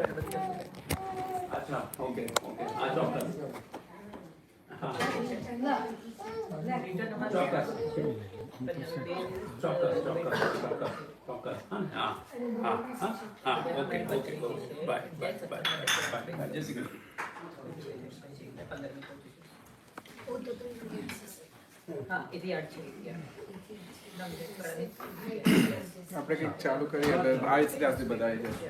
अच्छा okay okay आ ચોક્કસ હા ચોક્કસ ચોક્કસ ચોક્કસ ચોક્કસ ચોક્કસ હા હા હા હા okay okay bye bye bye જય શ્રી કૃષ્ણ हाँ इतिहास છે આપણે કંઈક ચાલુ કરીએ એટલે આ ઇતિહાસથી બધા આવી જશે.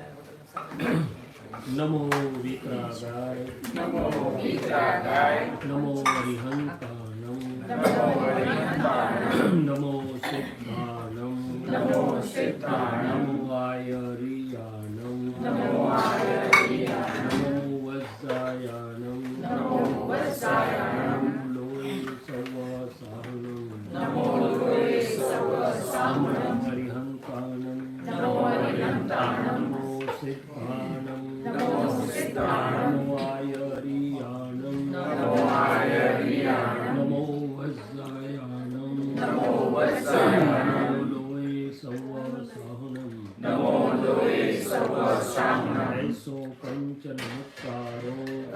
નમો વિતરાગાય નમો વિતરાગાય નમો અરિહંતાનમ નમો સિદ્ધાનમ નમો સિદ્ધાનમ નમો આયરિયાનમ નમો આયરિયાનમ નમો વજ્જાયાનમ નમો વજ્જાયાનમ લોય સવસાહનમ નમો લોય સવસાહનમ અરિહંતાનમ નમો અરિહંતાનમ નમો સિદ્ધાનમ નમો સિદ્ધાનમ નમો આયરિયાનમ નમો આયરિયાનમ નમો વજ્જાયાનમ નમો વજ્જાયાનમ લોય સવસાહનમ નમો લોય સવસાહનમ ऐसो पंचन मुक्कारो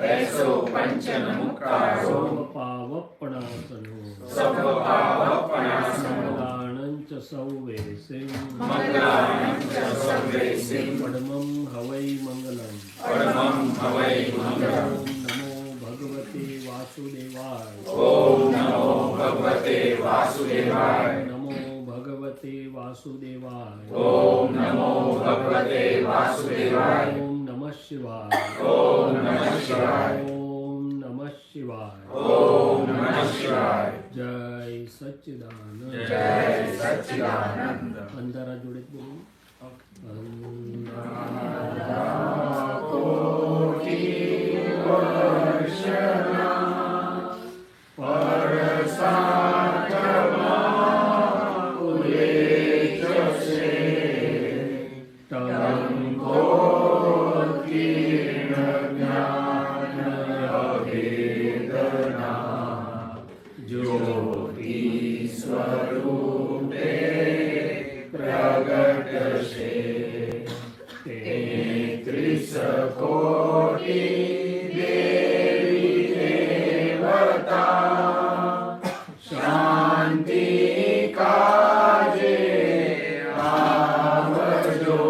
ऐसो पंचन मुक्कारो पावपणासनो સર્વપાવપણાસનો मंगलाणंच सौवेसिं મંગલાનંચ સર્વેસિં परमं हवै मंगलम् પરમં હવૈ મંગલમ. ओम नमो भगवते वासुदेवाय ઓમ નમો ભગવતે વાસુદેવાય. नमो भगवते वासुदेवाय ઓમ નમો ભગવતે વાસુદેવાય. ओम नमः शिवाय ઓમ નમઃ શિવાય. ओम नमः शिवाय ઓમ નમઃ શિવાય. जय सच्चिदानंद જય સચ્ચિદાનંદ. अंधारा जोड़े बोलो કોટી વર્ષના પરસાઠમાં ઉલ્લેખ છે. ટંકોત્કીર્ણ જ્ઞાન અભેદના જ્યોતિ સ્વરૂપે પ્રગટ છે. 33 કોટી દેવી દેવતા શાંતિ કાજે આવજો.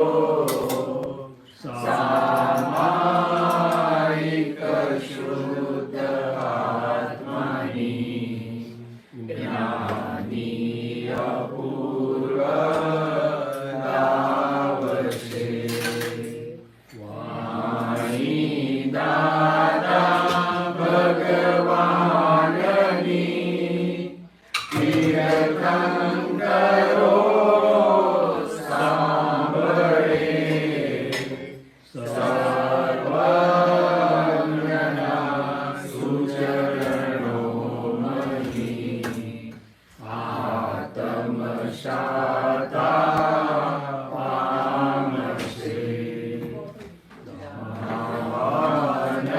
સામાયિક શુદ્ધ આત્માની જ્ઞાની અપૂર્વ દાવશે. વાણી દાદા ભગવાનની તીર્થંકરો સાંભળે. સર્વજ્ઞના સુચરણોમની આત્મશાતા પામશે. દાન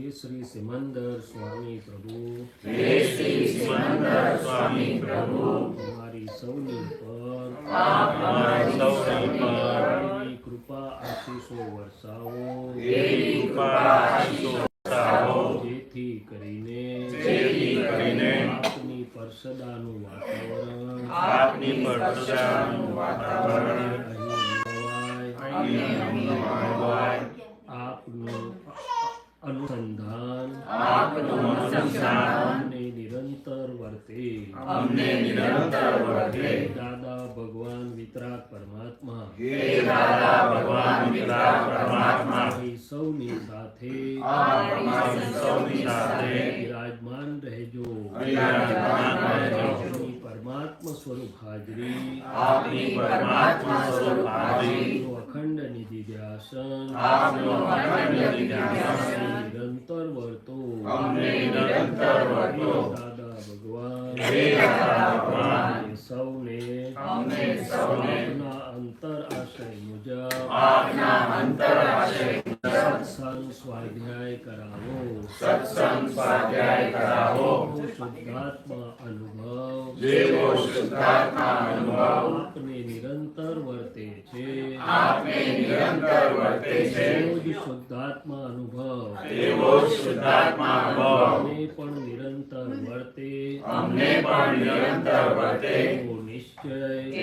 શ્રી સિમંદર સ્વામી પ્રભુ હે શ્રી સિમંદર સ્વામી પ્રભુ અમારી સૌની પર અમારી સૌની પર એવી કૃપા આશીષો વરસાવો એવી કૃપા આશીષો વરસાવો જેથી કરીને આપની પરસદાનું વાતાવરણ આપની પરસાનું વાતાવરણ અહીં અહીં અનુભવાય આપનું અનુસંધાન અમને નિરંતર વર્તે અમને નિરંતર વર્તે દાદા ભગવાન વિતરાગ પરમાત્મા હે દાદા ભગવાન વિતરાગ પરમાત્મા અમારી સૌની સાથે અમારી સૌની સાથે વિરાજમાન રહેજો વિરાજમાન રહેજો આપની પરમાત્મા સ્વરૂપ હાજરી આપની પરમાત્મા સ્વરૂપ હાજરી આપનું અખંડ નિધિ ધ્યાસન આપનું અખંડ નિધ્યાસન નિરંતર વર્તો અમને નિરંતર વર્તો દાદા ભગવાન હે દાદા ભગવાન સૌને અમને સૌને આપના અંતર આશય મુજબ આપના અંતર આશય સત્સંગ સ્વાધ્યાય કરાવો સત્સંગ સ્વાધ્યાય કરાવો શુદ્ધાત્મા અનુભવ જેવો શુદ્ધાત્મા અનુભવ આપને નિરંતર વર્તે છે આપને નિરંતર વર્તે છે તેવો જ શુદ્ધાત્મા અનુભવ તેવો શુદ્ધાત્મા અનુભવ અમને પણ નિરંતર વર્તે અમને પણ નિરંતર વર્તે એવો નિશ્ચય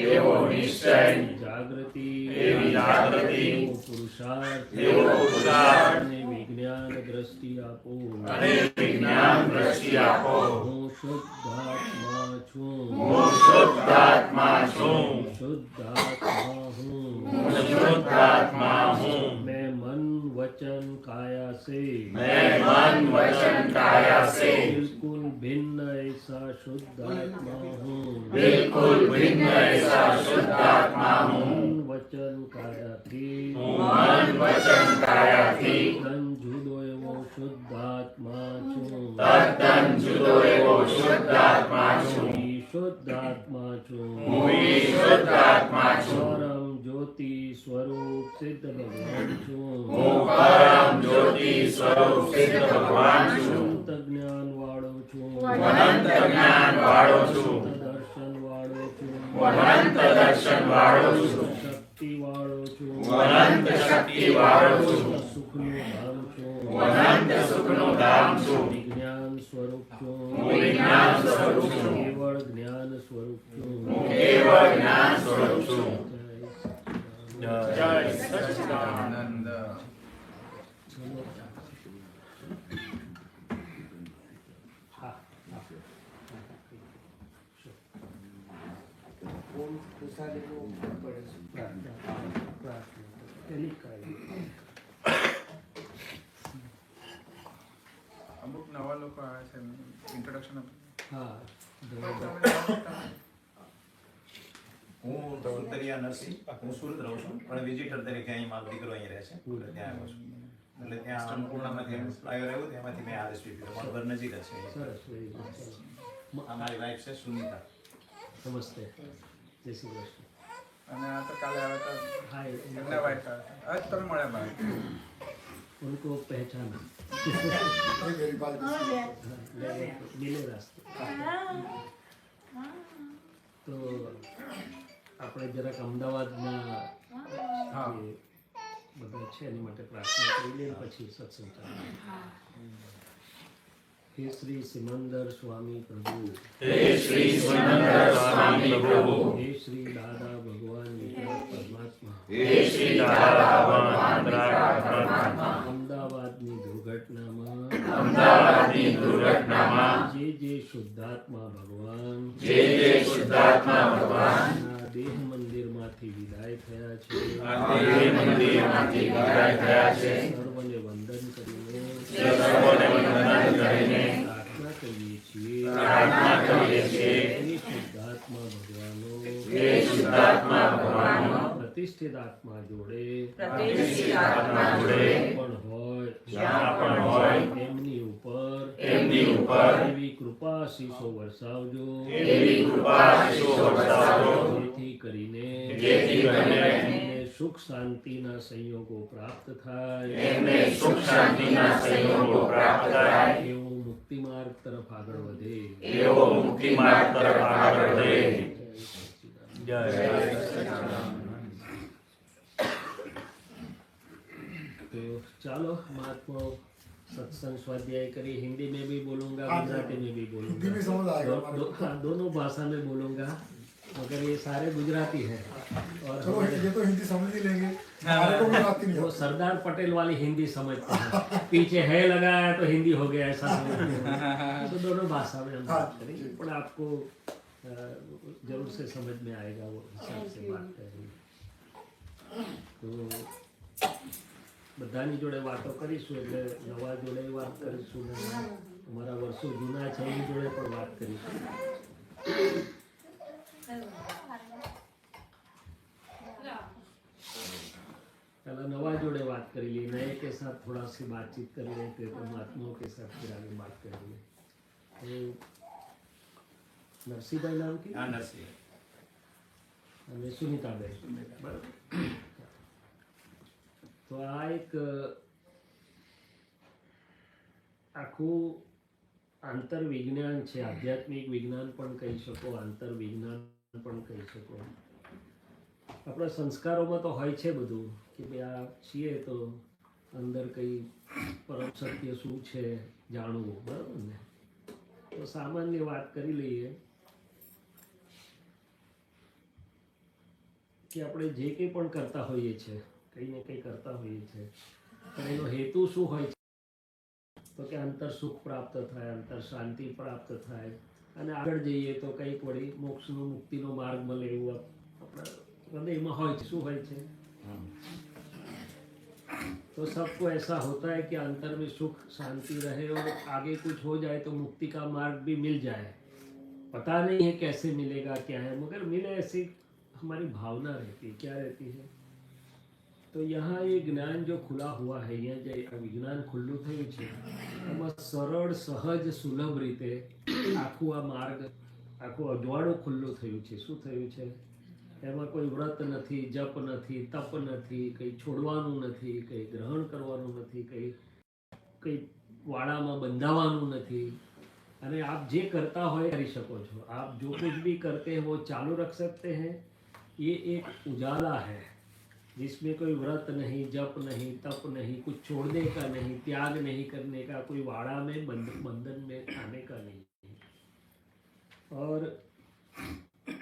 એવો નિશ્ચય જાગૃતિ એવી જાગૃતિ એવો પુરુષાર્થ એવો પુરુષાર્થ અને વિજ્ઞાન દ્રષ્ટિ આપો અને વિજ્ઞાન દ્રષ્ટિ આપો હું શુદ્ધાત્મા છું હું શુદ્ધાત્મા છું શુદ્ધાત્મા હું હું શુદ્ધાત્મા હું मैं मन वचन काया से मैं मन वचन काया से बिल्कुल भिन्न ऐसा शुद्ध आत्मा हूँ बिल्कुल भिन्न ऐसा शुद्धात्मा हूँ मन वचन काया थी હું મન વચન કાયાથી તન જુદો એવો શુદ્ધાત્મા છું તદ્દન જુદો એવો શુદ્ધાત્મા છું ઈ શુદ્ધાત્મા છું હું ઈ શુદ્ધાત્મા છું પરમ જ્યોતિ સ્વરૂપ સિદ્ધ ભગવાન છું હું પરમ જ્યોતિ સ્વરૂપ સિદ્ધ ભગવાન છું અનંત જ્ઞાન વાળો છું અનંત જ્ઞાન વાળો છું દર્શન વાળો છું અનંત દર્શન વાળો છું શક્તિ વાળો છું અનંત શક્તિ વાળો છું સુખનું ધામ છું અનંત સુખનું ધામ છું વિજ્ઞાન સ્વરૂપ છું હું વિજ્ઞાન સ્વરૂપ છું કેવળ જ્ઞાન સ્વરૂપ છું હું કેવળ જ્ઞાન સ્વરૂપ છું જય જય સચ્ચિદાનંદ હા અમુક નવા લોકો આવે છે ઇન્ટ્રોડક્શન હા હું ધવલતરિયા નરસિંહ હું સુરત રહું છું પણ વિઝિટર તરીકે અહીં મારો દીકરો અહીં રહે છે એટલે ત્યાં આવ્યો છું એટલે ત્યાં અન્નપૂર્ણામાંથી એમ ફ્લાયર આવ્યું ત્યાંમાંથી મેં આરએસપી મારું ઘર નજીક જ છે સરસ very good, સરસ. આ મારી વાઈફ છે સુનિતા નમસ્તે જય શ્રી કૃષ્ણ અને આ તો કાલે આવ્યા હતા હાય એમના વાઈફ આવ્યા આજ તમે મળ્યા બાર उनको पहचाना मिले रास्ते તો આપણે જરાક અમદાવાદમાં હા. જે બધા છે એની માટે પ્રાર્થના કરી લઈએ પછી સત્સંગ ચાલુ હે શ્રી સિમંદર સ્વામી પ્રભુ હે શ્રી સિમંદર સ્વામી પ્રભુ હે શ્રી દાદા ભગવાન વિતરાગ પરમાત્મા હે શ્રી દાદા ભગવાન વિતરાગ પરમાત્મા અમદાવાદની દુર્ઘટનામાં અમદાવાદની દુર્ઘટનામાં જે શુદ્ધાત્મા ભગવાન જે શુદ્ધાત્મા ભગવાન ના દેહ મંદિરમાંથી વિદાય થયા છે આ દેહ મંદિરમાંથી વિદાય થયા છે સર્વને વંદન કરીને સર્વોને વંદન કરીને પ્રાર્થના કરીએ છીએ પ્રાર્થના કરીએ છીએ હે શુદ્ધાત્મા ભગવાનો હે શુદ્ધાત્મા ભગવાનો પ્રતિષ્ઠિત આત્મા જોડે પ્રતિષ્ઠિત આત્મા જોડે પણ હોય જ્યાં પણ હોય એમની ઉપર એમની ઉપર એવી કૃપા આશીષો વરસાવજો એવી કૃપા આશીષો વરસાવજો જેથી કરીને જેથી કરીને એમને સુખ શાંતિના સંયોગો પ્રાપ્ત થાય તેમને સુખ શાંતિના સંયોગો પ્રાપ્ત થાય એવો મુક્તિ માર્ગ તરફ આગળ વધે એવો મુક્તિ માર્ગ તરફ આગળ વધે. જય तो चलो महात्मा सत्संग स्वाध्याय करिए. हिंदी में भी बोलूंगा, गुजराती में भी बोलूंगा, हिंदी भी समझ आएगा हमारे को। हाँ, दोनों भाषा में बोलूंगा, मगर ये सारे गुजराती हैं. और चलो हमारे- ये तो हिंदी समझ ही लेंगे, हमारे को गुजराती नहीं वो होती। सरदार पटेल वाली हिंदी समझते हैं. पीछे है लगाया तो हिंदी हो गया, ऐसा समझते हैं. तो दोनों भाषा में हम बात करेंगे, पर आपको जरूर से समझ में आएगा, वो हिसाब से बात करेंगे. तो બધાની જોડે વાતો કરીશું, એટલે નવા જોડે વાત કરીશું, ને અમારા વર્ષો જૂના છે એની જોડે પણ વાત કરીશું. पहला नवा जोड़े बात कर लिए, नए के साथ थोड़ा सी बातचीत कर लेते, तो महात्माओं के साथ फिर आगे बात करेंगे. तो नरसिंहभाई नाम की આ નરસિંહ અને સુનિતાબેન, બરાબર. તો આ એક આખું આંતર વિજ્ઞાન છે, આધ્યાત્મિક વિજ્ઞાન પણ કહી શકો, આંતર વિજ્ઞાન પણ કહી શકો. આપણા સંસ્કારોમાં તો હોય છે બધું કે ભાઈ આ છીએ તો અંદર કંઈ પરમ સત્ય શું છે જાણવું, બરાબર ને. તો સામાન્ય વાત કરી લઈએ કે આપણે જે કંઈ પણ કરતા હોઈએ છીએ, કંઈ ને કંઈ કરતા હોઈએ છીએ, પણ એનો હેતુ શું હોય છે? તો કે અંતર સુખ પ્રાપ્ત થાય, અંતર શાંતિ પ્રાપ્ત થાય, અને આગળ જઈએ તો કંઈક વળી મોક્ષનો મુક્તિનો માર્ગ મળે એવું આપણા हृदय હોય છે. શું હોય છે? तो सबको ऐसा होता है कि अंतर में सुख शांति रहे और आगे कुछ हो जाए तो मुक्ति का मार्ग भी मिल जाए. पता नहीं है कैसे मिलेगा, क्या है, मगर मिले ऐसी हमारी भावना रहती है. क्या रहती है? तो यहाँ ये ज्ञान जो खुला हुआ है, यहाँ जो विज्ञान खुल्लू थયું છે, એમાં સરળ સહજ સુલભ રીતે આખું આ માર્ગ, આખું અજવાળું ખુલ્લું થયું છે. શું થયું છે? એમાં કોઈ વ્રત નથી, જપ નથી, તપ નથી, કંઈ છોડવાનું નથી, કંઈ ગ્રહણ કરવાનું નથી, કંઈ વાડામાં બંધાવાનું નથી. અને આપ જે કરતા હોય કરી શકો છો. आप जो कुछ भी करते हैं वो चालू रख सकते हैं. ये एक उजाला है जिसमें कोई व्रत नहीं, जप नहीं, तप नहीं, कुछ छोड़ने का नहीं, त्याग नहीं करने का, कोई वाड़ा में बंधन में आने का नहीं. और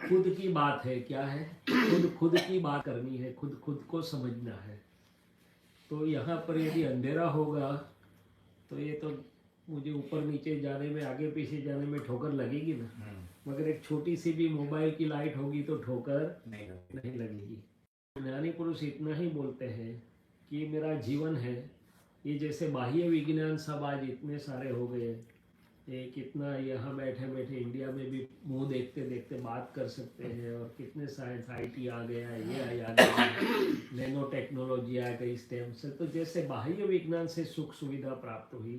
खुद की बात है. क्या है? खुद की बात करनी है, खुद को समझना है. तो यहाँ पर यदि अंधेरा होगा तो ये तो मुझे ऊपर नीचे जाने में, आगे पीछे जाने में ठोकर लगेगी ना, मगर एक छोटी सी भी मोबाइल की लाइट होगी तो ठोकर नहीं लगेगी. ज्ञानी पुरुष इतना ही बोलते हैं कि मेरा जीवन है. ये जैसे बाह्य विज्ञान सब आज इतने सारे हो गए, ये कितना यहाँ बैठे बैठे इंडिया में भी मुंह देखते देखते बात कर सकते हैं, और कितने साइंस IT आ गया, ये आ गया, नैनो टेक्नोलॉजी आ गई, स्टेम से. तो जैसे बाह्य विज्ञान से सुख सुविधा प्राप्त हुई,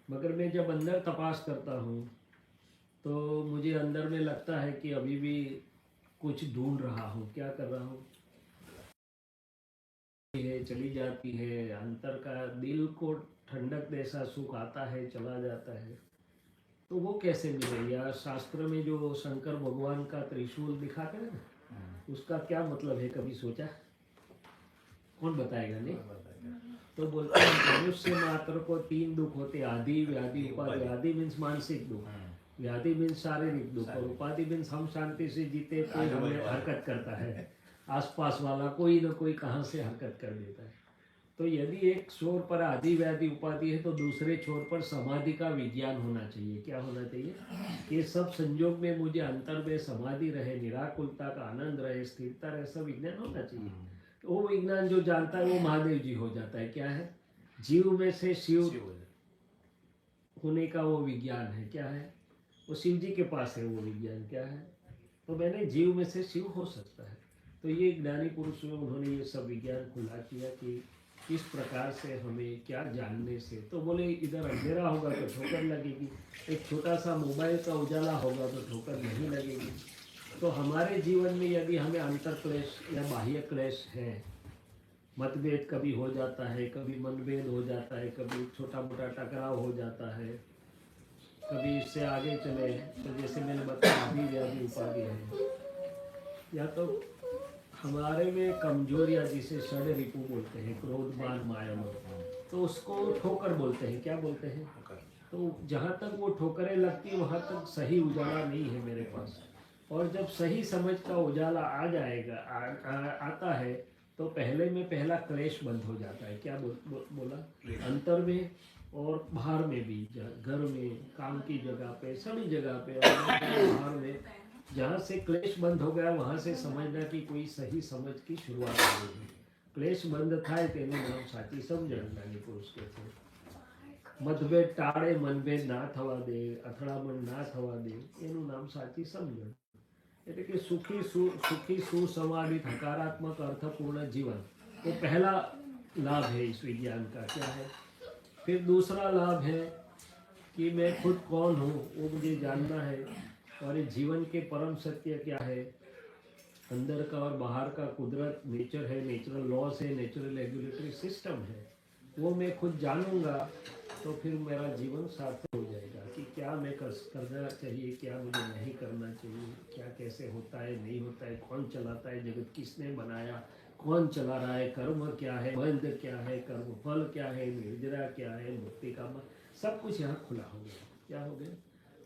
मगर मैं जब अंदर तपास करता हूँ तो मुझे अंदर में लगता है कि अभी भी कुछ ढूंढ रहा हूँ. क्या कर रहा हूँ? चली जाती है अंतर का, दिल को ठंडक जैसा सुख आता है, चला जाता है. तो वो कैसे मिले? या शास्त्र में जो शंकर भगवान का त्रिशूल दिखाते हैं ना, उसका क्या मतलब है? कभी सोचा? कौन बताएगा? नहीं तो बोलते हैं मनुष्य मात्र को 3 दुख होते, आदि, व्याधि, उपाधि. आदि मीन्स मानसिक दुख, व्याधि मीन्स शारीरिक दुख, और उपाधि मीन्स हम शांति से जीते तो हमें हरकत करता है, आसपास वाला कोई न कोई कहाँ से हरकत कर देता है. तो यदि एक छोर पर आदि व्याधि उपाधि है तो दूसरे छोर पर समाधि का विज्ञान होना चाहिए. क्या होना चाहिए? कि सब संयोग में मुझे अंतर में समाधि रहे, निराकुलता का आनंद रहे, स्थिरता रहे, सब विज्ञान होना चाहिए. तो वो विज्ञान जो जानता है वो महादेव जी हो जाता है. क्या है? जीव में से शिव होने का वो विज्ञान है. क्या है? वो शिव जी के पास है वो विज्ञान. क्या है? तो मैंने जीव में से शिव हो सकता है. तो ये ज्ञानी पुरुष में उन्होंने ये सब विज्ञान खुला किया कि किस प्रकार से हमें क्या जानने से. तो बोले इधर अंधेरा होगा तो ठोकर लगेगी, एक छोटा सा मोबाइल का उजाला होगा तो ठोकर नहीं लगेगी. तो हमारे जीवन में यदि हमें अंतर क्लेश या बाह्य क्लेश है मतभेद कभी हो जाता है, कभी मनभेद हो जाता है, कभी छोटा मोटा टकराव हो जाता है, कभी इससे आगे चले तो जैसे मैंने बताया आदि व्याधि उपाधि है, या तो हमारे में कमजोरियाँ जिसे षड रिपु बोलते हैं, क्रोध मान माया मोह, तो उसको ठोकर बोलते हैं। क्या बोलते हैं? तो जहाँ तक वो ठोकरें लगती है वहाँ तक सही उजाला नहीं है मेरे पास। और जब सही समझ का उजाला आ जाएगा आता है तो पहले में पहला क्लेश बंद हो जाता है। क्या बोला? अंतर में और बाहर में भी, घर में, काम की जगह पे, सभी जगह पे और बाहर में, जहाँ से क्लेश बंद हो गया वहाँ से समझना कि कोई सही समझ की शुरुआत हो गई। क्लेश बंद થાય તેનું નામ સાચી સમજણ જ્ઞાની પુરુષ કહે છે। મતભેદ ટાળે મનભેદ ના થવા દે, અથડામણ ના થવા દે, એનું નામ સાચી સમજણ। એટલે કે સુખી સુસંવાદિત હકારાત્મક અર્થपूर्ण जीवन, वो पहला लाभ है इस विज्ञान का। क्या है? फिर दूसरा लाभ है कि मैं खुद कौन हूँ वो मुझे जानना है, और ये जीवन के परम सत्य क्या है, अंदर का और बाहर का कुदरत, नेचर है, नेचुरल लॉस है, नेचुरल रेगुलेटरी सिस्टम है, वो मैं खुद जानूंगा तो फिर मेरा जीवन सार्थक हो जाएगा कि क्या मैं करना चाहिए, क्या मुझे नहीं करना चाहिए, क्या कैसे होता है, नहीं होता है, कौन चलाता है जगत, किसने बनाया, कौन चला रहा है, कर्म क्या है, बंध क्या है, कर्म फल क्या है, निर्जरा क्या है, मुक्ति का सब कुछ यहाँ खुला हो गया। क्या हो गया?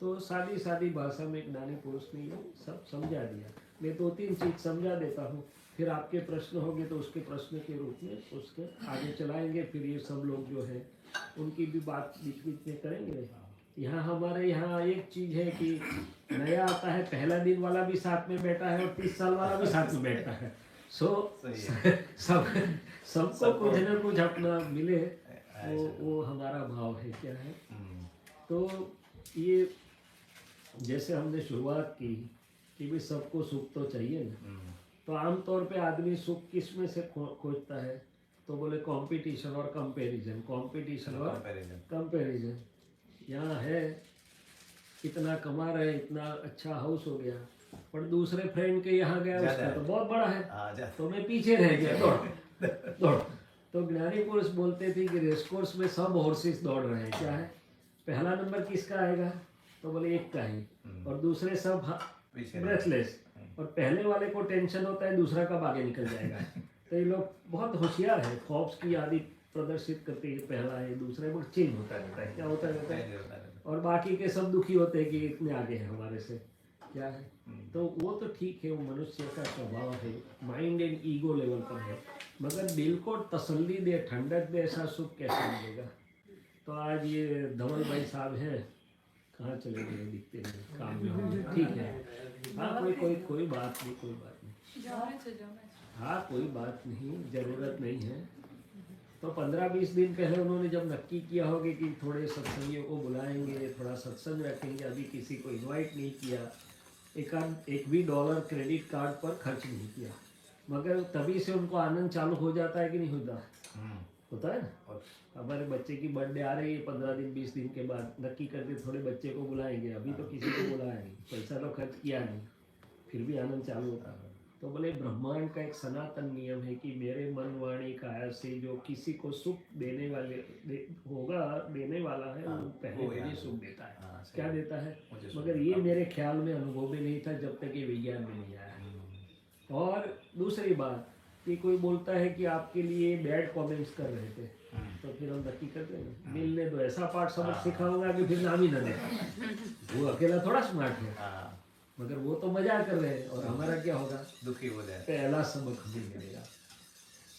तो सादी सादी भाषा में ज्ञानी पुरुष ने ये सब समझा दिया। मैं 2-3 चीज़ समझा देता हूँ, फिर आपके प्रश्न होंगे तो उसके प्रश्न के रूप में उसके आगे चलाएंगे। फिर ये सब लोग जो है उनकी भी बात बीच बीच में करेंगे। यहाँ हमारे यहाँ एक चीज़ है कि नया आता है, पहला दिन वाला भी साथ में बैठा है और 30 साल वाला भी साथ में बैठा है। सबको कुछ ना कुछ अपना मिले, वो हमारा भाव है। क्या है? तो ये जैसे हमने शुरुआत की कि भी सबको सुख तो चाहिए ना, तो आमतौर पे आदमी सुख किस में से खोजता है? तो बोले कंपटीशन और कंपैरिजन, कंपटीशन और कंपैरिजन। यहाँ है, इतना कमा रहे, इतना अच्छा हाउस हो गया, पर दूसरे फ्रेंड के यहाँ गया उसका तो बहुत बड़ा है, तो मैं पीछे रह गया, दौड़। तो ज्ञानी पुरुष बोलते थे कि रेस कोर्स में सब हॉर्सेस दौड़ रहे हैं। क्या है? पहला नंबर किसका आएगा? तो बोले एक का ही, और दूसरे सब ब्रेथलेस, और पहले वाले को टेंशन होता है दूसरा कब आगे निकल जाएगा। तो ये लोग बहुत होशियार है, खौफ की आदि प्रदर्शित करते हैं, पहला है, दूसरे को चेंज होता रहता है। क्या होता रहता है? और बाकी के सब दुखी होते हैं कि इतने आगे हैं हमारे से। क्या है? तो वो तो ठीक है, वो मनुष्य का स्वभाव है, माइंड एंड ईगो लेवल पर है, मगर दिल को तसल्ली दे, ठंडक दे, ऐसा सुख कैसे मिलेगा? तो आज ये धवल भाई साहब हैं, कहाँ चले गए? दिखते नहीं, काम में होंगे। ठीक है, हाँ, कोई बात नहीं, हाँ, कोई बात नहीं, ज़रूरत नहीं है। तो 15-20 दिन पहले उन्होंने जब नक्की किया होगा कि थोड़े सत्संगियों को बुलाएंगे, थोड़ा सत्संग रखेंगे, अभी किसी को इनवाइट नहीं किया, एक भी $1 क्रेडिट कार्ड पर खर्च नहीं किया, मगर तभी से उनको आनंद चालू हो जाता है कि नहीं होता? होता है ना। हमारे बच्चे की बर्थडे आ रही है 15 दिन 20 दिन के बाद, नक्की करके थोड़े बच्चे को बुलाएंगे, अभी तो किसी को बुलाया नहीं, पैसा तो खर्च किया नहीं, फिर भी आनंद चालू होता है। तो बोले ब्रह्मांड का एक सनातन नियम है कि मेरे मन वाणी काया से जो किसी को सुख देने वाला है वो पहले मुझे सुख देता है। क्या देता है? मगर ये मेरे ख्याल में अनुभव में नहीं था जब तक ये विज्ञान में नहीं आया। और दूसरी बात कि कोई बोलता है कि आपके लिए बैड कमेंट्स कर रहे थे, तो फिर हम नक्की करते हैं मिलने दो, ऐसा पाठ सबक सिखाऊंगा कि फिर नाम ही न दे। वो अकेला थोड़ा स्मार्ट है, मगर वो तो मजा कर रहे हैं, और हमारा क्या होगा? दुखी हो जाए। पहला सबक हमें मिलेगा।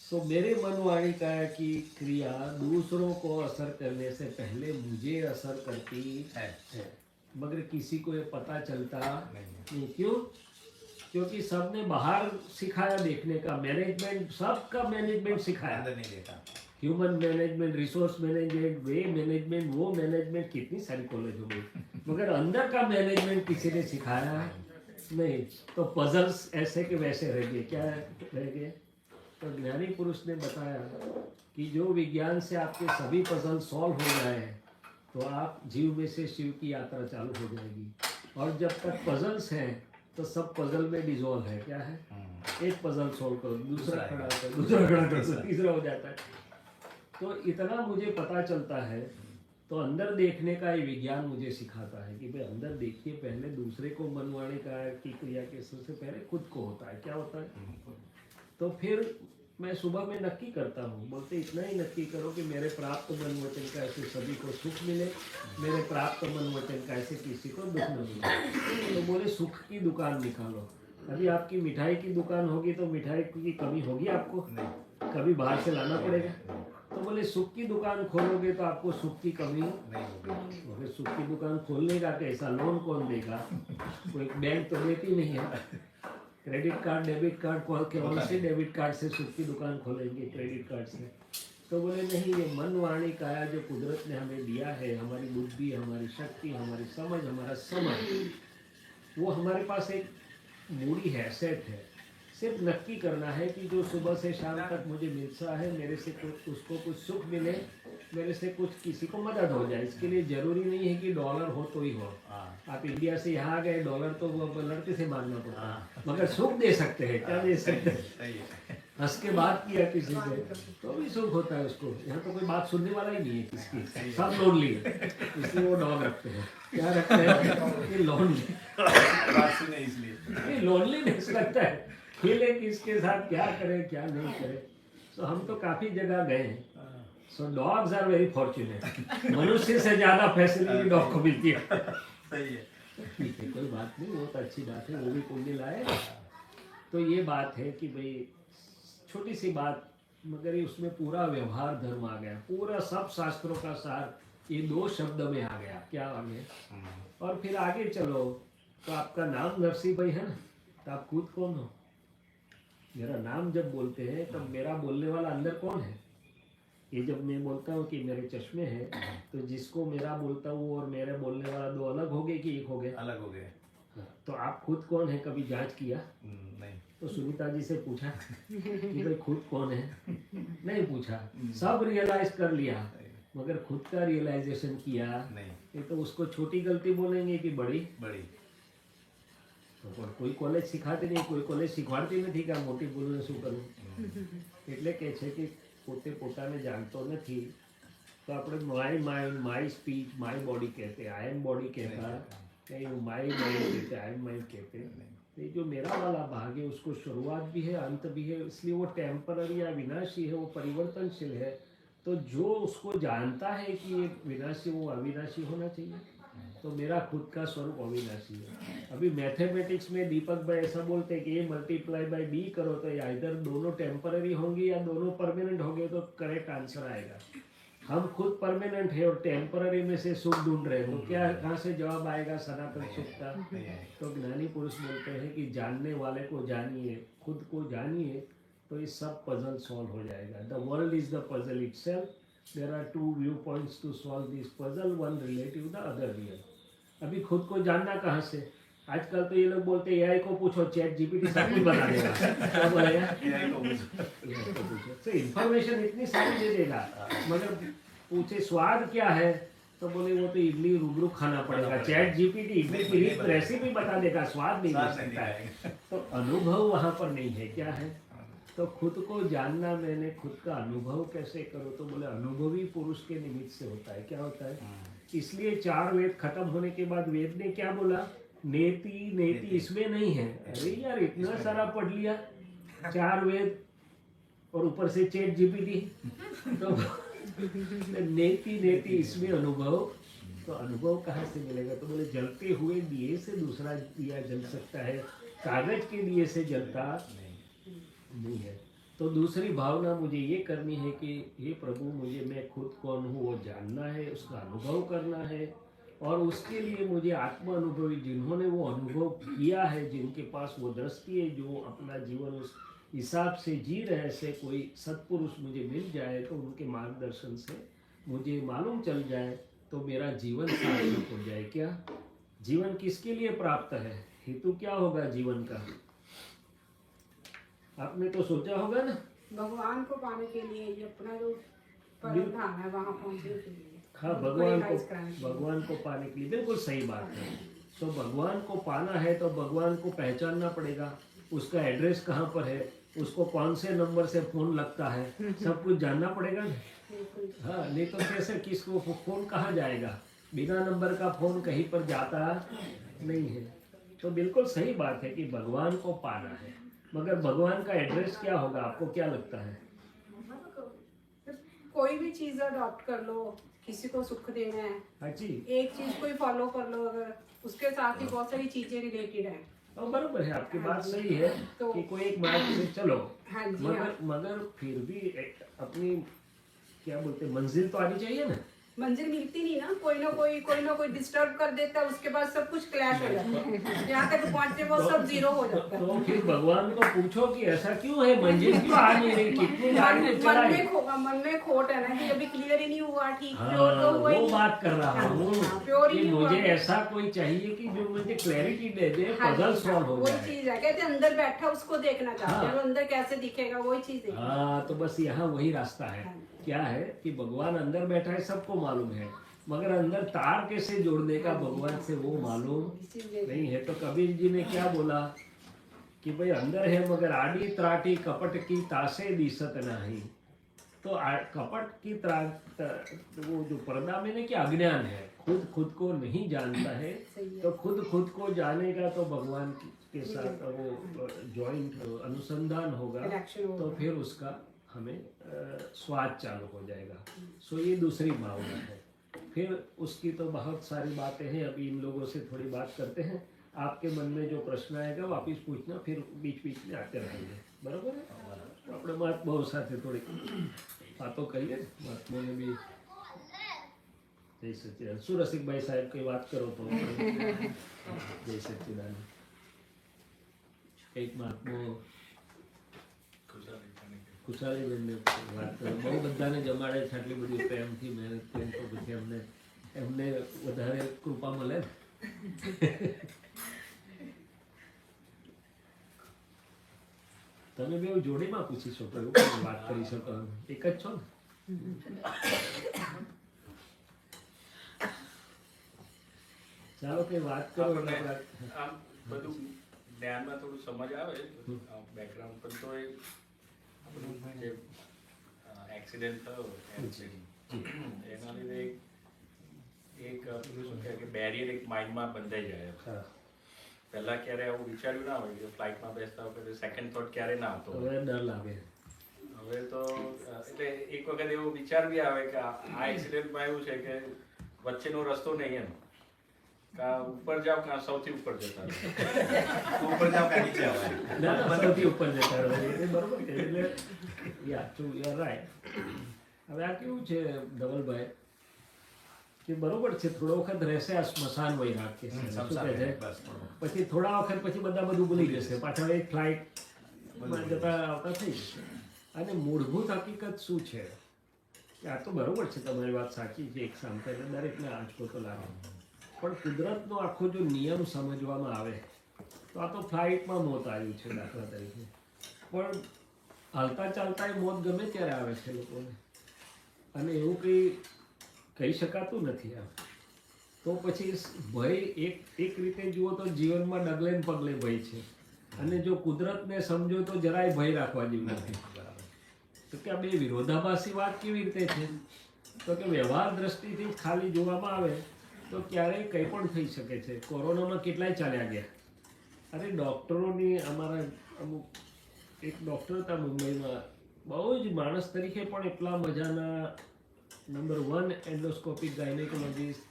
सो मेरे मनवाणी का है कि क्रिया दूसरों को असर करने से पहले मुझे असर करती है, मगर किसी को ये पता चलता नहीं। क्यों? क्योंकि सबने बाहर सिखाया देखने का, मैनेजमेंट, सबका मैनेजमेंट सिखाया, ह्यूमन मैनेजमेंट, रिसोर्स मैनेजमेंट, वे मैनेजमेंट, वो मैनेजमेंट, कितनी सारी कॉलेज हो गई, मगर अंदर का मैनेजमेंट किसी ने सिखाया नहीं। तो पजल्स ऐसे के वैसे रह गए। क्या रह गए? तो ज्ञानी पुरुष ने बताया कि जो विज्ञान से आपके सभी पजल सॉल्व हो जाए तो आप जीव में से शिव की यात्रा चालू हो जाएगी, और जब तक पजल्स हैं तो सब पजल में डिजोल्व है। क्या है? एक पजल सोल्व करो, दूसरा खड़ा होता है, दूसरा खड़ा करो, तीसरा हो जाता है। तो इतना मुझे पता चलता है। तो अंदर देखने का ये विज्ञान मुझे सिखाता है कि भाई अंदर देखिए, पहले दूसरे को मनवाने का की क्रिया के सबसे पहले खुद को होता है। क्या होता है? तो फिर मैं सुबह में नक्की करता हूँ, बोलते इतना ही नक्की करो कि मेरे प्राप्त मन वचन का ऐसे सभी को सुख मिले, मेरे प्राप्त मन वचन का ऐसे किसी को दुख न मिले। तो बोले सुख की दुकान निकालो। अभी आपकी मिठाई की दुकान होगी तो मिठाई की कमी होगी आपको? कभी बाहर से लाना पड़ेगा। तो बोले सुख की दुकान खोलोगे तो आपको सुख की कमी बोले सुख की दुकान खोलने का कैसा, लोन कौन देगा? कोई बैंक तो देती नहीं है। क्रेडिट कार्ड, डेबिट कार्ड, कौन से डेबिट कार्ड से सुख की दुकान खोलेंगे? क्रेडिट कार्ड से। तो बोले नहीं, ये मन वाणी काया जो कुदरत ने हमें दिया है, हमारी बुद्धि, हमारी शक्ति, हमारी समझ, हमारा समय, वो हमारे पास एक मूडी है, सेट है। सिर्फ नक्की करना है कि जो सुबह से शाम तक मुझे मिलता है, मेरे से कुछ उसको कुछ सुख मिले, मेरे से कुछ किसी को मदद हो जाए। इसके लिए जरूरी नहीं है कि डॉलर हो तो ही हो। आप इंडिया से यहाँ आ गए, डॉलर तो वो लड़के से मांगना पड़ता है, मगर सुख दे सकते हैं। क्या दे सकते हैं? हंस के बात किया किसी से तो भी सुख होता है उसको। यहाँ तो कोई बात सुनने वाला ही नहीं है किसकी, सब लोन लिए, इसलिए वो डॉग रखते हैं। क्या रखते हैं? ये लोनली, ये लोनलीनेस लगता है। खेले किसके साथ, क्या करे क्या नहीं करे। तो हम तो काफी जगह गए हैं। सो डॉग्स आर वेरी फॉर्चुनेट। मनुष्य से ज्यादा फैसिलिटी डॉग को मिलती है। सही है। ठीक है, कोई बात नहीं, बहुत अच्छी बात है, वो भी पुण्य लाए। तो ये बात है कि भाई छोटी सी बात, मगर ये उसमें पूरा व्यवहार धर्म आ गया, पूरा सब शास्त्रों का सार ये 2 शब्द में आ गया। क्या आ गया? और फिर आगे चलो तो आपका नाम नरसिंह भाई है ना, तो आप खुद कौन हो? मेरा नाम जब बोलते हैं तब मेरा बोलने वाला अंदर कौन है? ये जब मैं बोलता हूँ कि मेरे चश्मे हैं, तो जिसको मेरा बोलता हूँ और मेरे बोलने वाला 2 अलग हो गए कि एक हो गए? अलग हो गए। तो आप खुद कौन है, कभी जांच किया? नहीं। तो सुनीता जी से पूछा कि भाई खुद कौन है? नहीं पूछा, सब रियलाइज कर लिया, मगर खुद का रियलाइजेशन किया नहीं। ये तो उसको छोटी गलती बोलेंगे कि बड़ी? તો કોઈ કોલેજ સિખાતી નહીં, કોઈ કોલેજ શીખવાડતી નથી કે આ મોટી ભૂલને શું કરવું। એટલે કે છે કે પોતે પોતાને જાણતો નથી તો આપણે my mind, my speech, my body કહેते, आई एम बॉडी कहता, कहीं माई माइंड कहते, आई एम माइंड कहते। ये जो मेरा वाला भाग है उसको शुरुआत भी है, अंत भी है, इसलिए वो टेम्पररी या विनाशी है, वो परिवर्तनशील है। तो जो उसको जानता है कि ये विनाशी, वो अविनाशी होना चाहिए। तो मेरा खुद का स्वरूप अविनाशी है। अभी मैथमेटिक्स में दीपक भाई ऐसा बोलते हैं कि ए मल्टीप्लाई बाय बी करो तो या इधर दोनों टेम्पररी होंगे या दोनों परमानेंट होंगे, तो करेक्ट आंसर आएगा। हम खुद परमानेंट है और टेम्पररी में से सुख ढूंढ रहे हैं, तो क्या कहाँ से जवाब आएगा सनातन सुख का? तो ज्ञानी पुरुष बोलते हैं कि जानने वाले को जानिए, खुद को जानिए, तो ये सब पजल सॉल्व हो जाएगा। The world is the puzzle itself. There are 2 viewpoints to solve this puzzle, one relative, the other real. अभी खुद को जानना कहाँ से? आजकल तो ये लोग बोलते हैं एआई को पूछो, चैट जीपीटी सब कुछ बता देगा। क्या बोलेगा? एआई को पूछो। तो इन्फॉर्मेशन इतनी सारी दे देगा, मगर पूछे स्वाद क्या है तो बोले वो तो इडली रूबरू खाना पड़ेगा। चैट जीपीटी इडली की रेसिपी बता देगा, स्वाद नहीं दे सकता है। तो अनुभव वहाँ पर नहीं है। क्या है? तो खुद को जानना, मैंने खुद का अनुभव कैसे करो? तो बोले अनुभवी पुरुष के निमित्त से होता है। क्या होता है? इसलिए 4 वेद खत्म होने के बाद वेद ने क्या बोला? नेति नेति इसमें नहीं है। अरे यार इतना सारा पढ़ लिया, 4 वेद और ऊपर से चैट जीपीटी, तो नेति नेति इसमें अनुभव। तो अनुभव कहाँ से मिलेगा? तो बोले जलते हुए दिए से दूसरा दिया जल सकता है, कागज के दिए से जलता नहीं है। तो दूसरी भावना मुझे ये करनी है कि हे प्रभु, मुझे मैं खुद कौन हूँ वो जानना है, उसका अनुभव करना है। और उसके लिए मुझे आत्मा अनुभवी जिन्होंने वो अनुभव किया है, जिनके पास वो दृष्टि है, जो अपना जीवन उस हिसाब से जी रहे, ऐसे कोई सत्पुरुष मुझे मिल जाए तो उनके मार्गदर्शन से मुझे मालूम चल जाए तो मेरा जीवन सार्थक हो जाए। क्या जीवन किसके लिए प्राप्त है? हेतु क्या होगा जीवन का? आपने तो सोचा होगा ना, भगवान को पाने के लिए, ये अपना जो परम धाम है वहाँ पहुँचने के लिए। हाँ, भगवान को पाने के लिए, बिल्कुल सही बात है। तो भगवान को पाना है तो भगवान को पहचानना पड़ेगा। उसका एड्रेस कहाँ पर है, उसको कौन से नंबर से फोन लगता है, सब कुछ जानना पड़ेगा ना। बिल्कुल। हाँ, नहीं तो कैसे, किसको फोन कहाँ जाएगा, बिना नंबर का फोन कहीं पर जाता नहीं है। तो बिल्कुल सही बात है कि भगवान को पाना है, मगर भगवान का एड्रेस क्या होगा, आपको क्या लगता है? कोई भी चीज अडॉप्ट कर लो, किसी को सुख देना है, हाँ जी, एक चीज को ही फॉलो कर लो, अगर उसके साथ ही बहुत सारी चीजें रिलेटेड है। और बराबर है, आपकी बात सही है तो- कि कोई एक मार्ग से चलो, हाँ जी, मगर हाँ। मगर फिर भी अपनी क्या बोलते हैं, मंजिल तो आनी चाहिए ना। मंजिल मिलती नहीं ना, कोई ना कोई डिस्टर्ब कर देता है, उसके बाद सब कुछ क्लैश हो जाता है, यहाँ तक पहुँचते वो सब जीरो हो जाता है। तो फिर भगवान को पूछो कि ऐसा क्यों है, मंजिल क्यों आ नहीं रही, कितनी गाड़ियाँ चलाई। मन में खोट है ना कि अभी क्लियर ही नहीं हुआ, ठीक हाँ, प्योर तो हुआ ही वो नहीं। बात कर रहा हूँ हाँ, प्योर ही कि नहीं हुआ। मुझे ऐसा कोई चाहिए कि जो मुझे क्लैरिटी दे दे, हाँ जी, पजल सॉल्व हो वही जाए। चीज है, कहते हैं अंदर बैठा उसको देखना चाहते हैं, हाँ। वो अंदर कैसे दिखेगा वही चीज है। हाँ, तो बस यहाँ वही रास्ता है। हाँ। क्या है कि भगवान अंदर बैठा है, सबको मालूम है, मगर अंदर तार कैसे जोड़ने का भगवान से वो मालूम नहीं है। तो कबीर जी ने क्या बोला कि भाई अंदर है मगर आड़ी त्राटी कपट की तासे दिसत नहीं। तो कपट की वो जो पर्दा में क्या अज्ञान है, खुद को नहीं जानता है। तो खुद को जानेगा तो भगवान के साथ वो जॉइंट अनुसंधान होगा, तो फिर उसका हमें स्वाद चालू हो जाएगा। सो ये दूसरी भावना है। फिर उसकी तो बहुत सारी बातें हैं, अभी इन लोगों से थोड़ी बात करते हैं। आपके मन में जो प्रश्न आएगा वापिस पूछना, फिर बीच बीच में आते रहेंगे, बराबर है। अपने महात्माओं साथ थोड़ी बातों करिए, महात्माओं ने भी जय सच्चिदानंद। सुरसिक भाई साहब की बात करो तो जय सच्चिदानंद। एक महात्मा ખુશાલી બેનને વાત કરો, બહુ બધાને જમાડે છે, આટલી બધી પ્રેમથી મહેનત કરીને, તો પછી એમને વધારે કૃપા મળે ને। તમે બે જોડીમાં પૂછી શકો, એવું કોઈ વાત કરી શકો, એક જ છો ને। ચાલો કઈ વાત કરો એટલે આમ બધું જ્ઞાનમાં થોડું સમજ આવે બેકગ્રાઉન્ડ પર, તો જે એક્સિડન્ટ થયો એના લીધે એક શું કહે કે બેરિયર એક માઇન્ડમાં બંધાઈ જાય। પહેલા ક્યારે આવું વિચાર્યું ના હોય કે ફ્લાઇટમાં બેસતા વખતે સેકન્ડ થોટ ક્યારે ના આવતો, હવે ડર લાગે। હવે તો એટલે એક વખત એવો વિચાર બી આવે કે આ એક્સિડન્ટમાં એવું છે કે વચ્ચેનો રસ્તો નહીં, એમ કા ઉપર જાવ કા સૌથી ઉપર જતા રહો, ઉપર જાવ કા નીચે આવો, ના સૌથી ઉપર જતા રહો, એ બરોબર છે। એટલે યુ આર રાઈટ। હવે આ કેવું છે ધવલભાઈ કે બરોબર છે, થોડો વખત રહેશે આ સ્મશાન વૈરાગ કે શું કહે છે, પછી થોડા વખત પછી બધા બધું ભૂલી જશે, પાછળ એક ફ્લાઇટ જતા આવતા થઈ જશે। અને મૂળભૂત હકીકત શું છે, આ તો બરોબર છે, તમારી વાત સાચી છે, એક સામતા દરેકને આંચકો તો લાગે, પણ કુદરતનો આખો જો નિયમ સમજવામાં આવે તો આ તો ફ્લાઇટમાં મોત આવ્યું છે દાખલા તરીકે, પણ હાલતા ચાલતા મોત ગમે ત્યારે આવે છે લોકોને, અને એવું કંઈ કહી શકાતું નથી આમ। તો પછી ભય એક રીતે જુઓ તો જીવનમાં ડગલે ને પગલે ભય છે, અને જો કુદરતને સમજો તો જરાય ભય રાખવા જેવું નથી। તો કે આ બે વિરોધાભાસી વાત કેવી રીતે છે, તો કે વ્યવહાર દ્રષ્ટિથી ખાલી જોવામાં આવે તો ક્યારેય કંઈ પણ થઈ શકે છે। કોરોનામાં કેટલાય ચાલ્યા ગયા, અરે ડૉક્ટરોની અમારા અમુક એક ડૉક્ટર હતા મુંબઈમાં, બહુ જ માણસ તરીકે પણ એટલા મજાના, નંબર 1 એન્ડોસ્કોપિક ગાયનેકોલોજીસ્ટ,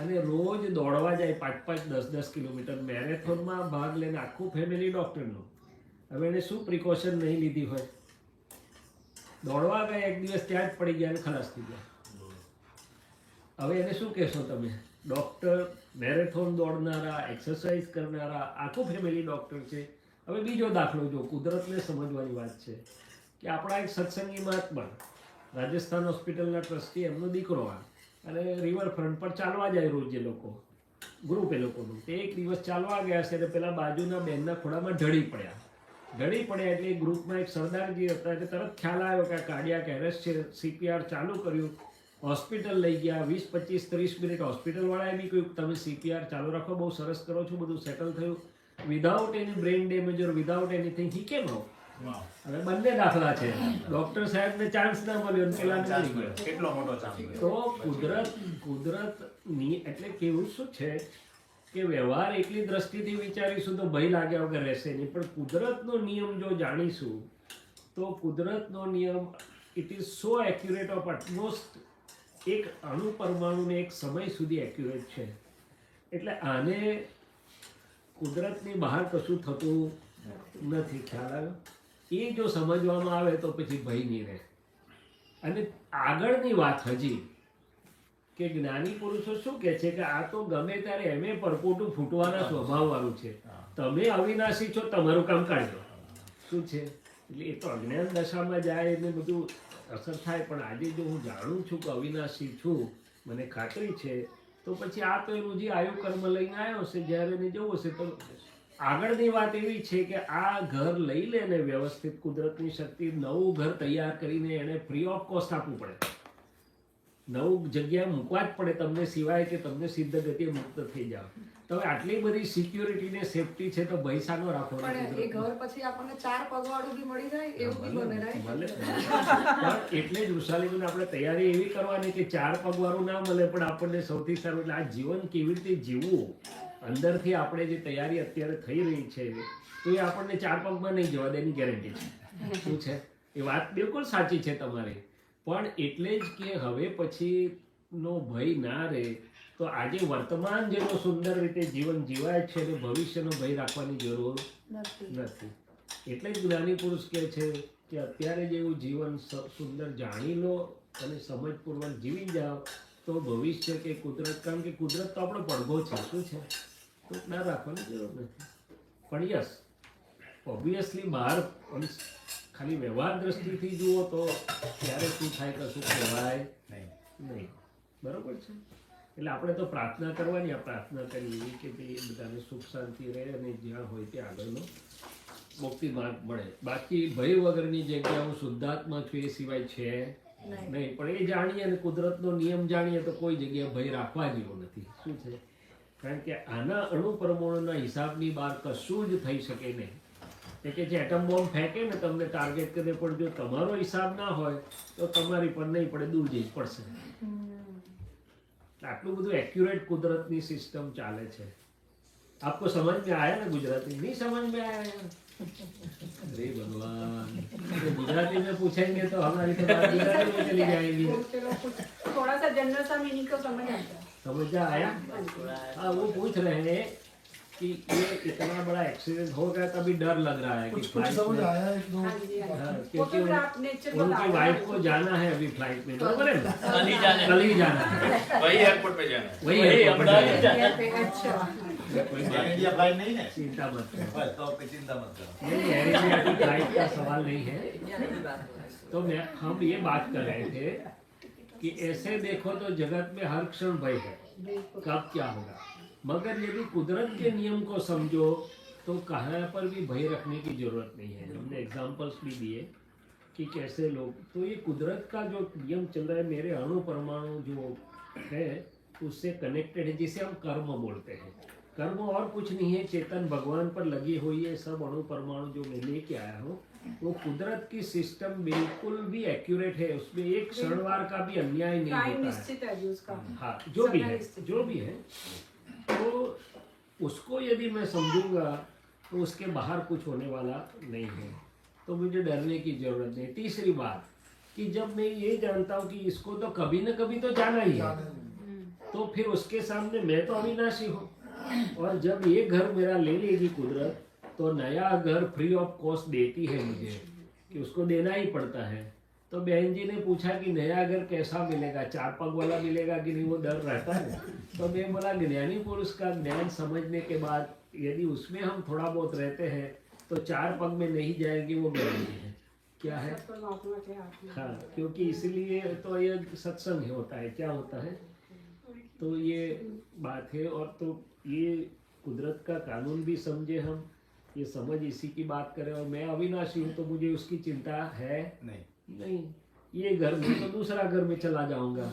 અને રોજ દોડવા જાય 5-10 કિલોમીટર, મેરેથોનમાં ભાગ લઈને, આખું ફેમિલી ડૉક્ટરનું। હવે એને શું પ્રિકોશન નહીં લીધી હોય, દોડવા ગયા એક દિવસ ત્યાં જ પડી ગયા અને ખલાસ થઈ ગયા। હવે એને શું કહેશો તમે? ડૉક્ટર, મેરેથોન દોડનારા, એક્સરસાઇઝ કરનારા, આખું ફેમિલી ડૉક્ટર છે। હવે બીજો દાખલો જો, કુદરતને સમજવાની વાત છે કે આપણા એક સત્સંગી મહાત્મા, રાજસ્થાન હોસ્પિટલના ટ્રસ્ટી, એમનો દીકરો આ, અને રિવરફ્રન્ટ પર ચાલવા જાય રોજ, એ લોકો ગ્રુપ એ લોકોનું, તે એક દિવસ ચાલવા ગયા છે અને પેલા બાજુના બેનના ખોડામાં ઢળી પડ્યા એટલે એ ગ્રુપમાં એક સરદારજી હતા, એટલે તરત ખ્યાલ આવ્યો કે આ કાર્ડિયાક એરેસ્ટ છે, CPR ચાલુ કર્યું, હોસ્પિટલ લઈ ગયા, 20-25-30 મિનિટ હોસ્પિટલવાળાએ બી કહ્યું તમે CPR ચાલુ રાખો, બહુ સરસ કરો છો, બધું સેટલ થયું, વિધાઉટ એની બ્રેઇન ડેમેજ ઓર વિધાઉટ એનીથિંગ હી કેમ આઉટ. વાહ. હવે બંને દાખલા છે. ડોક્ટર સાહેબને ચાન્સ ના મળ્યો ને પેલાને ચાન્સ મળી મળ્યો. ગયો. કેટલો મોટો ચાન્સ મળ્યો. તો કુદરતની એટલે કેવું શું છે કે વ્યવહાર એકલી દ્રષ્ટિથી વિચારીશું તો ભય લાગ્યા વગર રહેશે નહીં, પણ કુદરતનો નિયમ જો જાણીશું તો કુદરતનો નિયમ it is so accurate of utmost એક અણુ પરમાણુને એક સમય સુધી એક્યુરેટ છે. એટલે આને કુદરતની બહાર કશું થતું નથી. ખ્યાલ આવ્યો? એ જો સમજવામાં આવે તો પછી ભય નહીં રહે. અને આગળની વાત હજી કે જ્ઞાની પુરુષો શું કહે છે કે આ તો ગમે ત્યારે એમે પરપોટું ફૂટવાના સ્વભાવ વાળું છે. તમે અવિનાશી છો, તમારું કામ કાઢજો. શું છે એટલે એ તો અજ્ઞાન દશામાં જાય એટલે બધું અસર થાય. પણ આજે જો હું જાણું છું કે અવિનાશી છું, મને ખાતરી છે, તો પછી આ તો એનું જે આયુ કર્મ લઈને આવ્યો હશે, જ્યારે એને જવું હશે તો આગળની વાત એવી છે કે આ ઘર લઈ લે ને વ્યવસ્થિત કુદરતની શક્તિ, નવું ઘર તૈયાર કરીને એને ફ્રી ઓફ કોસ્ટ આપવું પડે. નવું જગ્યા મૂકવા જ પડે તમને, સિવાય કે તમને સિદ્ધ ગતિએ મુક્ત થઈ જાવ. તો આટલી બધી સિક્યોરિટી ને સેફટી છે તો ભય શાનો રાખવાનો? પણ એ ઘર પછી આપણને 4 પગવાળું બી મળી જાય એવું બી બને, right? ભલે. પણ એટલે જ વૃષાલીબેન આપણે તૈયારી એવી કરવાની કે 4 પગવાળું ના મળે, પણ આપણને સૌથી સારું એટલે આ જીવન કેવી રીતે જીવવું, અંદરથી આપણે જે તૈયારી અત્યારે થઈ રહી છે તો એ આપણને 4 પગમાં નહીં જવા દે એની ગેરંટી છે. શું છે એ વાત બિલકુલ સાચી છે તમારી. પણ એટલે જ કે હવે પછીનો ભય ના રહે તો આજે વર્તમાન જેનો સુંદર રીતે જીવન જીવાય છે અને ભવિષ્યનો ભય રાખવાની જરૂર નથી. એટલે જ જ્ઞાની પુરુષ કહે છે કે અત્યારે જેવું જીવન સુંદર જાણી લો અને સમજપૂર્વક જીવી જાઓ તો ભવિષ્ય કે કુદરત, કારણ કે કુદરત તો આપણો પડઘો છે. શું છે તો ના રાખવાની જરૂર નથી. પણ યસ ઓબ્વિયસલી બહાર ખાલી વ્યવહાર દ્રષ્ટિથી જુઓ તો ત્યારે શું થાય કશું કહેવાય નહીં. બરોબર છે? એટલે આપણે તો પ્રાર્થના કરવાની, આ પ્રાર્થના કરીએ કે ભાઈ બધાને સુખ શાંતિ રહે અને જ્યાં હોય તે આગળનો મુક્તિ માર્ગ મળે. બાકી ભય વગરની જગ્યા હું શુદ્ધાત્મા છું એ સિવાય છે નહીં. પણ એ જાણીએ અને કુદરતનો નિયમ જાણીએ તો કોઈ જગ્યાએ ભય રાખવા જેવો નથી. શું છે? કારણ કે આના અણુ પરમાણુના હિસાબની બહાર કશું જ થઈ શકે નહીં. કે જે એટમ બોમ્બ ફેંકે ને તમને ટાર્ગેટ કરે, પણ જો તમારો હિસાબ ના હોય તો તમારી પર નહીં પડે, દૂર જઈ પડશે. આટલું બધું એક્યુરેટ કુદરતની સિસ્ટમ ચાલે છે. आपको समझ में आया ना गुजराती? नहीं समझ में आया? अरे भगवान, तो गुजराती में पूछेंगे तो हमारी तो बात गुजराती में चली जाएगी. चलो कुछ थोड़ा सा जनरल सा मीनिंग को समझ आता है. समझ आया? हाँ, वो पूछ रहे हैं कि ये इतना बड़ा एक्सीडेंट हो गया, तभी डर लग रहा है कि कुछ फ्लाइट समझ में, आया एक दो. हाँ जी, हाँ हाँ, जी. क्योंकि वो तो आप नेचर बता उनकी रहे वाइफ हैं. को जाना है अभी फ्लाइट में, बरोबर है ना? कल ही जाना है. कल ही जाना है. वही एयरपोर्ट पे जाना है. वही वही एयरपोर्ट पे अहमदाबाद जाना है. जाना है. अच्छा. कोई એર बात ઇન્ડિયા ફ્લાઇટ નહીં ને? चिंता मत करो. બસ તો પછી ચિંતા મત કરો. नहीं, एयर इंडिया की फ्लाइट का सवाल नहीं है. तो हम ये बात कर रहे थे कि ऐसे देखो तो जगत में हर क्षण भय है, कब क्या होगा. मगर यदि कुदरत के नियम को समझो तो कहाँ पर भी भय रखने की जरूरत नहीं है. हमने एग्जाम्पल्स भी दिए कि कैसे लोग, तो ये कुदरत का जो नियम चल रहा है, मेरे अणु परमाणु जो है उससे कनेक्टेड है, जिसे हम कर्म बोलते हैं. कर्म और कुछ नहीं है, चेतन भगवान पर लगी हुई है. सब अणु परमाणु जो मैं लेके आया हूँ वो कुदरत की सिस्टम बिल्कुल भी एक्यूरेट है. उसमें एक क्षणवार का भी अन्याय नहीं टाइम होता है. निश्चित है जी उसका. हाँ, जो भी समय है, निश्चित. जो भी है, तो उसको यदि मैं समझूंगा तो उसके बाहर कुछ होने वाला नहीं है, तो मुझे डरने की जरूरत नहीं. तीसरी बात कि जब मैं ये जानता हूँ कि इसको तो कभी न कभी तो जाना ही है, तो फिर उसके सामने मैं तो अविनाशी हूँ. और जब ये घर मेरा ले लेगी कुदरत, तो नया घर फ्री ऑफ कॉस्ट देती है मुझे, कि उसको देना ही पड़ता है. तो बहन जी ने पूछा कि नया घर कैसा मिलेगा, 4 पग वाला मिलेगा कि नहीं, वो डर रहता है. तो मैं बोला ज्ञानी पुरुष का ज्ञान समझने के बाद यदि उसमें हम थोड़ा बहुत रहते हैं तो 4 पग में नहीं जाएंगे, वो गारंटी है. क्या है? परमात्मा के हाथ में. हाँ, क्योंकि इसलिए तो ये सत्संग होता है. क्या होता है? तो ये बात है. और तो ये कुदरत का कानून भी समझे हम, ये समझ इसी की बात करें. और मैं अविनाशी हूँ तो मुझे उसकी चिंता है नहीं. ये घर में तो दूसरा घर में चला जाऊंगा,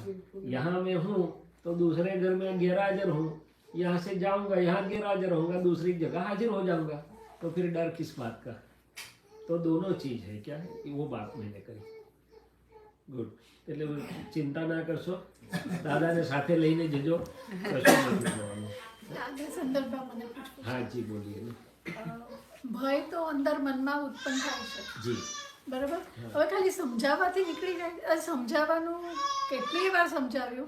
यहाँ मैं हूँ तो दूसरे घर में गैरहाजिर हूँ, यहाँ से जाऊंगा, यहाँ गैर रहूंगा, दूसरी जगह हाजिर हो जाऊंगा, तो फिर डर किस बात का? तो दोनों चीज है क्या है वो बात मैंने करी। गुड, એટલે ચિંતા ના કરશો, દાદાને સાથે લઈને જજો, કશું નથી થવાનું. આ સંદર્ભમાં મને પૂછવું હા જી બોલીએ ને. ભય તો અંદર મનમાં ઉત્પન્ન થાય છે, જી બરાબર? હવે ખાલી સમજાવવાથી નીકળી જાય? સમજાવવાનું કેટલી વાર સમજાવ્યું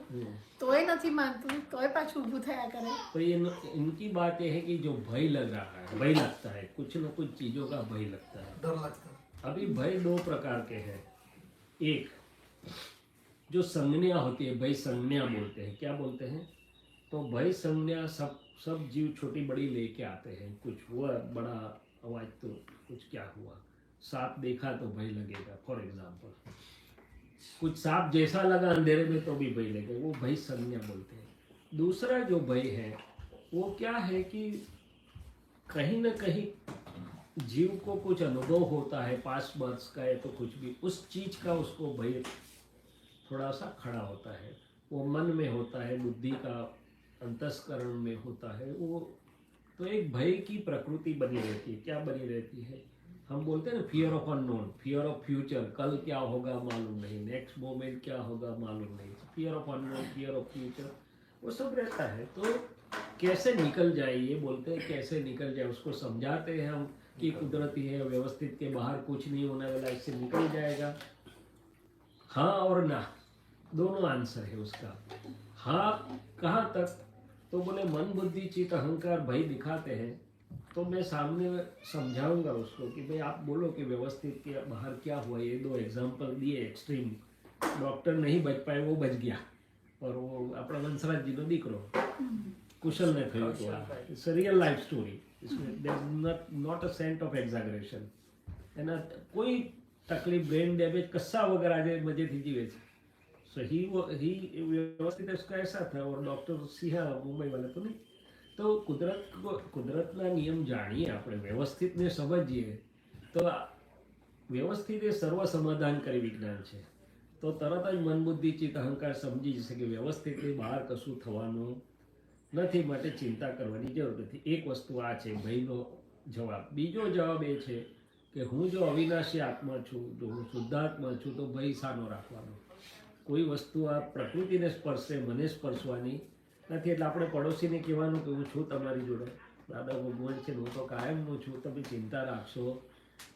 તોય નથી માનતું, તોય પાછું ઊભું થયા કરે. तो ये इनकी बात ये है कि जो भय लग रहा है, भय लगता है, कुछ न कुछ चीजों का भय लगता है. डर लगता है। अभी भय दो प्रकार के हैं. एक जो संज्ञा होती है, भय संज्ञा बोलते हैं. क्या बोलते हैं? तो भय संज्ञा सब जीव छोटी बड़ी लेके आते हैं. कुछ हुआ बड़ा आवाज तो कुछ क्या हुआ, सांप देखा तो भय लगेगा फॉर एग्जाम्पल, कुछ सांप जैसा लगा अंधेरे में तो भी भय लगेगा, वो भय संज्ञा बोलते हैं. दूसरा जो भय है वो क्या है कि कहीं ना कहीं जीव को कुछ अनुभव होता है, पास्ट बर्थ का है तो कुछ भी, उस चीज का उसको भय थोड़ा सा खड़ा होता है. वो मन में होता है, बुद्धि का अंतस्करण में होता है वो. तो एक भय की प्रकृति बनी रहती है. क्या बनी रहती है? हम बोलते हैं ना fear of unknown, fear of future, कल क्या होगा मालूम नहीं, नेक्स्ट मोमेंट क्या होगा मालूम नहीं, fear of unknown, fear of future, वो सब रहता है. तो कैसे निकल जाए ये बोलते हैं, कैसे निकल जाए उसको समझाते हैं हम कि कुदरती है, व्यवस्थित के बाहर कुछ नहीं होने वाला, इससे निकल जाएगा. हाँ और ना दोनों आंसर है उसका. हाँ कहाँ तक? तो बोले मन बुद्धि चित्त अहंकार भय दिखाते हैं तो मैं सामने समझाऊंगा उसको कि भाई आप बोलो कि व्यवस्थित के बाहर क्या हुआ. ये दो एग्जाम्पल दिए एक्सट्रीम. डॉक्टर नहीं बच पाए, वो बच गया, और वो अपना वंशराज जी नो दीकरो कुशल ने थયું તો it's a real life story. Not a cent of exaggeration. એના કોઈ તકલીફ, ब्रेन डैमेज कस्सा वगैरह આજે મજેથી જીવે છે. सो ही व्यवस्थित उसका ऐसा था. और डॉक्टर सिंहा मुंबई वाले तो नहीं. तो કુદરતના નિયમ જાણીએ આપણે, વ્યવસ્થિતને સમજીએ તો વ્યવસ્થિત એ સર્વ સમાધાનકારી વિજ્ઞાન છે. તો તરત જ મન બુદ્ધિ ચિત્ત અહંકાર સમજી જશે કે વ્યવસ્થિતની બહાર કશું થવાનું નથી, માટે ચિંતા કરવાની જરૂર નથી. એક વસ્તુ આ છે ભયનો જવાબ. બીજો જવાબ એ છે કે હું જો અવિનાશી આત્મા છું, જો હું શુદ્ધાત્મા છું, તો ભય શાનો રાખવાનો? કોઈ વસ્તુ આ પ્રકૃતિને સ્પર્શે, મને સ્પર્શવાની નથી. એટલે આપણે પડોશીને કહેવાનું કે હું છું તમારી જોડે, દાદા ભગવાન છે, હું તો કાયમનું છું, તમે ચિંતા રાખશો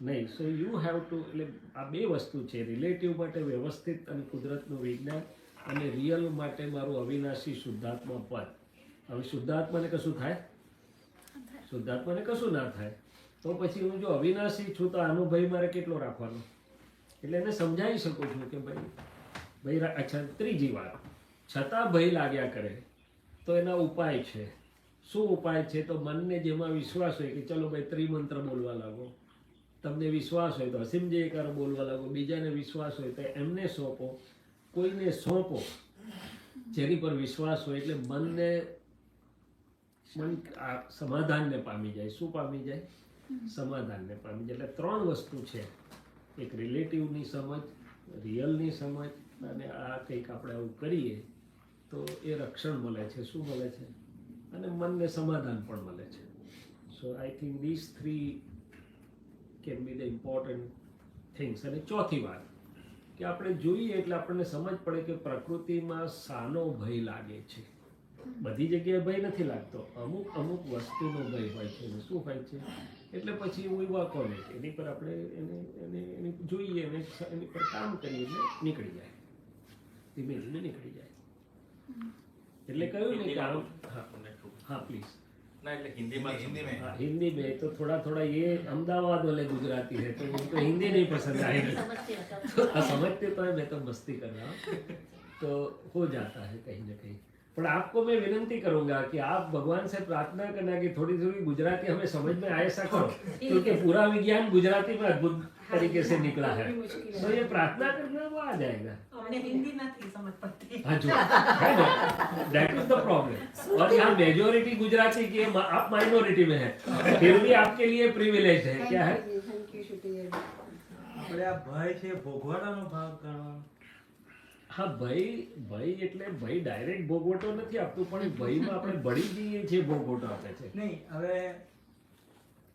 નહીં. સો યુ હેવ ટુ, એટલે આ બે વસ્તુ છે, રિલેટિવ માટે વ્યવસ્થિત અને કુદરતનું વિજ્ઞાન, અને રિયલ માટે મારું અવિનાશી શુદ્ધાત્મા પદ. હવે શુદ્ધાત્માને કશું થાય? શુદ્ધાત્માને કશું ના થાય. તો પછી હું જો અવિનાશી છું તો આનો ભય મારે કેટલો રાખવાનો? એટલે એને સમજાવી શકું છું કે ભાઈ અચ્છા. ત્રીજી વાત, છતાં ભય લાગ્યા કરે તો એના ઉપાય છે. શું ઉપાય છે? તો મનને જેમાં વિશ્વાસ હોય કે ચલો ભાઈ ત્રિમંત્ર બોલવા લાગો, તમને વિશ્વાસ હોય તો અસીમ જયકાર બોલવા લાગો, બીજાને વિશ્વાસ હોય તો એમને સોંપો, કોઈને સોંપો જેની પર વિશ્વાસ હોય. એટલે મન સમાધાનને પામી જાય. શું પામી જાય? સમાધાનને પામી જાય. એટલે ત્રણ વસ્તુ છે, એક રિલેટિવની સમજ, રિયલની સમજ, અને આ કંઈક આપણે આવું કરીએ તો એ રક્ષણ મળે છે. શું મળે છે? અને મનને સમાધાન પણ મળે છે. So I think this three can be the important things. અને ચોથી વાત કે આપણે જોઈએ એટલે આપણને સમજ પડે કે પ્રકૃતિમાં શાનો ભય લાગે છે. બધી જગ્યાએ ભય નથી લાગતો, અમુક વસ્તુનો ભય હોય છે. અને શું હોય છે? એટલે પછી વી વર્ક ઓન ઇટ. એની પર આપણે એને જોઈએ અને એની પર કામ કરીએ એટલે નીકળી જાય, ધીમે ધીમે નીકળી જાય. એટલે કહ્યું ને કે हाँ प्लीज ना એટલે હિન્દીમાં हिंदी में तो थोड़ा ये अहमदाबाद वाले गुजराती है तो उनको हिंदी नहीं पसंद आएगी. समझते तो है, मैं तो मस्ती कर रहा हूँ, तो हो जाता है कहीं ना कहीं. पर आपको मैं विनंती करूंगा कि आप भगवान से प्रार्थना करना कि थोड़ी थोड़ी गुजराती हमें समझ में आए ऐसा करो, क्योंकि पूरा विज्ञान गुजराती में अद्भुत तरीके से निकला है. तो ये प्रार्थना करना वो आ जाएगा. हमने हिंदी नहीं समझ पाते. हाँ जो है ना, दैट इज द प्रॉब्लम. और यहाँ मेजोरिटी गुजराती की है, आप माइनॉरिटी में है, फिर भी आपके लिए प्रिविलेज है. क्या है? આપણે આ ભય છે ભોગવવાનો ભાગ કરવાનો. હા, ભય એટલે ભય ડાયરેક્ટ ભોગવટો નથી આપતું, પણ એ ભયમાં આપણે ભળી જઈએ છીએ, ભોગવટો આપે છે. નહીં, હવે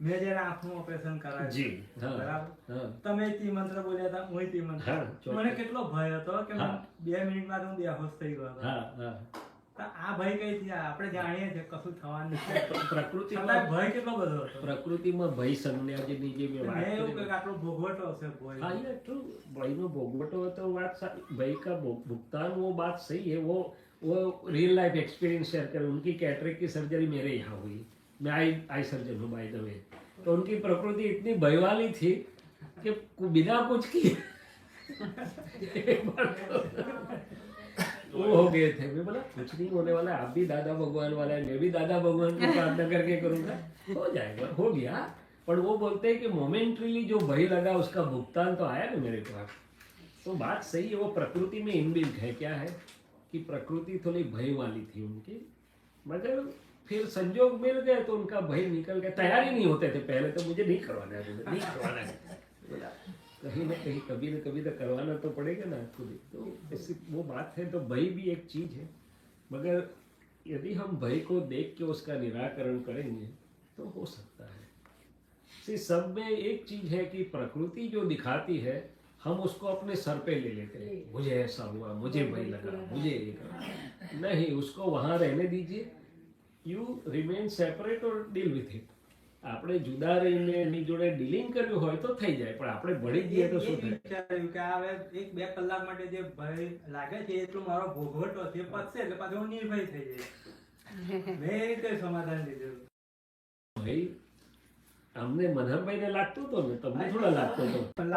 મેં જયારે આંખનું ઓપરેશન કરાવ્યું, જી, હા, બરાબર, હા, તમે તી મંત્ર બોલ્યા હતા, હું તી મંત્ર, હા, ચોક્કસ. મને કેટલો ભય હતો કે હા. 2 મિનિટમાં હું બેહોશ થઈ ગયો હતો. હા, હા. તો આ ભય કઈ થી આવે? આપણે જાણીએ છીએ કશું થવાનું નથી. છતાંય પ્રકૃતિમાં ભય કેટલો બધો હતો. પ્રકૃતિમાં ભય સંજ્ઞાની જે મેં વાત મેં એવું કરી, કંઈક આટલો ભોગવટો હશે ભય. हाँ ये ट्रू, भाई में भोगवटो तो बात भाई का भुगतान वो बात सही है, वो रियल लाइफ एक्सपीरियंस शेयर कर। उनकी कैटरेक्ट की सर्जरी मेरे यहाँ हुई, मैं आई सर्जन हूँ बाय द वे। तो उनकी प्रकृति इतनी भय वाली थी कि बिना कुछ किए एक बार वो हो गए थे। मैं बोला कुछ नहीं होने वाला, आप भी दादा भगवान वाला है, मैं भी दादा भगवान की प्रार्थना करके करूँगा, हो जाएगा, हो गया। पर वो बोलते हैं कि मोमेंटरीली जो भय लगा उसका भुगतान तो आया ना मेरे पास। तो बात सही है, वो प्रकृति में इनबिल्ट है। क्या है कि प्रकृति थोड़ी भय वाली थी उनकी, मगर फिर संजोग मिल गए तो उनका भय निकल गया। तैयार ही नहीं होते थे पहले तो, मुझे नहीं करवाना है, मुझे नहीं करवाना है। बोला कहीं ना कहीं कभी न कभी तो करवाना तो पड़ेगा ना खुद ही। तो ऐसी वो बात है। तो भय भी एक चीज है, मगर यदि हम भय को देख के उसका निराकरण करेंगे तो हो सकता है। सब में एक चीज है कि प्रकृति जो दिखाती है हम उसको अपने सर पे ले लेते हैं। मुझे ऐसा हुआ, मुझे भय लगा, मुझे ये करा। नहीं, उसको वहां रहने दीजिए। यू रिमेन सेपरेट और डील विथ इट। આપણે જુદા રહીને એની જોડે ડીલિંગ કર્યું હોય તો થઈ જાય, પણ આપણે ભળી જઈએ તો શું થાય? વિચાર્યું કે હવે 1-2 કલાક માટે જે ભય લાગે છે એટલું મારો ભોગવટો છે પતશે એટલે પાછો હું નિર્ભય થઈ જઈશ. મેં એ રીતે સમાધાન લીધું. ભાઈ અમને મનહરભાઈને લાગતું હતો ને, તમને થોડા લાગતો હતો, પણ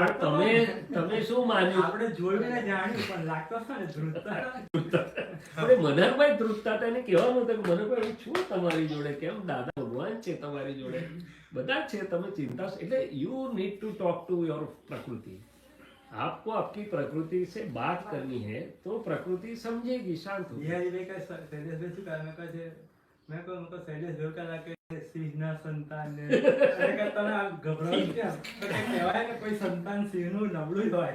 તમે શું માન્યું? આપણે જોયું ને જાણ્યું પણ લાગતો હતો ને ધ્રુતતા. આપણે મનહરભાઈ ધ્રુતતા હતા, એને કહેવાનું હતું કે મનહરભાઈ હું છું તમારી જોડે, કેમ દાદા ભગવાન છે તમારી જોડે, બધા છે, તમે ચિંતા। એટલે you need to talk to your प्रकृति। आपको आपकी प्रकृति से बात करनी है तो प्रकृति समझेगी, शांत होगी। બિહારીભાઈ કહે શૈલેષભાઈ શું કહે? મેં કહે છે મેં કહું શૈલેષભાઈ કહેતા કે સિંહના સંતાન ને તમે આ ગભરાઓ કેમ? તો કે કહેવાય ને કોઈ સંતાન સિંહનું નબળું હોય।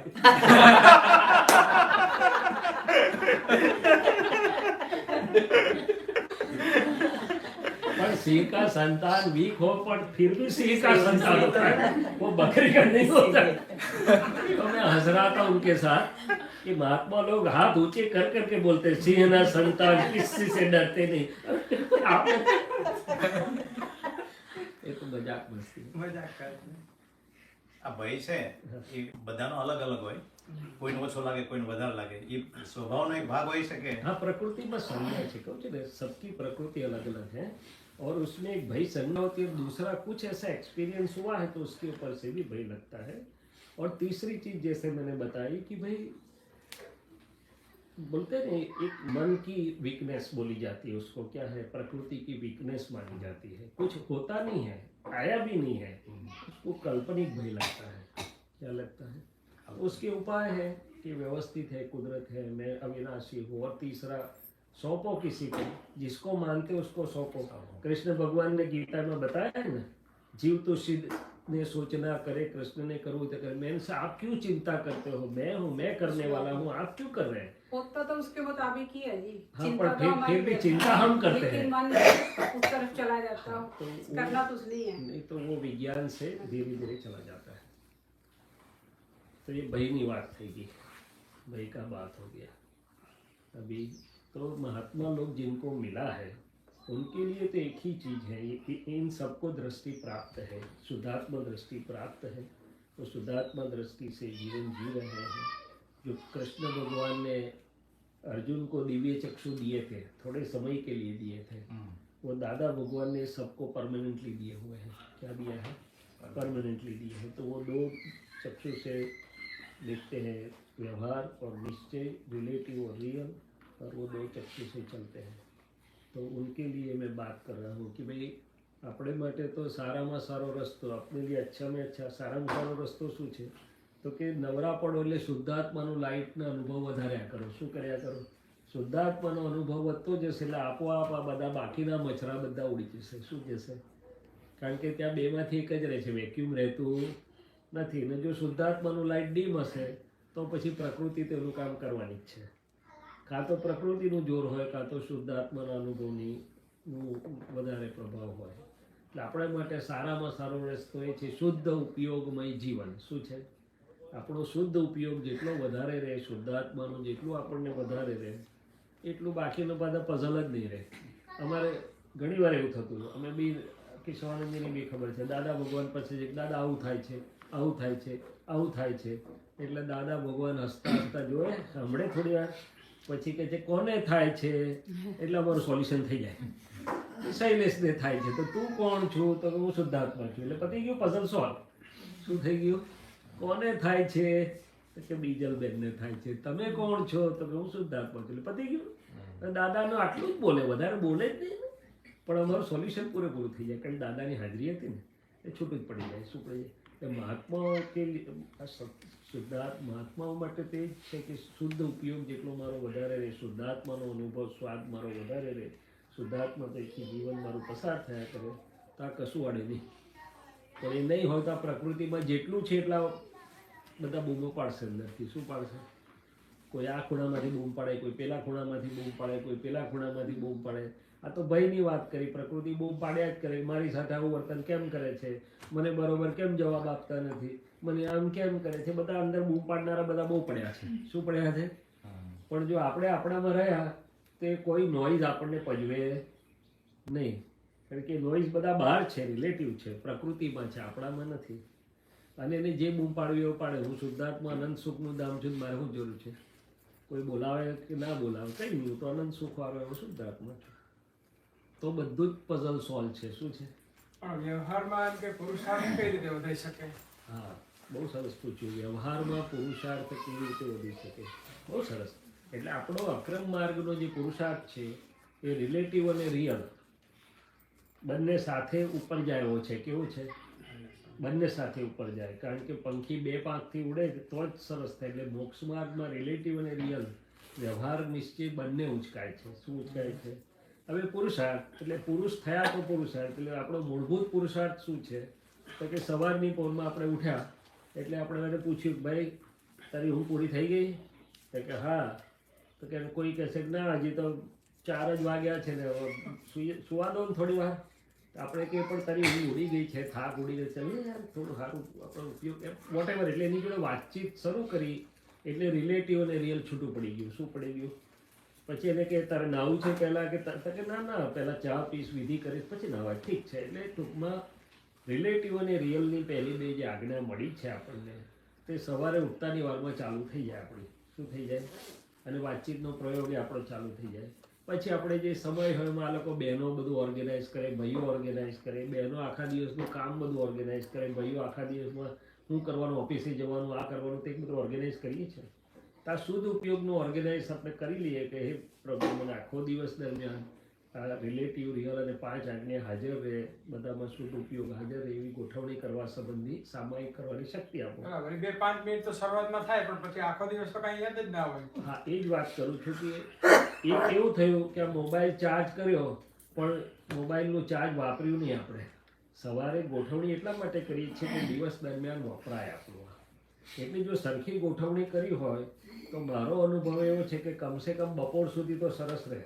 पर सिंह का संतान वीक हो पर फिर भी सिंह का संतान होता है, वो बकरी का नहीं होता। तो मैं हंस रहा था उनके साथ कि महात्मा लोग हाथ ऊंचे कर करके बोलते सिंह ना संतान, किसी से डरते नहीं। ये तो मजाक मस्ती મજાક કરે। આ ભય છે એ બધાનો અલગ અલગ હોય, કોઈને ઓછો લાગે, કોઈને વધારે લાગે, એ સ્વભાવનો એક ભાગ હોઈ શકે। हाँ, प्रकृति में संज्ञा है, कहूँ छे, सबकी प्रकृति अलग अलग है और उसमें एक भय संज्ञा होती है। दूसरा कुछ ऐसा एक्सपीरियंस हुआ है तो उसके ऊपर से भी भय लगता है। और तीसरी चीज जैसे मैंने बताई कि भाई बोलते हैं एक मन की वीकनेस बोली जाती है, उसको क्या है, प्रकृति की वीकनेस मानी जाती है। कुछ होता नहीं है, आया भी नहीं है, उसको काल्पनिक भय लगता है। क्या लगता है? उसके उपाय है कि व्यवस्थित है, कुदरत है, मैं अविनाशी हूँ। और तीसरा सौंपो किसी को, जिसको मानते उसको सौंपो। कृष्ण भगवान ने गीता में बताया है ना, जीव तो सिद्ध ने सोचना करे, कृष्ण ने करूँ तो करे। मैंने से आप क्यों चिंता करते हो? मैं हूँ, मैं करने वाला हूँ, आप क्यों कर रहे हैं? होता तो उसके मुताबिक ही है जी। हाँ, चिंता पर तो फिर हमारी भी है। चिंता हम करते हैं। लेकिन मन उस तरफ चला जाता हाँ, है, तो वो- करना तो उसने है। नहीं तो वो विज्ञान से धीरे धीरे चला जाता है। तो ये भयनी बात थी, भय का बात हो गया। अभी तो महात्मा लोग जिनको मिला है उनके लिए तो एक ही चीज है, इन सबको दृष्टि प्राप्त है, शुद्धात्मा दृष्टि प्राप्त है। तो शुद्धात्मा दृष्टि से जीवन जी रहे हैं। जो कृष्ण भगवान ने अर्जुन को दिव्य चक्षु दिए थे, थोड़े समय के लिए दिए थे, वो दादा भगवान ने सबको परमानेंटली दिए हुए हैं। क्या दिया है? परमानेंटली दिए हैं। तो वो 2 चक्षु से देखते हैं व्यवहार और निश्चय, रिलेटिव और रियल, और वो 2 चक्षु से चलते हैं। तो उनके लिए मैं बात कर रहा हूँ कि भाई આપણે માટે તો સારામાં સારો રસ્તો, આપણે लिए अच्छाમાં अच्छा સારામાં સારો રસ્તો શું છે? તો કે નવરા પડો એટલે શુદ્ધાત્માનું લાઇટના અનુભવ વધાર્યા કરો। શું કર્યા કરો? શુદ્ધાત્માનો અનુભવ વધતો જશે એટલે આપોઆપ આ બધા બાકીના મચ્છરા બધા ઉડી જશે। શું જશે? કારણ કે ત્યાં બેમાંથી એક જ રહે છે, વેક્યુમ રહેતું નથી। અને જો શુદ્ધાત્માનું લાઇટ ડીમ હશે તો પછી પ્રકૃતિ તેનું કામ કરવાની જ છે। કાં તો પ્રકૃતિનું જોર હોય, કાં તો શુદ્ધ આત્માના અનુભવનું વધારે પ્રભાવ હોય. એટલે આપણા માટે સારામાં સારો રસ્તો એ છે શુદ્ધ ઉપયોગમય જીવન. શું છે? આપણો શુદ્ધ ઉપયોગ જેટલો વધારે રહે, શુદ્ધાત્માનું જેટલું આપણને વધારે રહે, એટલું બાકીનો બધા પઝલ જ નહીં રહે. અમારે ઘણી વાર એવું થતું, અમે બી કિશોરાનંદજીની બી ખબર છે, દાદા ભગવાન પછી દાદા આવું થાય છે, આવું થાય છે, આવું થાય છે. એટલે દાદા ભગવાન હસતા હસતા જોયે, સાંભળે થોડી વાર, પછી કે છે કોને થાય છે? એટલે અમારું સોલ્યુશન થઈ જાય. શૈલેષને થાય છે, તો તું કોણ છું? તો હું શુદ્ધાત્મા છું. એટલે પતી ગયું, પઝલ સોલ્વ. શું થઈ ગયું? કોને થાય છે? કે બીજલબેનને થાય છે. તમે કોણ છો? તો હું શુદ્ધાત્મા છું. એટલે પતી ગયું. દાદાનું આટલું જ બોલે, વધારે બોલે જ નહીં, પણ અમારું સોલ્યુશન પૂરેપૂરું થઈ જાય. કારણ કે દાદાની હાજરી હતી ને, એ છૂટું જ પડી જાય. શું પડી જાય? મહાત્માઓ કે શુદ્ધાત્મા મહાત્માઓ માટે તે જ છે કે શુદ્ધ ઉપયોગ જેટલો મારો વધારે રહે, શુદ્ધાત્માનો અનુભવ સ્વાદ મારો વધારે રહે, શુદ્ધાત્મા તરીકે જીવન મારું પસાર થયા કરે, તો આ કશું અડે નહીં. પણ એ નહીં હોય તો આ પ્રકૃતિમાં જેટલું છે એટલા બધા બૂમો પાડશે અંદરથી. શું પાડશે? કોઈ આ ખૂણામાંથી બૂમ પાડે, કોઈ પેલા ખૂણામાંથી બૂમ પાડે, કોઈ પેલા ખૂણામાંથી બૂમ પાડે. આ તો ભયની વાત કરી. પ્રકૃતિ બૂમ પાડ્યા જ કરે, મારી સાથે આવું વર્તન કેમ કરે છે, મને બરોબર કેમ જવાબ આપતા નથી, મને આમ કેમ કરે છે. બધા અંદર બૂમ પાડનારા બધા બહુ પડ્યા છે. શું પડ્યા છે? પણ જો આપણે આપણામાં રહ્યા તે કોઈ નોઈઝ આપણને પજવે નહીં. કારણ કે નોઈઝ બધા બહાર છે, રિલેટિવ છે, પ્રકૃતિમાં છે, આપણામાં નથી. અને એને જે બૂમ પાડવી એવો પાડે. હું શુદ્ધાત્મા અનંત સુખનું ધામ છું, મારે શું જરૂર છે? કોઈ બોલાવે કે ના બોલાવે કંઈ નહીં, હું તો અનંત સુખ વાળો એવો શુદ્ધાત્મા છું. તો બધું જ પઝલ સોલ્વ છે. શું છે? પણ વ્યવહારમાં એમ કે પુરુષાર્થ કઈ રીતે વધી શકે? હા, બહુ સરસ પૂછ્યું. વ્યવહારમાં પુરુષાર્થ કેવી રીતે વધી શકે? બહુ સરસ. એટલે આપણો અક્રમ માર્ગનો જે પુરુષાર્થ છે એ રિલેટિવ અને રિયલ બંને સાથે ઉપર જાય એવો છે. કેવું છે? બંને સાથે ઉપર જાય. કારણ કે પંખી બે પાંખથી ઉડે તો જ સરસ થાય. એટલે મોક્ષ માર્ગમાં રિલેટિવ અને રિયલ વ્યવહાર નિશ્ચય બંને ઉંચકાય છે. શું ઉંચકાય છે? હવે પુરુષાર્થ એટલે પુરુષ થયા તો પુરુષાર્થ એટલે આપણો મૂળભૂત પુરુષાર્થ શું છે? તો કે સવારની પોરમાં આપણે ઉઠ્યા એટલે આપણે એને પૂછ્યું કે ભાઈ તારી ઊંઘ પૂરી થઈ ગઈ? તો કે હા. તો કે કોઈ કહેશે કે ના હજી તો 4 જ વાગ્યા છે ને, સુવા દો ને થોડી વાર. આપણે કે પણ તારી ઊંઘ ઉડી ગઈ છે, થાક ઉડી ગઈ છે, યાર થોડું સારું આપણો ઉપયોગ વોટેવર. એટલે એની જોડે વાતચીત શરૂ કરી એટલે રિલેટિવ અને રિયલ છૂટું પડી ગયું. શું પડી ગયું? પછી એને કે તારે નાવું છે પહેલાં કે ના પહેલાં ચા પીસ વિધિ કરીશ પછી નાવા. ઠીક છે. એટલે ટૂંકમાં રિલેટિવ અને રિયલની પહેલી બે જે આજ્ઞા મળી છે આપણને તે સવારે ઉઠતાની વારમાં ચાલુ થઈ જાય આપણી. શું થઈ જાય? અને વાતચીતનો પ્રયોગ એ આપણો ચાલુ થઈ જાય. પછી આપણે જે સમય હોય એમાં આ લોકો બહેનો બધું ઓર્ગેનાઇઝ કરે, ભાઈઓ ઓર્ગેનાઇઝ કરે. બહેનો આખા દિવસનું કામ બધું ઓર્ગેનાઇઝ કરે, ભાઈઓ આખા દિવસમાં શું કરવાનું, ઓફિસે જવાનું, આ કરવાનું, તે બધું ઓર્ગેનાઇઝ કરીએ છીએ. તો આ શુદ્ધ ઉપયોગનું ઓર્ગેનાઇઝ આપણે કરી લઈએ કે હે પ્રભુ મને આખો દિવસ દરમિયાન આ રિલેટિવ રિયલ અને 5 આજ્ઞા હાજર રહે, બધામાં શુદ્ધ ઉપયોગ હાજર રહે એવી ગોઠવણી કરવા સંબંધી સામાયિક કરવાની શક્તિ આપો. બરાબર. 2-5 મિનિટ તો શરૂઆતમાં થાય પણ પછી આખો દિવસ તો કાંઈ યાદ જ ના હોય. હા, એ જ વાત કરું છું કે એક એવું થયું કે આ મોબાઈલ ચાર્જ કર્યો પણ મોબાઈલનું ચાર્જ વાપર્યું નહીં આપણે. સવારે ગોઠવણી એટલા માટે કરીએ છીએ કે દિવસ દરમિયાન વપરાય આપણું. એટલે જો સરખી ગોઠવણી કરી હોય તો મારો અનુભવ એવો છે કે કમસે કમ બપોર સુધી તો સરસ રહે.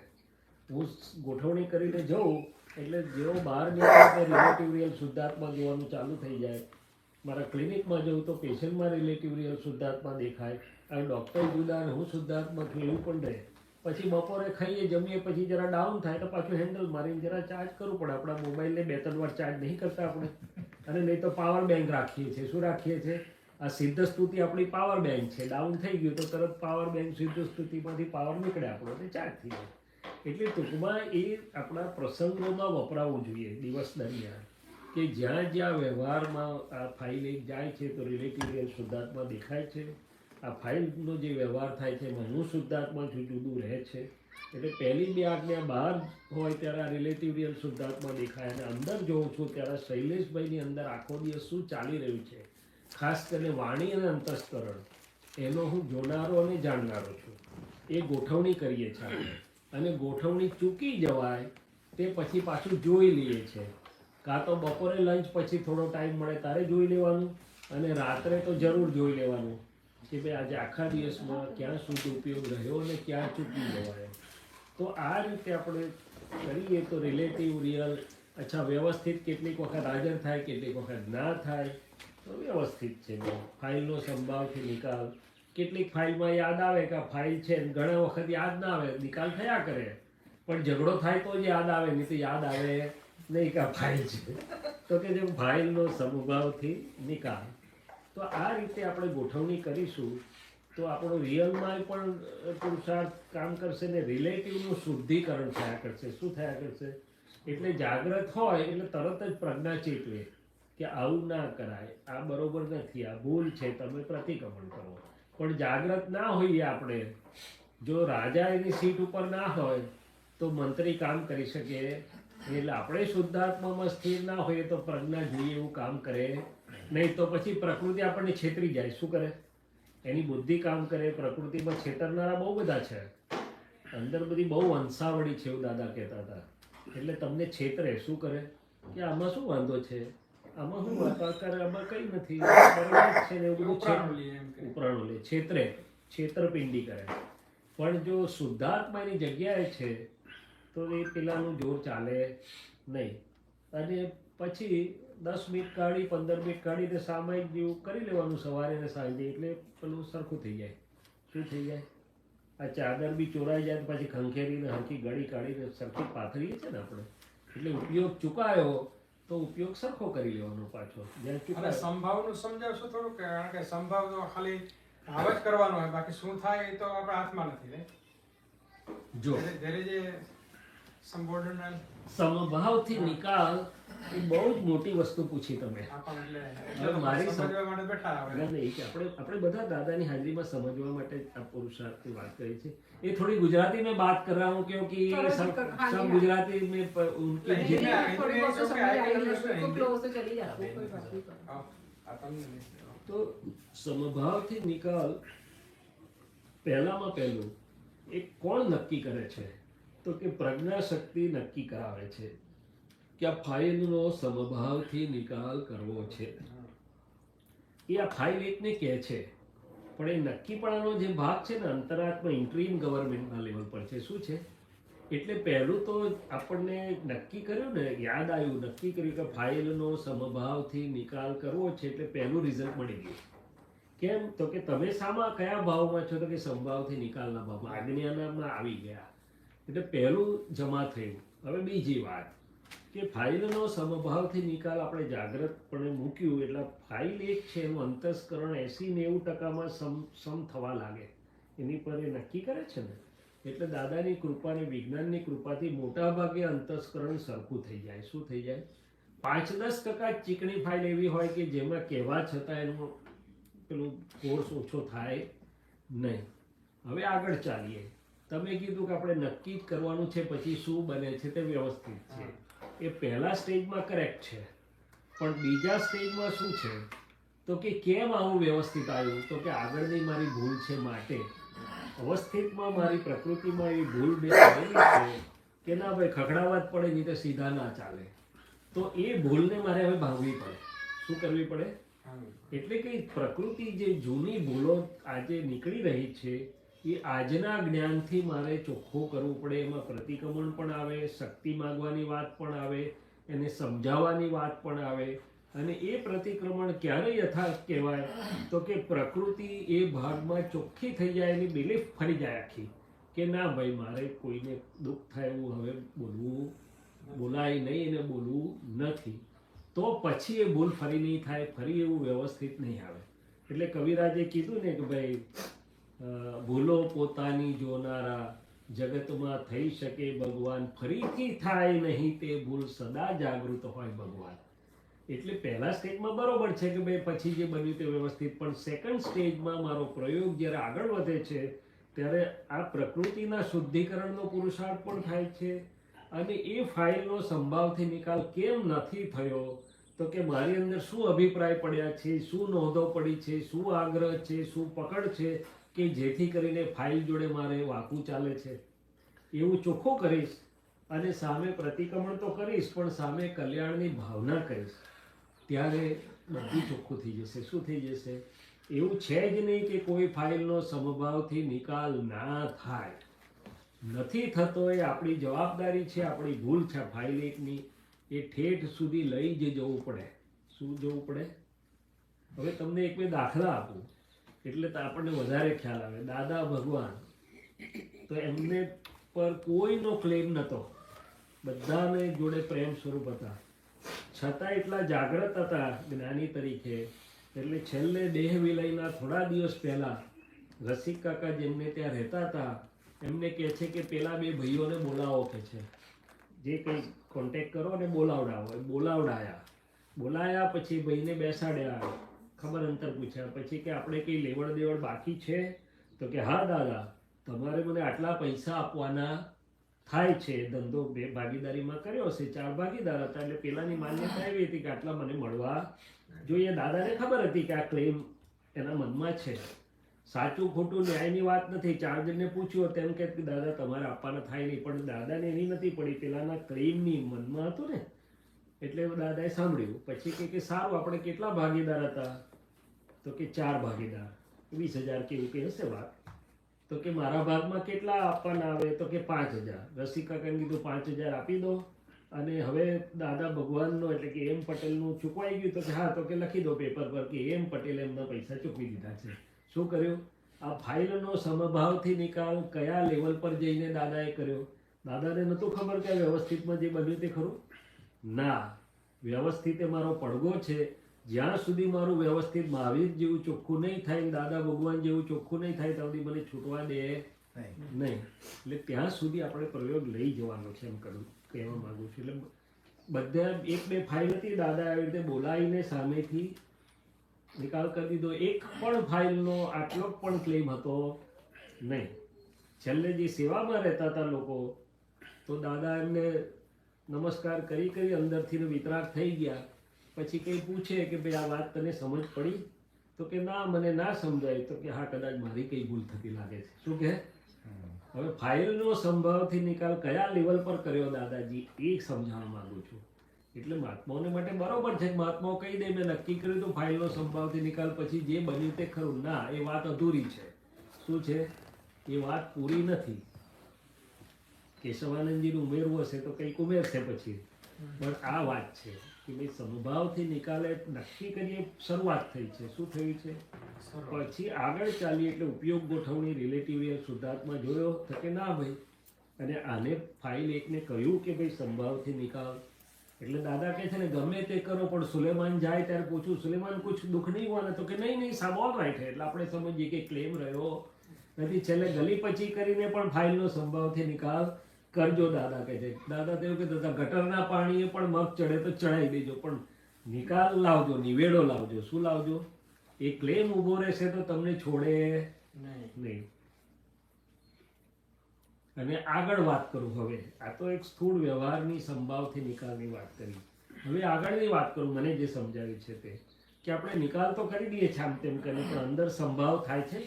હું ગોઠવણી કરીને જઉં એટલે જેવો બહાર નીકળે તો રિલેટિવ રિયલ શુદ્ધાત્મા જોવાનું ચાલુ થઈ જાય. મારા ક્લિનિકમાં જઉં તો પેશન્ટમાં રિલેટિવ રિયલ શુદ્ધાત્મા દેખાય. અને ડૉક્ટર જુદા અને હું શુદ્ધાત્મા છું એવું પણ રહે. પછી બપોરે ખાઈએ જમીએ પછી જરા ડાઉન થાય તો પાછું હેન્ડલ મારીને જરા ચાર્જ કરવું પડે. આપણા મોબાઈલને 2-3 વાર ચાર્જ નહીં કરતા આપણે. અને નહીં તો પાવર બેંક રાખીએ છીએ. શું રાખીએ છીએ? આ સિદ્ધ સ્તુતિ આપણી પાવર બેંક છે. ડાઉન થઈ ગયું તો તરત પાવર બેંક સિદ્ધ સ્તુતિમાંથી પાવર નીકળે આપણો એટલે ચાર્જ થઈ જાય. એટલે ટૂંકમાં એ આપણા પ્રસંગોમાં વપરાવવું જોઈએ દિવસ દરમિયાન કે જ્યાં જ્યાં વ્યવહારમાં આ ફાઇલ એક જાય છે તો રિલેટિવ રિયલ શુદ્ધાત્મા દેખાય છે. આ ફાઇલનો જે વ્યવહાર થાય છે એમાં હું શુદ્ધાત્મા જુદું રહે છે. એટલે પહેલી 2 આજ્ઞા બહાર હોય ત્યારે આ રિલેટિવ રિયલ શુદ્ધાત્મા દેખાય અને અંદર જોઉં છું ત્યારે શૈલેષભાઈની અંદર આખો દિવસ શું ચાલી રહ્યું છે, ખાસ કરીને વાણી અને અંતસ્કરણ એનો હું જોનારો અને જાણનારો છું. એ ગોઠવણી કરીએ છીએ આપણે. અને ગોઠવણી ચૂકી જવાય તે પછી પાછું જોઈ લઈએ છીએ. કાં તો બપોરે લંચ પછી થોડો ટાઈમ મળે તારે જોઈ લેવાનું અને રાત્રે તો જરૂર જોઈ લેવાનું. કે ભાઈ આજે આખા દિવસમાં ક્યાં શુદ્ધ ઉપયોગ રહ્યો અને ક્યાં ચૂકી જવાય. તો આ રીતે આપણે કરીએ તો રિલેટિવ રિયલ અચ્છા વ્યવસ્થિત કેટલીક વખત હાજર થાય, કેટલીક વખત ના થાય, તો વ્યવસ્થિત છે. ફાઇલનો સંભાવથી નિકાલ. કેટલીક ફાઇલમાં યાદ આવે કે આ ફાઇલ છે, ઘણા વખત યાદ ના આવે, નિકાલ થયા કરે, પણ ઝઘડો થાય તો જ યાદ આવે, નહીં તો યાદ આવે નહીં કે આ ફાઇલ છે. તો કે જે ફાઇલનો સમભાવથી નિકાલ. તો આ રીતે આપણે ગોઠવણી કરીશું તો આપણો રિયલમાં પણ પુરુષાર્થ કામ કરશે ને રિલેટિવનું શુદ્ધિકરણ થયા કરશે. શું થયા કરશે? એટલે જાગ્રત હોય એટલે તરત જ પ્રજ્ઞા ચેતવે કે આવું ના કરાય, આ બરોબર નથી, આ ભૂલ છે, તમે પ્રતિક્રમણ કરો. પણ જાગ્રત ના હોઈએ આપણે, જો રાજા એની સીટ ઉપર ના હોય તો મંત્રી કામ કરી શકે. એટલે આપણે શુદ્ધાત્મામાં સ્થિર ના હોઈએ તો પ્રજ્ઞા જોઈએ એવું કામ કરે નહીં. તો પછી પ્રકૃતિ આપણને છેતરી જાય. શું કરે? એની બુદ્ધિ કામ કરે. પ્રકૃતિમાં છેતરનારા બહુ બધા છે, અંદર બધી બહુ વંશાવળી છે એવું દાદા કહેતા હતા. એટલે તમને છેતરે. શું કરે? કે આમાં શું વાંધો છે, આમાં શું વાતો કરે, આમાં કંઈ નથી, બરાબર છે ને, એવું બધું ઉપરાણું લે, છેતરે, છેતરપિંડી કરે. પણ જો શુદ્ધાત્માની જગ્યાએ છે તો એ પેલાનું જોર ચાલે નહીં. અને પછી 10 મિનિટ કાઢી 15 મિનિટ કાઢીને સામાયિક જેવું કરી લેવાનું સવારે ને સાંજે, એટલે પેલું સરખું થઈ જાય. શું થઈ જાય? આ ચાદર બી ચોરાઈ જાય પછી ખંખેરીને હરખી ગળી કાઢીને સરખી પાથરીએ છે ને આપણે. એટલે ઉપયોગ ચૂકાયો તો ઉપયોગ સરખો કરી લેવાનો પાછો. અને સંભાવનું સમજાવશો થોડું, કારણ કે સંભાવ તો ખાલી આવ જ કરવાનો હોય, બાકી શું થાય એ તો આપણા હાથમાં નથી. જો જે સંબોધન સમભાવથી નિકાલ એ બહુ જ મોટી વસ્તુ પૂછી તમે. મારી સમજવા માટે બેઠા આવે નહીં કે આપણે બધા દાદાની હાજરીમાં સમજવા માટે આ પુરુષાર્થની વાત કરી છે. ये थोड़ी गुजराती में बात कर रहा हूँ क्योंकि सब गुजराती में उनकी थोड़ी बहुत तो समझ आएगी, उसको क्लोज से चली जाती है, कोई बात नहीं। तो સમભાવથી નિકાલ પહેલામાં પહેલું એક કોણ નક્કી કરે છે? તો કે પ્રજ્ઞા શક્તિ નક્કી કરાવે છે કે આ ફાઇલનો સમભાવથી નિકાલ કરવો છે. એ આ ફાઇલ એકને કહે છે, પણ એ નક્કીપણાનો જે ભાગ છે ને અંતરાત્મા ઇન્ટ્રીમ ગવર્મેન્ટના લેવલ પર છે. શું છે? એટલે પહેલું તો આપણને નક્કી કર્યું ને, યાદ આવ્યું, નક્કી કર્યું કે ફાઇલનો સમભાવથી નિકાલ કરવો છે, એટલે પહેલું રિઝલ્ટ મળી ગયું. કેમ? તો કે તમે શામાં કયા ભાવમાં છો? તો કે સમભાવથી નિકાલના ભાવમાં, આજ્ઞાનામાં આવી ગયા. એટલે પહેલું જમા થયું. હવે બીજી વાત કે ફાઇલનો સમભાવથી નિકાલ આપણે જાગ્રતપણે મૂક્યું એટલે ફાઇલ એક છે, એનું અંતસ્કરણ 80-90% સમ થવા લાગે. એની પર એ નક્કી કરે છે ને, એટલે દાદાની કૃપા અને વિજ્ઞાનની કૃપાથી મોટા ભાગે અંતસ્કરણ સરખું થઈ જાય. શું થઈ જાય? 5-10% ચીકણી ફાઇલ એવી હોય કે જેમાં કહેવા છતાં એનું પેલું ફોર્સ ઓછો થાય નહીં. હવે આગળ ચાલીએ. તમે કીધું કે આપણે નક્કી જ કરવાનું છે, પછી શું બને છે તે વ્યવસ્થિત છે. એ પહેલા સ્ટેજમાં કરેક્ટ છે, પણ બીજા સ્ટેજમાં શું છે? તો કે કેમ આવું વ્યવસ્થિત આવ્યું? તો કે આગળની મારી ભૂલ છે, માટે અવસ્થિતમાં મારી પ્રકૃતિમાં એવી ભૂલ બે છે કે ના ભાઈ ખખડાવા જ પડે, નહીં તો સીધા ના ચાલે. તો એ ભૂલને મારે હવે ભાંગવી પડે. શું કરવી પડે? એટલે કે પ્રકૃતિ જે જૂની ભૂલો આજે નીકળી રહી છે એ આજના જ્ઞાનથી મારે ચોખ્ખું કરવું પડે. એમાં પ્રતિક્રમણ પણ આવે, શક્તિ માગવાની વાત પણ આવે, એને સમજાવવાની વાત પણ આવે. અને એ પ્રતિક્રમણ ક્યારે યથાર્થ કહેવાય? તો કે પ્રકૃતિ એ ભાગમાં ચોખ્ખી થઈ જાય, એની બિલીફ ફરી જાય આખી કે ના ભાઈ મારે કોઈને દુઃખ થાય એવું હવે બોલવું, બોલાય નહીં, એને બોલવું નથી. તો પછી એ ભૂલ ફરી નહીં થાય, ફરી એવું વ્યવસ્થિત નહીં આવે. એટલે કવિરાજે કીધું ને કે ભાઈ ભૂલો પોતાની જોનારા, જગતમાં થઈ શકે ભગવાન, ફરીથી થાય નહીં તે ભૂલ, સદા જાગૃત હોય ભગવાન. એટલે પહેલા સ્ટેજમાં બરોબર છે કે ભાઈ પછી જે બન્યું તે વ્યવસ્થિત, પણ સેકન્ડ સ્ટેજમાં મારો પ્રયોગ જ્યારે આગળ વધે છે ત્યારે આ પ્રકૃતિના શુદ્ધિકરણનો પુરુષાર્થ પણ થાય છે. અને એ ફાઇલનો સંભાવથી નિકાલ કેમ નથી થયો? તો કે મારી અંદર શું અભિપ્રાય પડ્યા છે, શું નોંધો પડી છે, શું આગ્રહ છે, શું પકડ છે કે જેથી કરીને ફાઇલ જોડે મારે વાંકું ચાલે છે. એવું ચોખ્ખું કરીશ અને સામે પ્રતિક્રમણ તો કરીશ, પણ સામે કલ્યાણની ભાવના કરીશ, ત્યારે બધું ચોખ્ખું થઈ જશે. શું થઈ જશે? એવું છે જ નહીં કે કોઈ ફાઇલનો સમભાવથી નિકાલ ના થાય. નથી થતો એ આપણી જવાબદારી છે, આપણી ભૂલ છે. ફાઇલ એકની એ ઠેઠ સુધી લઈ જ જવું પડે. શું જવું પડે? હવે તમને એક બે દાખલા આપું એટલે તો આપણને વધારે ખ્યાલ આવે. દાદા ભગવાન તો એમને પર કોઈનો ક્લેમ નહોતો, બધાને જોડે પ્રેમ સ્વરૂપ હતા, છતાં એટલા જાગ્રત હતા જ્ઞાની તરીકે. એટલે છેલ્લે દેહ વિલયના થોડા દિવસ પહેલા રસિક કાકા જેમને ત્યાં રહેતા હતા એમને કહે છે કે પેલા બે ભાઈઓને બોલાવો, કે છે જે કંઈ કોન્ટેક્ટ કરો અને બોલાવડાવો. બોલાયા પછી ભાઈને બેસાડ્યા, ખબર અંતર પૂછ્યા. પછી કે આપણે કંઈ લેવડ દેવડ બાકી છે? તો કે હા દાદા, તમારે મને આટલા પૈસા આપવાના થાય છે. ધંધો બે ભાગીદારીમાં કર્યો છે, 4 ભાગીદાર હતા એટલે પેલાની માન્યતા એવી હતી કે આટલા મને મળવા જોઈએ. દાદાને ખબર હતી કે આ ક્લેમ એના મનમાં છે, સાચું ખોટું ન્યાયની વાત નથી. 4 જણને પૂછ્યું તેમ કે દાદા તમારે આપવાના થાય નહીં, પણ દાદાને એની નથી પડી, પેલાના ક્લેમની મનમાં હતું ને એટલે દાદાએ સાંભળ્યું. પછી કે સારું, આપણે કેટલા ભાગીદાર હતા? તો કે 4 ભાગીદાર, 20,000 કેવું કંઈ હશે વાત. તો કે મારા ભાગમાં કેટલા આપવાના આવે? તો કે 5,000. રસિક કાકાને કીધું 5,000 આપી દો અને હવે દાદા ભગવાનનો એટલે કે એમ પટેલનું ચૂકવાઈ ગયું. તો કે હા, તો કે લખી દો પેપર પર કે એમ પટેલે એમના પૈસા ચૂકવી દીધા છે. શું કર્યું? આ ફાઇલનો સમભાવથી નિકાલ કયા લેવલ પર જઈને દાદાએ કર્યો? દાદાને નહોતું ખબર કે વ્યવસ્થિતમાં જે બન્યું તે ખરું? ના, વ્યવસ્થિત એ મારો પડઘો છે. જ્યાં સુધી મારું વ્યવસ્થિત મહાવીર જેવું ચોખ્ખું નહીં થાય, દાદા ભગવાન જેવું ચોખ્ખું નહીં થાય ત્યાં સુધી મને છૂટવા દે નહીં. એટલે ત્યાં સુધી આપણે પ્રયોગ લઈ જવાનો છે એમ કહેવા માંગુ છું. એટલે બધા 1-2 ફાઇલ હતી, દાદા આવી રીતે બોલાવીને સામેથી નિકાલ કરી દીધો. એક પણ ફાઇલનો આટલો પણ ક્લેમ હતો નહીં. છેલ્લે જે સેવામાં રહેતા હતા લોકો, તો દાદા એમને નમસ્કાર કરી અંદરથી વિતરાગ થઈ ગયા. પછી કંઈ પૂછે કે ભાઈ આ વાત તને સમજ પડી? તો કે ના, મને ના સમજાય. તો કે હા, કદાચ મારી કંઈ ભૂલ થતી લાગે છે. શું કહે? હવે ફાઇલનો સંભાવથી નિકાલ કયા લેવલ પર કર્યો દાદાજી એ સમજાવવા માંગુ છું. એટલે મહાત્માઓને માટે બરોબર છે, મહાત્માઓ કહી દે મેં નક્કી કર્યું તો ફાઇલનો સંભાવથી નિકાલ, પછી જે બન્યું તે ખરું. ના, એ વાત અધૂરી છે. શું છે? એ વાત પૂરી નથી. કેશવાનંદજીનું ઉમેરવું હશે તો કંઈક ઉમેરશે પછી, પણ આ વાત છે કે ભાઈ સમભાવથી નિકાલે નક્કી કરીએ, શરૂઆત થઈ છે. શું થયું છે? પછી આગળ ચાલી એટલે ઉપયોગ ગોઠવણી રિલેટિવ શુદ્ધાર્થમાં જોયો તો કે ના ભાઈ, અને આને ફાઇલ એકને કહ્યું કે ભાઈ સંભાવથી નિકાલ. એટલે દાદા કહે છે ને ગમે તે કરો, પણ સુલેમાન જાય ત્યારે પૂછું સુલેમાન કુછ દુઃખ નહીં હોવાને? તો કે નહીં સાબોલ રાઈટ. એટલે આપણે સમજીએ કે ક્લેમ રહ્યો નથી. છેલ્લે ગલી પછી કરીને પણ ફાઇલનો સંભાવથી નિકાલ કરજો દાદા કહે છે. દાદા તો એવું કહેતા હતા ગટરના પાણીએ પણ મગ ચડે તો ચડાવી દેજો, પણ નિકાલ લાવજો, નિવેડો લાવજો. શું લાવજો? એ ક્લેમ ઊભો રહેશે તો તમને છોડે નહીં. અને આગળ વાત કરું હવે. આ તો એક સ્થૂળ વ્યવહારની સંભાવથી નિકાલની વાત કરી. હવે આગળની વાત કરું, મને જે સમજાવ્યું છે તે કે આપણે નિકાલ તો કરી દઈએ છીએ આમ તેમ કરીને, પણ અંદર સંભાવ થાય છે.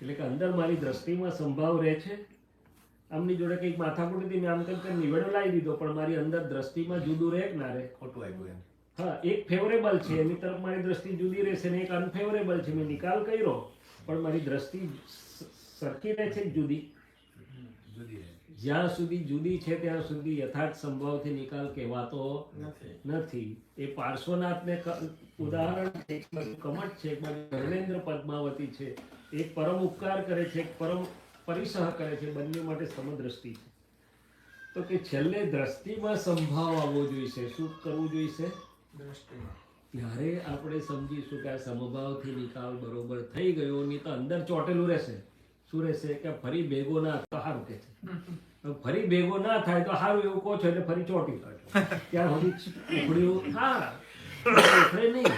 એટલે કે અંદર મારી દ્રષ્ટિમાં સંભાવ રહે છે. આમની જોડે કંઈક માથાકૂટ હતી, મેં આમ તેમ કરીને નિવેડો લાવી દીધો, પણ મારી અંદર દ્રષ્ટિમાં જુદું રહે કે ના રહે? ખોટું આવ્યું એમ. હા, એક ફેવરેબલ છે એની તરફ મારી દ્રષ્ટિ જુદી રહેશે ને એક અનફેવરેબલ છે. મેં નિકાલ કર્યો પણ મારી દ્રષ્ટિ સરખી રહે છે જુદી? જ્યાં સુધી જુદી છે ત્યાં સુધી યથાર્થ સંભાવથી નિકાલ કહેવાતો નથી. એ પાર્શ્વનાથને ઉદાહરણ છે, એક બાજુ કમઠ છે, એક બાજુ ધર્મેન્દ્ર પદ્માવતી છે. એક પરમ ઉપકાર કરે છે, એક પરમ પરિસહ કરે છે. બંને માટે સમદ્રષ્ટિ છે. તો કે છેલ્લે દ્રષ્ટિમાં સંભાવ આવવો જોઈશે. શું કરવું જોઈશે? ત્યારે આપણે સમજીશું કે આ સમભાવથી નિકાલ બરોબર થઈ ગયો. નહીં તો અંદર ચોટેલું રહેશે. શું રહેશે? કે ફરી ભેગો ના તો સારું કે છે. ફરી ભેગો ના થાય તો સારું એવું કહો છો એટલે ફરી ચોટી કાઢો. ત્યાં સુધી ઉખડ્યું હા ઉખડે નહીં.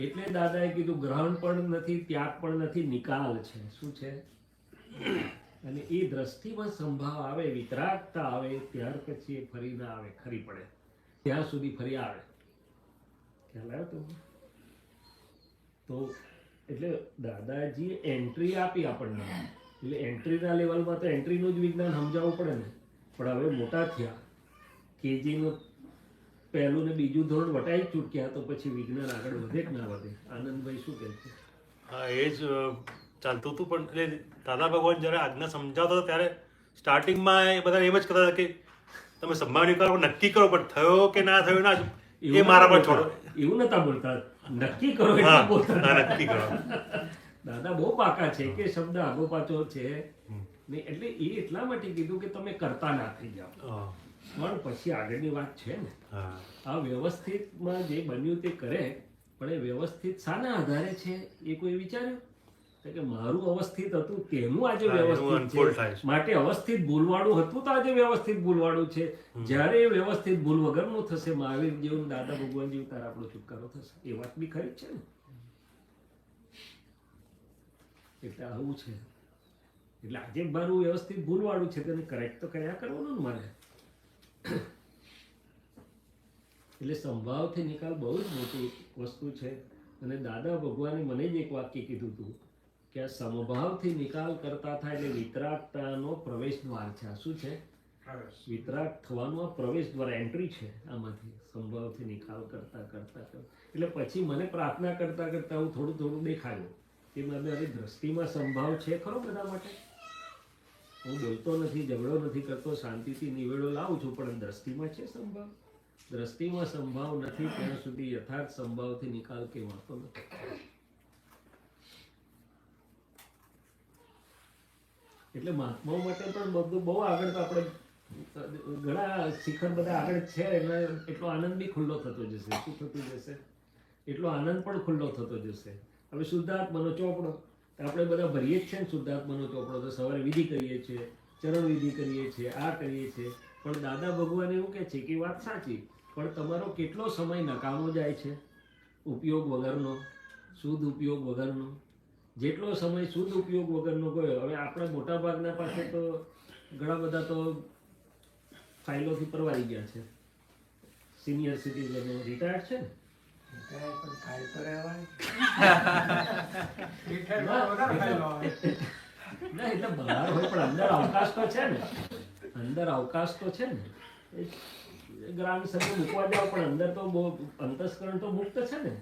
એટલે દાદાએ કીધું ગ્રહણ પણ નથી, ત્યાગ પણ નથી, નિકાલ છે. શું છે? અને એ દ્રષ્ટિમાં સંભાવ આવે, વિતરાગતા આવે, ત્યાર પછી એ ફરી ના આવે, ખરી પડે ત્યાં સુધી ફરી આવે. ખ્યાલ આવ્યો? તો એટલે દાદાજી એન્ટ્રી આપી આપણને. એટલે એન્ટ્રીના લેવલમાં તો એન્ટ્રીનું જ વિજ્ઞાન સમજાવવું પડે ને. પણ હવે મોટા થયા, કેજીનું પહેલું ને બીજું ધોરણ વટાઈ ચૂક્યા તો પછી વિજ્ઞાન આગળ વધે કે ના વધે? આનંદભાઈ શું કહે છે? હા, એ જ ચાલતું હતું. પણ એટલે દાદા ભગવાન જ્યારે આજ્ઞા સમજાવતા હતા ત્યારે સ્ટાર્ટિંગમાં એ બધા એમ જ કહેતા હતા કે તમે સંભાવના કરો, નક્કી કરો, પણ થયો કે ના થયો ના એ મારા પર છોડો. એવું નતા બોલતા, નક્કી કરો હા, એટલું બોલતા. હા, નક્કી કરો. દાદા બહુ પાકા છે કે શબ્દ આગો પાછો છે ને, એટલે એ એટલા માટે કીધું કે તમે કરતા ના થઈ જાઓ. હા, પણ પછી આગળની વાત છે ને, હા. આ વ્યવસ્થિતમાં જે બન્યું તે કરે, પણ એ વ્યવસ્થિત શાના આધારે છે એ કોઈ વિચાર્યું? તો કે મારું અવસ્થિત હતું તેનું આજે હા, એવું વ્યવસ્થિત unfold થાય છે, છે. માટે અવસ્થિત ભૂલવાળું હતું તો આજે વ્યવસ્થિત ભૂલવાળું છે. જ્યારે એ વ્યવસ્થિત ભૂલ વગરનું થશે, મહાવીર જેવું, દાદા ભગવાન જેવું, તારે આપણો છુટકારો થશે. એ વાત બી ખરી જ છે ને. એટલે આવું છે. એટલે આજે મારું વ્યવસ્થિત ભૂલવાળું છે, તેને કરેક્ટ તો કયા કરવાનું ને મારે. એટલે સંભાવથી નિકાલ બહુ જ મોટી વસ્તુ છે. અને દાદા ભગવાને મને જ એક વાક્ય કીધું હતું કે આ સમભાવથી નિકાલ કરતા થાય એટલે વિતરાગતાનો પ્રવેશ દ્વાર છે. આ શું છે? વિતરાગ થવાનું આ પ્રવેશ દ્વાર, એન્ટ્રી છે આમાંથી. સંભાવથી નિકાલ કરતા કરતા એટલે પછી મને પ્રાર્થના કરતા કરતા હું થોડું થોડું દેખાયું કે મારી દ્રષ્ટિમાં સંભાવ છે ખરો બધા માટે. હું બોલતો નથી, ઝઘડો નથી કરતો, શાંતિથી નિવેડો લાવું છું, પણ દ્રષ્ટિમાં છે સંભાવ. દ્રષ્ટિમાં સંભાવ નથી ત્યાં સુધી યથાર્થ સંભાવથી નિકાલ કહેવાતો નથી. એટલે મહાત્માઓ માટે પણ બધું બહુ આગળ, તો આપણે ઘણા શિખર બધા આગળ છે, એટલે એટલો આનંદ બી ખુલ્લો થતો જશે. શું થતું જશે? એટલો આનંદ પણ ખુલ્લો થતો જશે. હવે શુદ્ધાત્માનો ચોપડો આપણે બધા ભરીએ જ છે ને. શુદ્ધાત્માનો ચોપડો તો સવારે વિધિ કરીએ છીએ, ચરણ વિધિ કરીએ છીએ, આ કરીએ છીએ, પણ દાદા ભગવાન એવું કહે છે કે વાત સાચી, પણ તમારો કેટલો સમય નકામો જાય છે ઉપયોગ વગરનો, શુદ્ધ ઉપયોગ વગરનો. જેટલો સમય શુદ્ધ ઉપયોગ વગરનો ગયો, હવે આપણા મોટા ભાગના પાસે તો ઘણા બધા તો ફાઇલોથી પરવારી ગયા છે. સિનિયર સિટીઝનો રિટાયર્ડ છે ને, ના એટલે બહાર હોય પણ અંદર અવકાશ તો છે ને. અંદર અવકાશ તો છે ને. ગ્રામ સભા મૂકવા જાવ પણ અંદર તો બહુ અંતસ્કરણ તો મુક્ત છે ને.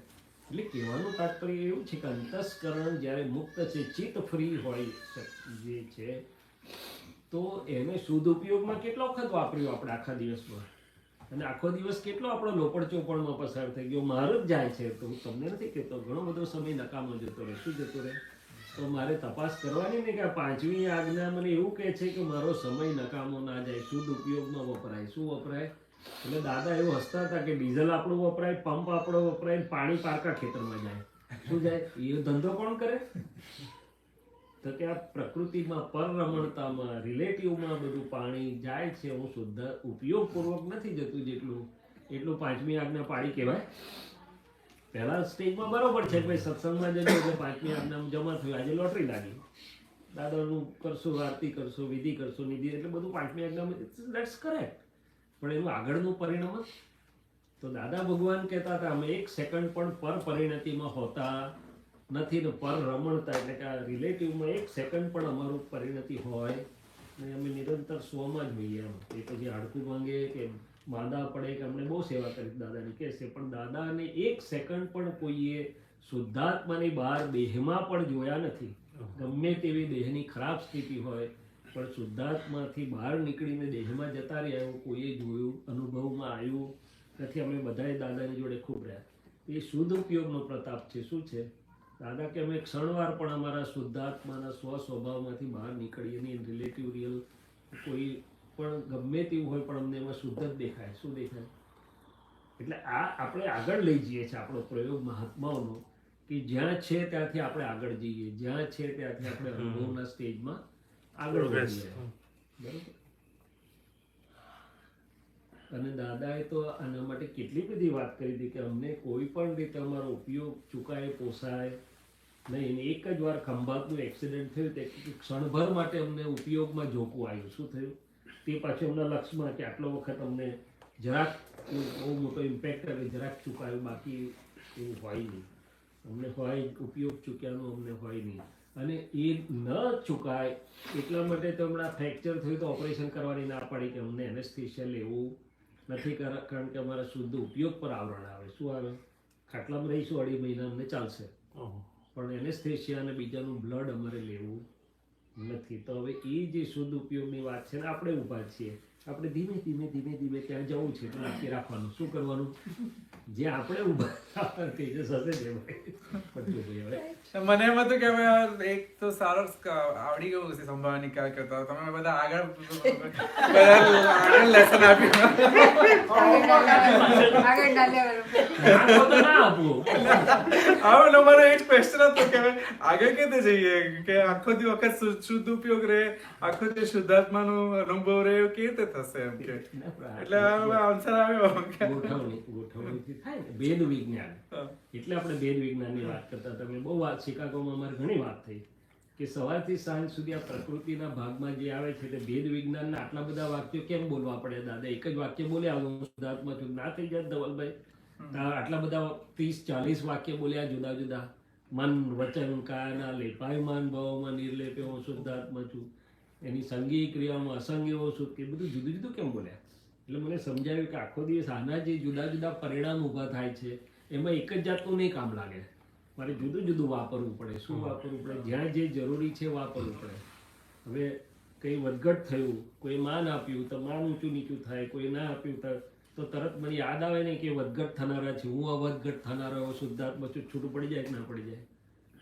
એટલે કહેવાનું તાત્પર્ય એવું છે કે અંતસ્કરણ જ્યારે મુક્ત છે, ચિત્ત ફ્રી હોય જે છે, તો એને શુદ્ધ ઉપયોગમાં કેટલો વખત વાપર્યો આપણે આખા દિવસમાં? અને આખો દિવસ કેટલો આપણો લોપડ ચોપડમાં પસાર થઈ ગયો. મારો જ જાય છે. તો હું તમને નથી કહેતો ઘણો બધો સમય નકામો જતો રહે. શું જતો રહે? તો મારે તપાસ કરવાની ને કે આ 5મી આજ્ઞા મને એવું કહે છે કે મારો સમય નકામો ના જાય, શુદ્ધ ઉપયોગમાં વપરાય. શું વપરાય? એટલે દાદા એવું હસતા હતા કે ડીઝલ આપણું વપરાય, પંપ આપણો વપરાય, પાણી પારકા ખેતરમાં જાય. શું જાય? એ ધંધો કોણ કરે? તો કે આ પ્રકૃતિમાં, પરરમણતામાં, રિલેટિવમાં બધું પાણી જાય છે. હું શુદ્ધ ઉપયોગપૂર્વક નથી જતું જેટલું, એટલું 5મી આજ્ઞા પાડી કહેવાય. પહેલા સ્ટેજમાં બરોબર છે કે ભાઈ સત્સંગમાં જજો એટલે 5મી આજ્ઞામાં જમા થયું, આજે લોટરી લાગી, દાદાનું કરશો, આરતી કરશો, વિધિ કરશો, નિધિ, એટલે બધું 5મી આજ્ઞામાં. Let's correct. પણ એનું આગળનું પરિણામ તો દાદા ભગવાન કહેતા હતા અમે 1 સેકન્ડ પણ પર પરિણતિમાં હોતા નથી ને પર રમણતા, એટલે કે આ રિલેટિવમાં 1 સેકન્ડ પણ અમારું પરિણતિ હોય ને અમે નિરંતર સ્વમાં જ હોઈએ. એમ એ પછી હાડકું માંગે કે માંદા પડે કે અમને બહુ સેવા કરી દાદાની કહેશે, પણ દાદાને 1 સેકન્ડ પણ કોઈએ શુદ્ધાત્માની બહાર દેહમાં પણ જોયા નથી. ગમે તેવી દેહની ખરાબ સ્થિતિ હોય પણ શુદ્ધાત્માથી બહાર નીકળીને દેહમાં જતા રહ્યા એવું કોઈએ જોયું, અનુભવમાં આવ્યું નથી. અમે બધાએ દાદાની જોડે ખૂબ રહ્યા. એ શુદ્ધ ઉપયોગનો પ્રતાપ છે. શું છે? દાદા કે અમે ક્ષણવાર પણ અમારા શુદ્ધાત્માના સ્વ સ્વભાવમાંથી બહાર નીકળીએ નહીં. રિલેટિવ રિયલ કોઈ પણ ગમે તેવું હોય પણ અમને એમાં શુદ્ધ જ દેખાય. શું દેખાય? એટલે આ આપણે આગળ લઈ જઈએ છીએ આપણો પ્રયોગ મહાત્માઓનો, કે જ્યાં છે ત્યાંથી આપણે આગળ જઈએ, જ્યાં છે ત્યાંથી આપણે અનુભવના સ્ટેજમાં આગળ વધીએ. બરાબર? અને દાદાએ તો આના માટે કેટલી બધી વાત કરી હતી કે અમને કોઈ પણ રીતે અમારો ઉપયોગ ચૂકાય, પોસાય નહીં. એક જ વાર ખંભાતનું એક્સિડન્ટ થયું તે ક્ષણભર માટે અમને ઉપયોગમાં જોખવું આવ્યું. શું થયું? તે પાછું એમના લક્ષમાં કે આટલો વખત અમને જરાક બહુ મોટો ઇમ્પેક્ટ આવે, જરાક ચૂકાયું, બાકી એવું હોય નહીં. અમને હોય ઉપયોગ ચૂક્યાનું અમને હોય નહીં. અને એ ન ચૂકાય એટલા માટે તો હમણાં ફ્રેક્ચર થયું તો ઓપરેશન કરવાની ના પાડી કે અમને એનેસ્થેશિયા લેવું નથી કારણ કે અમારા શુદ્ધ ઉપયોગ પર આવરણ આવે. શું આવે? ખાટલામાં રહીશું 2.5 મહિના અમને ચાલશે, પણ એનેસ્થેશિયા અને બીજાનું બ્લડ અમારે લેવું નથી. તો હવે એ જે શુદ્ધ ઉપયોગની વાત છે ને, આપણે ઊભા છીએ, આપણે ધીમે ધીમે ધીમે ધીમે ત્યાં જવું છે, એટલે નક્કી રાખવાનું. શું કરવાનું? જે આપણે ઊભા તેજસ હશે ને મને એમ હતું કે હવે એક તો સારો આવડી ગયું છે સંભાવના નિકાલ કરતા. તમે બધા આગળ લેસન આપ્યું. હવે મારો એક ક્વેશ્ચન હતો કે આગળ કેતે જઈએ, કે આખો દી વખત શુદ્ધ ઉપયોગ રહે, આખો દી શુદ્ધાત્માનો અનુભવ રહે, એવું કેવી રીતે થશે એમ કે? એટલે આન્સર આવ્યો ગોઠવણીથી થાય ને ભેદ વિજ્ઞાન. એટલે આપણે ભેદ વિજ્ઞાનની વાત કરતા. તમે બહુ વાત શિકાગોમાં અમારે ઘણી વાત થઈ કે સવારથી સાંજ સુધી આ પ્રકૃતિના ભાગમાં જે આવે છે તે ભેદ વિજ્ઞાનના આટલા બધા વાક્યો કેમ બોલવા પડે? દાદા એક જ વાક્ય બોલ્યા, હું શુદ્ધાત્મા છું, ના થઈ જાય ધવલભાઈ? આટલા બધા 30-40 વાક્ય બોલ્યા જુદા જુદા, મન વચન કાયાના લેપાયમાન ભાવમાં નિર્લેપે હું શુદ્ધાત્મા છું, એની સંગી ક્રિયામાં અસંગી હું શુદ્ધ, કે બધું જુદું જુદું કેમ બોલ્યા? એટલે મને સમજાવ્યું કે આખો દિવસ આના જે જુદા જુદા પરિણામ ઊભા થાય છે એમાં એક જ જાતનું નહીં કામ લાગે, મારે જુદું જુદું વાપરવું પડે. શું વાપરવું પડે? જ્યાં જે જરૂરી છે વાપરવું પડે. હવે કંઈ વધઘટ થયું, કોઈ માન આપ્યું તો માન ઊંચું નીચું થાય, કોઈ ના આપ્યું તો તરત મને યાદ આવે ને કે વધઘટ થનારા છે, હું અવધઘટ થનારા શુદ્ધાત્મા છું. છૂટું પડી જાય કે ના પડી જાય?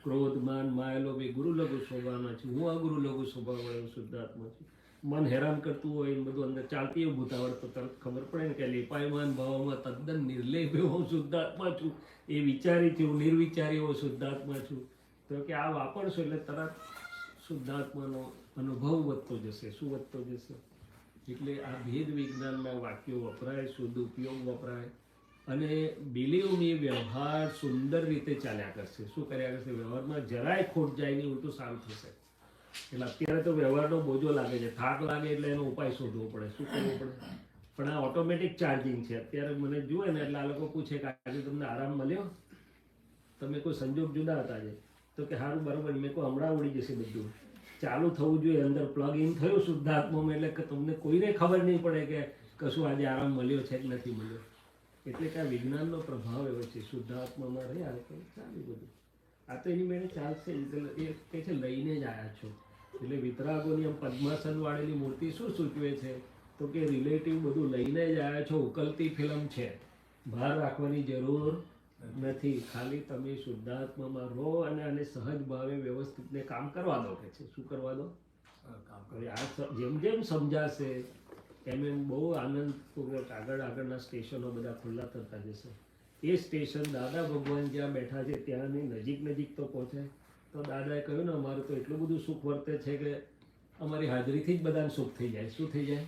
ક્રોધ માન માયા લોભ એ ગુરુ લઘુ સ્વભાવના છે, હું અગુરુ લઘુ સ્વભાવ વાળો શુદ્ધાત્મા છું. મન હેરાન કરતું હોય ને બધું અંદર ચાલતી હોય ભૂતાવળ, તો તરત ખબર પડે ને કે લેપાયમાન ભાવમાં તદ્દન નિર્લેપ હું શુદ્ધાત્મા છું, એ વિચારી છું, નિર્વિચારી હું શુદ્ધાત્મા છું. તો કે આ વાપરશો એટલે તરત શુદ્ધાત્માનો અનુભવ વધતો જશે. શું વધતો જશે? એટલે આ ભેદ વિજ્ઞાનના વાક્યો વપરાય, શુદ્ધ ઉપયોગ વપરાય, અને બિલીવ મી વ્યવહાર સુંદર રીતે ચાલ્યા કરશે. શું કર્યા કરશે? વ્યવહારમાં જરાય ખોટ જાય નહીં, ઉલટું સારું થશે. એટલે અત્યારે તો વ્યવહારનો બોજો લાગે છે, થાક લાગે એટલે એનો ઉપાય શોધવો પડે. શું કરવું પડે? પણ આ ઓટોમેટિક ચાર્જિંગ છે. અત્યારે મને જુએ ને એટલે આ લોકો પૂછે કે આજે તમને આરામ મળ્યો? તમે કોઈ સંજોગ જુદા હતા આજે? તો કે સારું બરાબર. મેં કોઈ હમણાં ઉડી જશે બધું. ચાલુ થવું જોઈએ, અંદર પ્લગ ઇન થયું શુદ્ધાત્મામાં, એટલે કે તમને કોઈને ખબર નહીં પડે કે કશું આજે આરામ મળ્યો છે કે નથી મળ્યો. એટલે કે આ વિજ્ઞાનનો પ્રભાવ એવો છે. શુદ્ધાત્મામાં રહ્યા તો ચાલ્યું બધું. આ તો એની મેળે ચાલશે. એ કહે છે લઈને જ આવ્યા છો. એટલે વિતરાગોની આમ પદ્માસન વાળેલી મૂર્તિ શું સૂચવે છે? તો કે રિલેટિવ બધું લઈને જ આવ્યા છો. ઉકલતી ફિલ્મ છે, બહાર રાખવાની જરૂર નથી. ખાલી તમે શુદ્ધાત્મામાં રહો અને આને સહજ ભાવે વ્યવસ્થિતને કામ કરવા દો. કે છે શું કરવા દો? આ જેમ જેમ સમજાશે એમ એમ બહુ આનંદપૂર્વક આગળના સ્ટેશનો બધા ખુલ્લા થતા જશે. એ સ્ટેશન દાદા ભગવાન જ્યાં બેઠા છે ત્યાંની નજીક તો પહોંચે. તો દાદાએ કહ્યું ને અમારું તો એટલું બધું સુખ વર્તે છે કે અમારી હાજરીથી જ બધાને સુખ થઈ જાય. શું થઈ જાય?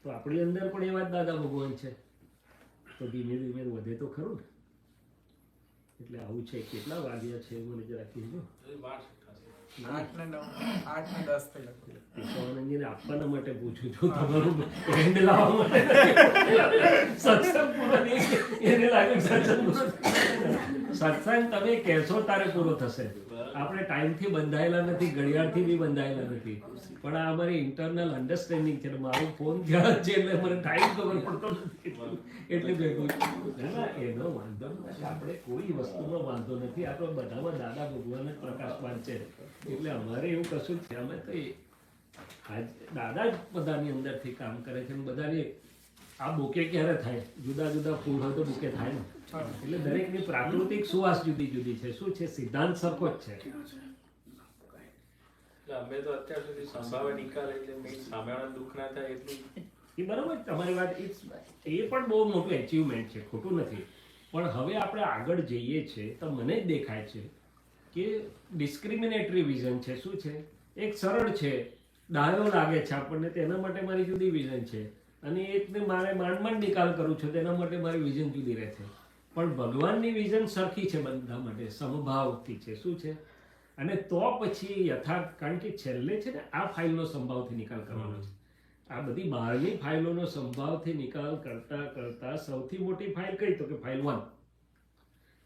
તો આપણી અંદર પણ એવા જ દાદા ભગવાન છે. તો ધીમે ધીમે વધે તો ખરું ને. એટલે આવું છે. કેટલા વાગ્યા છે મને જરા કહેજો. 8:10 આપવાના માટે પૂછું છું, તમારું એન્ડ લાવવા માટે. સત્સંગ પૂરો નહીં, એને લાગે સત્સંગ તમે કહેશો તારે પૂરો થશે. આપણે ટાઈમથી બંધાયેલા નથી, ઘડિયાળથી બી બંધાયેલા નથી, પણ આ અમારી ઇન્ટરનલ અન્ડરસ્ટેન્ડિંગ છે. મારો ફોન ત્યાં છે એટલે મને ટાઈમ ખબર પડતો નથી, એટલે ભેગું. એનો વાંધો નથી, આપણે કોઈ વસ્તુનો વાંધો નથી. આપણે બધામાં દાદા ભગવાન જ પ્રકાશવાન છે. એટલે અમારે એવું કશું છે, અમે તો દાદા જ બધાની અંદરથી કામ કરે છે. બધાની આ બુકે ક્યારે થાય? જુદા જુદા ફૂલ હોય તો બુકે થાય ને. એટલે દરેકની પ્રાકૃતિક સુવાસ જુદી જુદી છે. શું છે? સિદ્ધાંત સરખો જ છે. અમે તો અત્યાર સુધી સંભાવે નિકાલ એટલે સામેવાળા દુઃખ ના થાય એટલું એ બરાબર તમારી વાત. એ પણ બહુ મોટું એચિવમેન્ટ છે, ખોટું નથી. પણ હવે આપણે આગળ જઈએ છીએ તો મને જ દેખાય છે કે ડિસ્ક્રિમિનેટરી વિઝન છે. શું છે? એક સરળ છે, ડાયો લાગે છે આપણને, તેના માટે મારી જુદી વિઝન છે. અને એકને મારે માંડ નિકાલ કરું છું તેના માટે મારી વિઝન જુદી રહે છે. પણ ભગવાનની વિઝન સરખી છે બધા માટે, સમભાવથી છે. શું છે? અને તો પછી યથાર્થ, કારણ કે છેલ્લે છે ને આ ફાઇલનો સંભાવથી નિકાલ કરવાનો છે. આ બધી બહારની ફાઇલોનો સંભાવથી નિકાલ કરતા કરતા સૌથી મોટી ફાઇલ કઈ? તો કે ફાઇલ 1.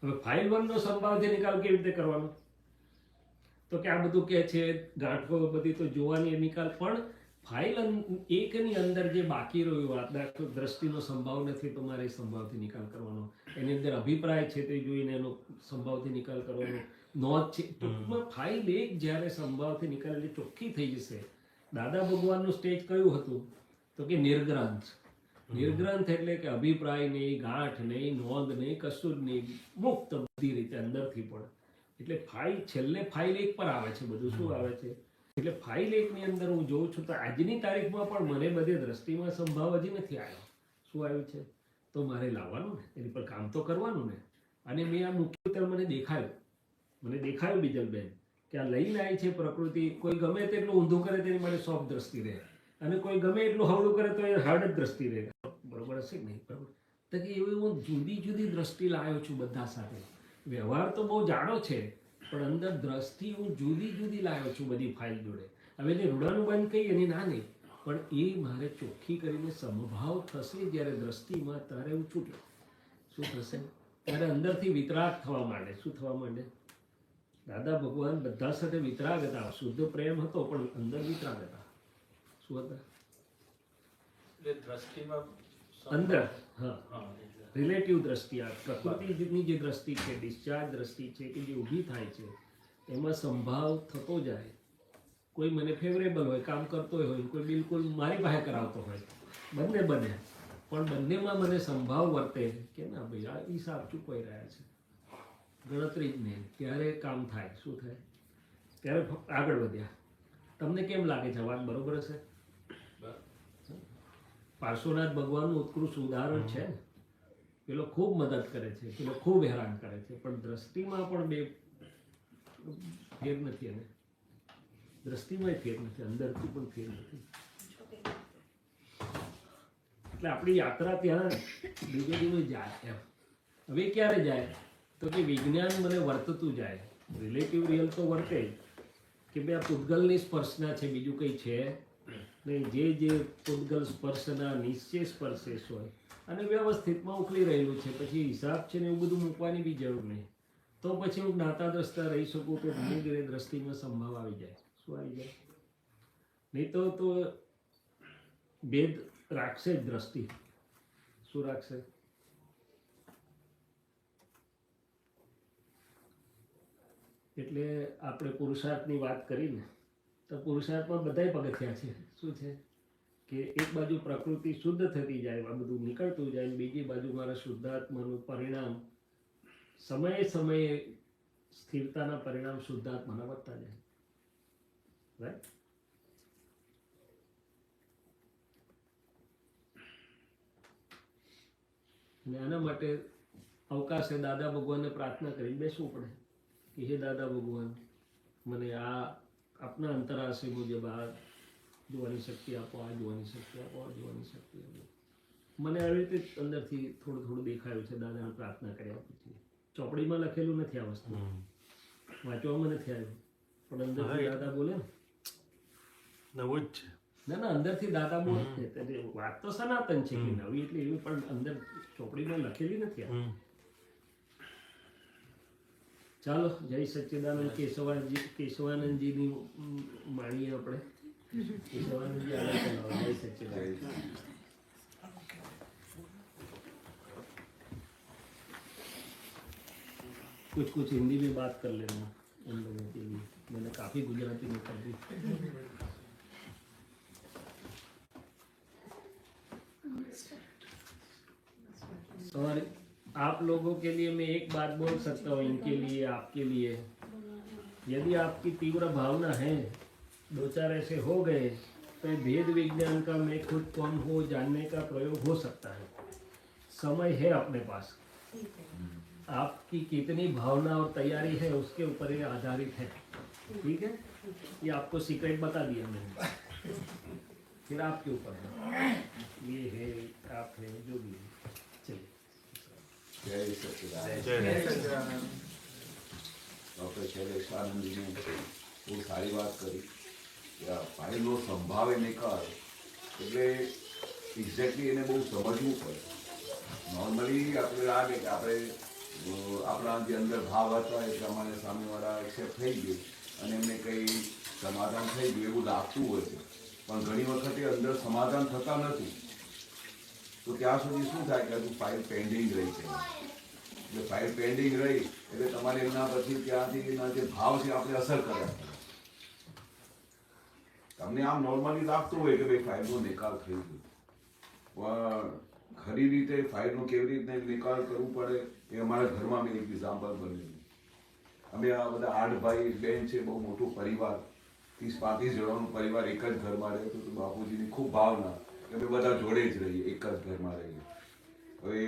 હવે ફાઇલ 1 નો સંભાવથી નિકાલ કેવી રીતે કરવાનો? તો કે આ બધું કે છે ગાંઠો બધી તો જોવાની નિકાલ, પણ ફાઇલ એકની અંદર જે બાકી રહ્યું આ દાખલો દ્રષ્ટિનો સંભાવ નથી તો મારે સંભાવથી નિકાલ કરવાનો, એની અંદર અભિપ્રાય છે તે જોઈને એનો સંભાવથી નિકાલ કરવાનો, નોંધ છે. ટૂંકમાં ફાઇલ એક જ્યારે સંભાવથી નિકાલ એટલે ચોખ્ખી થઈ જશે. દાદા ભગવાનનું સ્ટેજ કયું હતું તો કે નિર્ગ્રંથ. નિર્ગ્રંથ એટલે કે અભિપ્રાય નહીં, ગાંઠ નહીં, નોંધ નહીં, કશું જ નહીં, મુક્ત બધી રીતે અંદરથી પણ. એટલે ફાઇલ છેલ્લે ફાઇલ એક પર આવે છે, બધું શું આવે છે એટલે ફાઇલ એકની અંદર હું જોઉં છું તો આજની તારીખમાં પણ મને બધે દ્રષ્ટિમાં સંભાવ હજી નથી આવ્યો. શું આવ્યું છે તો મારે લાવવાનું ને, એની પર કામ તો કરવાનું ને. અને મેં આ મૂક્યું ત્યારે મને દેખાયું બીજલબેન કે આ લઈને આવી છે પ્રકૃતિ. કોઈ ગમે તેટલું ઊંધું કરે તેની માટે સોફ્ટ દ્રષ્ટિ રહે, અને કોઈ ગમે એટલું હવળું કરે તો એ હાર્ડ જ દ્રષ્ટિ રહે. બરોબર હશે કે નહીં? બરોબર. તો કે એવું હું જુદી જુદી દ્રષ્ટિ લાવ્યો છું બધા સાથે. વ્યવહાર તો બહુ જાડો છે પણ અંદર દ્રષ્ટિ હું જુદી જુદી લાવ્યો છું બધી ફાઇલ જોડે. હવે જે રૂડાનું બંધ કહી એની ના નહીં, પણ એ મારે ચોખ્ખી કરીને સમભાવ થશે જ્યારે દ્રષ્ટિમાં, ત્યારે હું છૂટ્યો. શું થશે? ત્યારે અંદરથી વિતરાગ થવા માંડે. શું થવા માંડે? દાદા ભગવાન બધા સાથે વિતરાગ હતા. શુદ્ધ પ્રેમ હતો પણ અંદર વિતરાગ હતા. શું હતા? દ્રષ્ટિમાં અંદર રિલેટિવ દ્રષ્ટિ, આ પ્રકૃતિની જે દ્રષ્ટિ છે, ડિસ્ચાર્જ દ્રષ્ટિ છે કે જે ઊભી થાય છે, એમાં સંભાવ થતો જાય. કોઈ મને ફેવરેબલ હોય, કામ કરતો હોય, કોઈ બિલકુલ મારી પાસે કરાવતો હોય, બંને બને. પણ બંનેમાં મને સંભાવ વર્તે કે ના ભાઈ આ હિસાબ ચૂકવાઈ રહ્યા છે, ગણતરી જ નહીં. ત્યારે કામ થાય. શું થાય? ત્યારે આગળ વધ્યા. તમને કેમ લાગે છે વાત બરોબર હશે? પાર્શ્વનાથ ભગવાનનું ઉત્કૃષ્ટ ઉદાહરણ છે. પેલો ખૂબ મદદ કરે છે, પેલો ખૂબ હેરાન કરે છે, પણ દ્રષ્ટિમાં પણ બે ફેર નથી. એને દ્રષ્ટિમાં ફેર નથી, અંદરથી પણ ફેર નથી. એટલે આપણી યાત્રા ત્યાં બીજે દિવસ જાય એમ. હવે ક્યારે જાય તો કે વિજ્ઞાન મને વર્તતું જાય. રિલેટિવ રિયલ તો વર્તે કે ભાઈ આ પૂતગલની સ્પર્શના છે, બીજું કંઈ છે નહીં. જે પૂતગલ સ્પર્શના નિશ્ચય સ્પર્શેશ હોય અને વ્યવસ્થિતમાં ઉકળી રહેલું છે, પછી હિસાબ છે ને એવું બધું મૂકવાની બી જરૂર નહીં. તો પછી હું જ્ઞાતા દ્રષ્ટા રહી શકું તો ધીરે ધીરે દ્રષ્ટિમાં સંભાવ આવી જાય. શું આવી જાય? નહીં તો ભેદ રાખશે જ દ્રષ્ટિ. શું રાખશે? એટલે આપણે પુરુષાર્થની વાત કરીને તો પુરુષાર્થમાં બધાય પગથિયા છે. શું છે કે એક બાજુ પ્રકૃતિ શુદ્ધ થતી જાય, આ બધું નીકળતું જાય, અને બીજી બાજુ મારા શુદ્ધાત્માનું પરિણામ સમયે સમયે સ્થિરતાના પરિણામ શુદ્ધાત્માના વધતા જાય. રાઈટ? અને આના માટે અવકાશે દાદા ભગવાનને પ્રાર્થના કરી બેસવું પડે કે હે દાદા ભગવાન, મને આ આપના અંતરાશય મુજબ આ જોવાની શક્તિ આપો, આ જોવાની શક્તિ આપો, આ જોવાની શક્તિ આપો. મને આવી રીતે અંદરથી થોડું થોડું દેખાયું છે. દાદાને પ્રાર્થના કર્યા પછી ચોપડીમાં લખેલું નથી આ વસ્તુ, વાંચવામાં નથી આવ્યું, પણ અંદરથી દાદા બોલે ને નવું જ છે. ના અંદરથી દાદા બોલે. વાત તો સનાતન છે કે નવી એટલે એવી, પણ અંદર ચોપડીમાં લખેલી નથી આ. ચાલો, જય સચ્ચિદાનંદ. કેશવાનંદજીની માણીએ આપણે. કેશવાનંદજી આગળ ચલાવો. જય સચ્ચિદાનંદ. कुछ हिंदी में बात कर लेना उन लोगों के लिए. मैंने काफ़ी गुजराती में कर दी. और आप लोगों के लिए मैं एक बात बोल सकता हूँ, इनके लिए, आपके लिए, यदि आपकी तीव्र भावना है, दो चार ऐसे हो गए तो भेद विज्ञान का मैं खुद कौन हो जानने का प्रयोग हो सकता है. समय है अपने पास. आपकी कितनी भावना और तैयारी है उसके ऊपर ये आधारित है. ठीक है? ये आपको सीक्रेट बता दिया मैंने. फिर आपके ऊपर है, ये है, आप है, जो भी है. चलिए. जय सच्चिदानंद. डॉक्टर शैलेश आनंद जी ने બહુ સારી વાત કરી કે આ ફાઇલનો સંભાવે નિકાલ એટલે એક્ઝેક્ટલી એને બહુ સમજવું પડે. નોર્મલી આપણે લાગે કે આપણે આપણા જે અંદર ભાવ હતા એ પ્રમાણે સામેવાળા એક્સેપ્ટ થઈ ગયું અને એમને કંઈ સમાધાન થઈ ગયું એવું લાગતું હોય છે, પણ ઘણી વખતે અંદર સમાધાન થતા નથી. તો ત્યાં સુધી શું થાય કે હજુ ફાઇલ પેન્ડિંગ રહી છે. એટલે ફાઇલ પેન્ડિંગ રહી એટલે તમારે એમના પછી ત્યાંથી એના જે ભાવ છે આપણે અસર કર્યા. તમને આમ નોર્મલી લાગતું હોય કે ભાઈ ફાઇલનો નિકાલ થઈ ગયો, પણ ખરી રીતે ફાઇલનો કેવી રીતે નિકાલ કરવું પડે એ અમારા ઘરમાં મેં એક એક્ઝામ્પલ બનેલું. અમે આ બધા 8 ભાઈ બહેન છે, બહુ મોટું પરિવાર, 30-35 જણાનું પરિવાર એક જ ઘરમાં રહે તો બાપુજીની ખૂબ ભાવના કે અમે બધા જોડે જ રહીએ, એક જ ઘરમાં રહીએ. હવે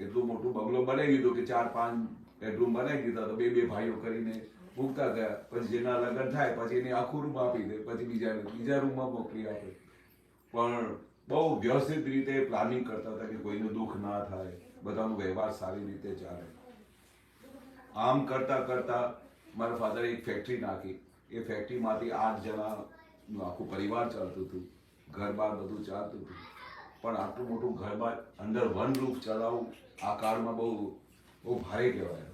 એટલું મોટું બંગલો બનાવી દીધો કે 4-5 બેડરૂમ બનાવી દીધા તો 2-2 ભાઈઓ કરીને મૂકતા ગયા. પછી જેના લગ્ન થાય પછી એને આખું રૂમ આપી દે, પછી બીજા રૂમમાં મોકલી આપે. પણ બહુ વ્યવસ્થિત રીતે પ્લાનિંગ કરતા હતા કે કોઈનું દુઃખ ના થાય, બધાનો વ્યવહાર સારી રીતે ચાલે. આમ કરતા કરતા મારા ફાધરે એક ફેક્ટરી નાખી. એ ફેક્ટરીમાંથી 8 જણાનું આખું પરિવાર ચાલતું હતું, ઘર બાર બધું ચાલતું હતું. પણ આટલું મોટું ઘર બાર અંદર વન રૂફ ચલાવવું આ કાળમાં બહુ ભારે કહેવાય,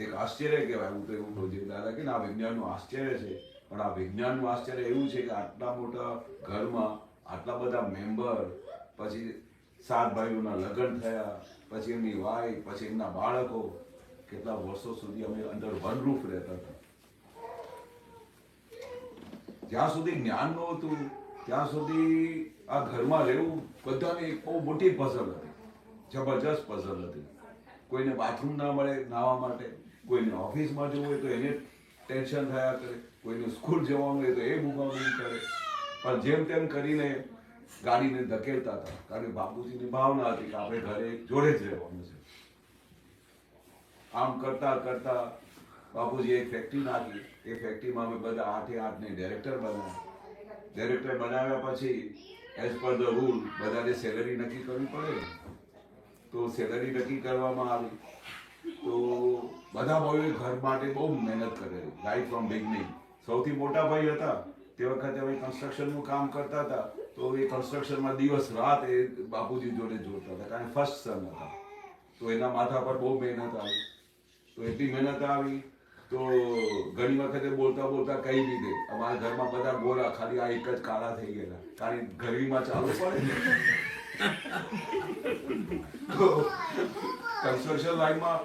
એક આશ્ચર્ય કહેવાય. હું તો એવું કહું છું દાદા કે આ વિજ્ઞાનનું આશ્ચર્ય છે, પણ આ વિજ્ઞાનનું આશ્ચર્ય એવું છે કે આટલા મોટા ઘરમાં આટલા બધા મેમ્બર, પછી 7 ભાઈઓના લગ્ન થયા, પછી એમની વાઈફ, પછી એમના બાળકો, કેટલા વર્ષો સુધી અમે અંદર વન રૂફ રહેતા હતા. જ્યાં સુધી જ્ઞાન નહોતું ત્યાં સુધી આ ઘરમાં રહેવું બધાને એક બહુ મોટી પઝલ હતી, જબરજસ્ત પઝલ હતી. કોઈને બાથરૂમ ના મળે નાહવા માટે, કોઈને ઓફિસમાં જવું હોય તો એને ટેન્શન થયા કરે, કોઈને સ્કૂલ જવાનું હોય તો એ બુમાબુમ કરે. પણ જેમ તેમ કરીને ગાડીને ધકેલતા હતા, કારણ કે બાપુજીની ભાવના હતી કે આપણે ઘરે જોડે જ રહેવાનું છે. આમ કરતા કરતા બાપુજી એક ફેક્ટરી નાખી. એ ફેક્ટરીમાં અમે બધા 8 ને ડાયરેક્ટર બનાવ્યા. ડાયરેક્ટર બનાવ્યા પછી એઝ પર ધ રૂલ બધાને સેલરી નક્કી કરવી પડે. તો સેલરી નક્કી કરવામાં આવી તો બધા ભાઈઓએ ઘર માટે બહુ મહેનત કરેલી રાઈટ ફ્રોમ બિગનિંગ. સૌથી મોટા ભાઈ હતા તે વખતે અમે કન્સ્ટ્રક્શનનું કામ કરતા હતા, તો એ કન્સ્ટ્રક્શનમાં દિવસ રાત એ બાપુજી જોડે જોડતા હતા, કારણ કે ફર્સ્ટ સન હતા. તો એના માથા પર બહુ મહેનત આવી. તો એટલી મહેનત આવી તો ઘણી વખતે બોલતા બોલતા કહી દીધે અમારા ઘરમાં બધા ગોરા, ખાલી આ એક જ કાળા થઈ ગયેલા, કારણ કે ગરમીમાં ચાલુ પડે ને. તો કન્સ્ટ્રક્શન લાઈનમાં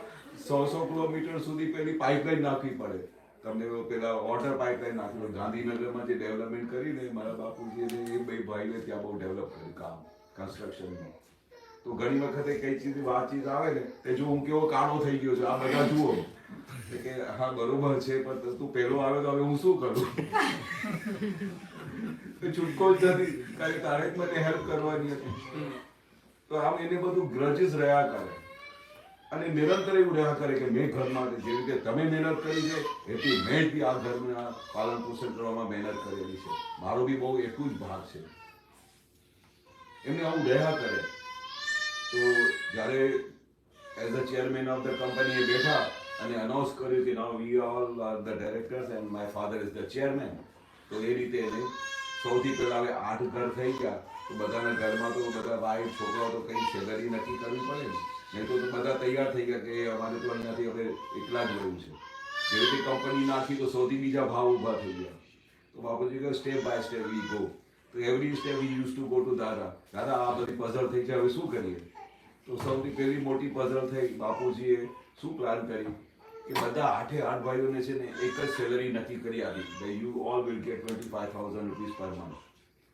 100 કિલોમીટર સુધી પેલી પાઇપલાઇન નાખવી પડે. તમને પેલા વોટર પાઇપલાઇન નાખવી પડે. ગાંધીનગરમાં જે ડેવલપમેન્ટ કરીને મારા બાપુજી એ 2 ભાઈને ત્યાં બહુ ડેવલપ કર્યું કામ કન્સ્ટ્રક્શનમાં. તો ઘણી વખતે કઈ ચીજ વાતચીત આવે ને તે જો હું કેવો કાળો થઈ ગયો છું, આ બધા જુઓ કે હા બરોબર છે, પણ તું પહેલો આવે તો હવે હું શું કરું? છૂટકો જ નથી, કારણ કે તારે જ મને હેલ્પ કરવાની હતી. તો આમ એને બધું ગ્રજીસ રહ્યા કરે અને નિરંતર એવું રહ્યા કરે કે મેં ઘર માટે જેવી રીતે તમે મહેનત કરી છે એટલી મેં બી આ ઘરના પાલન પોષણ કરવામાં મહેનત કરેલી છે. મારો બી બહુ એટલું જ ભાગ છે. એમને આવું રહ્યા કરે. તો જ્યારે as a chairman of the company એ બેઠા અને અનાઉન્સ કર્યું કે now we all are the directors and my father is the chairman. તો એ રીતે એને સૌથી પહેલા હવે 8 ઘર થઈ ગયા. તો બધાના ઘરમાં તો બધા ભાઈ છોકરાઓ તો કંઈ સેલરી નક્કી કરવી પડે ને, નહીં તો બધા તૈયાર થઈ ગયા કે અમારે તો અહીંયાથી હવે એકલા જ રહેવું છે. જે રીતે કંપની નાખી તો સૌથી બીજા ભાવ ઊભા થઈ ગયા. તો બાપુજી કહે step by step we go. તો every step we use to go to દાદા આ બધી પઝલ થઈ છે, હવે શું કરીએ? તો સૌથી પહેલી મોટી પઝલ થઈ. બાપુજીએ શું પ્લાન કરી કે બધા 8 ભાઈઓને છે ને એક જ સેલરી નક્કી કરી આપી, you all will get 25,000 rupees per month.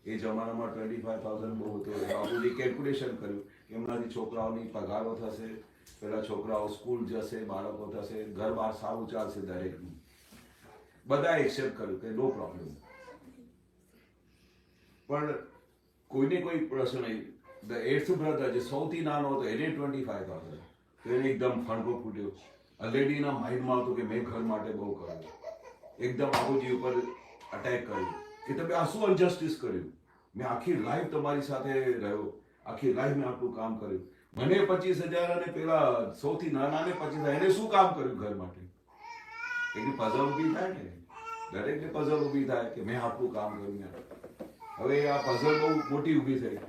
એ જમાનામાં 25,000 બહુ હતો. બાપુજી કેલ્ક્યુલેશન કર્યું કે એમનાથી છોકરાઓની પગારો થશે, પેલા છોકરાઓ સ્કૂલ જશે, બાળકો થશે, ઘર બાર સારું ચાલશે દરેકનું. બધા એક્સેપ્ટ કર્યું કે નો પ્રોબ્લેમ. પણ કોઈને કોઈ પ્રશ્ન નહીં. ધ 8th બ્રધર જે સૌથી નાનો હતો એને 25,000. તો એને એકદમ ફંડો ફૂટ્યો. ઓલરેડી એના માઇન્ડમાં હતું કે મેં ઘર માટે બહુ કર્યું. એકદમ બાપુજી ઉપર અટેક કર્યું કે તમે આ શું અનજસ્ટિસ કર્યું? મેં આખી લાઈફ તમારી સાથે રહ્યો, આખી લાઈફ મેં આટલું કામ કર્યું, મને 25,000 અને પેલા સૌથી નાનાને 25,000, એને શું કામ કર્યું ઘર માટે? એની પઝલ ઊભી થાય ને, દરેકને પઝલ ઊભી થાય કે મેં આટલું કામ કર્યું. હવે આ પઝલ બહુ મોટી ઊભી થઈ.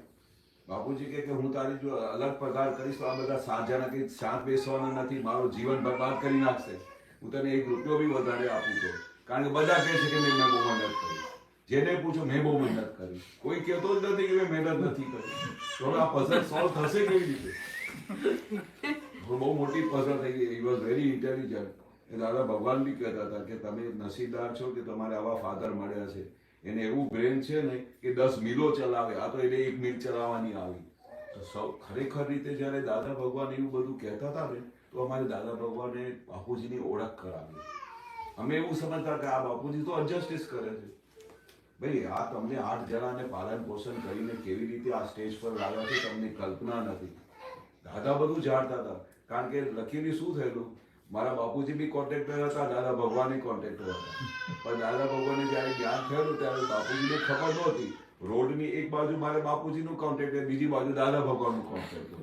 બાપુજી કે હું તારી જો અલગ પગાર કરીશ તો આ બધા 7 જણા કંઈ શાંત બેસવાના નથી, મારું જીવન બરબાદ કરી નાખશે. હું તને 1 રૂપિયો બી વધારે આપું છું, કારણ કે બધા કહે છે કે મેં બહુ મહેનત કરી. જેને પૂછો મેં બહુ મહેનત કરી, કોઈ કહેતો જ નથી કે મેં મહેનત નથી કરી. તો હવે આ પઝલ સોલ્વ થશે કેવી રીતે? બહુ મોટી પઝલ થઈ ગઈ. He was very intelligent. દાદા ભગવાન બી કહેતા હતા કે તમે નસીબદાર છો કે તમારે આવા ફાધર મળ્યા છે. એને એવું બ્રેન છે ને કે 10 મિલો ચલાવે, આ તો એને 1 મિલ ચલાવવાની આવી. તો સૌ ખરેખર રીતે જ્યારે દાદા ભગવાન એવું બધું કહેતા હતા ને, તો અમારે દાદા ભગવાને બાપુજીની ઓળખ કરાવી. અમે એવું સમજતા કે આ બાપુજી તો અજસ્ટિસ કરે છે. ભાઈ આ તમને 8 જણાને પાલન પોષણ કરીને કેવી રીતે આ સ્ટેજ પર લાવ્યા છે તમને કલ્પના નથી. દાદા બધું જાણતા હતા, કારણ કે લખીને શું થયેલું, મારા બાપુજી બી કોન્ટ્રાક્ટર હતા, દાદા ભગવાન કોન્ટ્રાક્ટર હતા. પણ દાદા ભગવાનને જયારે જ્ઞાન થયેલું ત્યારે બાપુજીને ખબર નહોતી. રોડની એક બાજુ મારે બાપુજીનું કોન્ટ્રાક્ટર, બીજી બાજુ દાદા ભગવાનનું કોન્ટ્રાક્ટર.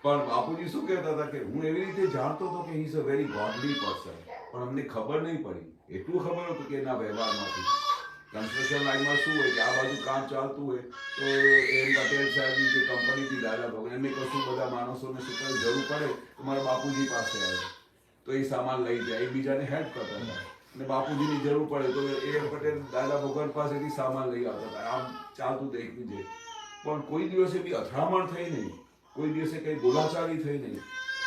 પણ બાપુજી શું કહેતા હતા કે હું એવી રીતે જાણતો હતો કે he is a very godly person, પણ અમને ખબર નહીં પડી. એટલું ખબર હતું કે એના વ્યવહારમાંથી કન્સ્ટ્રક્શન લાઈનમાં શું હોય કે આ બાજુ કામ ચાલતું હોય તો એમ પટેલ સાહેબની જે કંપનીથી દાદા ભગવાન એમને કશું બધા માણસોને શું જરૂર પડે તો મારા બાપુજી પાસે આવે તો એ સામાન લઈ જાય, એકબીજાને હેલ્પ કરતા હતા. અને બાપુજીની જરૂર પડે તો એ પટેલ દાદા ભગવાન પાસેથી સામાન લઈ આવતા હતા. આમ ચાલતું હતું એકબીજે. પણ કોઈ દિવસે બી અથડામણ થઈ નહીં, કોઈ દિવસે કઈ બોલાચાલી થઈ નહીં.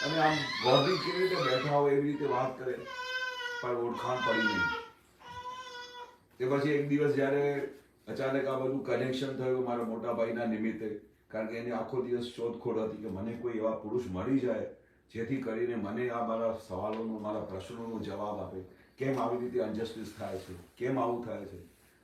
અને આમ ગોડલી કેવી રીતે બેઠા હોય એવી રીતે વાત કરે, પણ ઓળખાણ પડી નહીં. તે પછી એક દિવસ જયારે અચાનક આ બધું કનેક્શન થયું મારા મોટા ભાઈના નિમિત્તે, કારણ કે એને આખો દિવસ શોધખોળ હતી કે મને કોઈ એવા પુરુષ મળી જાય જેથી કરીને મને આ મારા સવાલોનો, મારા પ્રશ્નોનો જવાબ આપે. કેમ આવી રીતે અનજસ્ટિસ થાય છે, કેમ આવું થાય છે?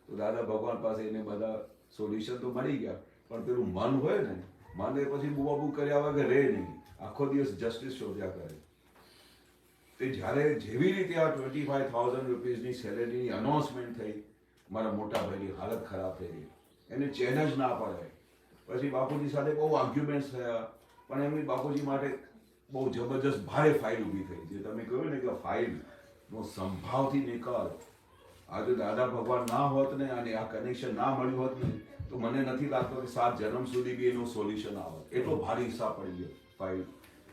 તો દાદા ભગવાન પાસે એને બધા સોલ્યુશન તો મળી ગયા, પણ પેલું મન હોય ને, મન એ પછી બુઆબુ કર્યા વગર રહે નહીં, આખો દિવસ જસ્ટિસ શોધ્યા કરે. તે જ્યારે જેવી રીતે આ 25,000 રૂપીસની સેલેરીની અનાઉન્સમેન્ટ થઈ, મારા મોટા ભાઈની હાલત ખરાબ થઈ ગઈ. એને ચેન જ ના પડે. પછી બાપુજી સાથે બહુ આર્ગ્યુમેન્ટ્સ થયા, પણ એમની બાપુજી માટે બહુ જબરજસ્ત ભારે ફાઇલ ઊભી થઈ. જે તમે કહ્યું ને કે ફાઇલનો સંભાવથી નિકાલ, આજે દાદા ભગવાન ના હોત ને અને આ કનેક્શન ના મળ્યું હોત ને તો મને નથી લાગતો કે 7 જન્મ સુધી બી એનું સોલ્યુશન આવત. એટલો ભારે હિસાબ પડી ગયો ફાઇલ.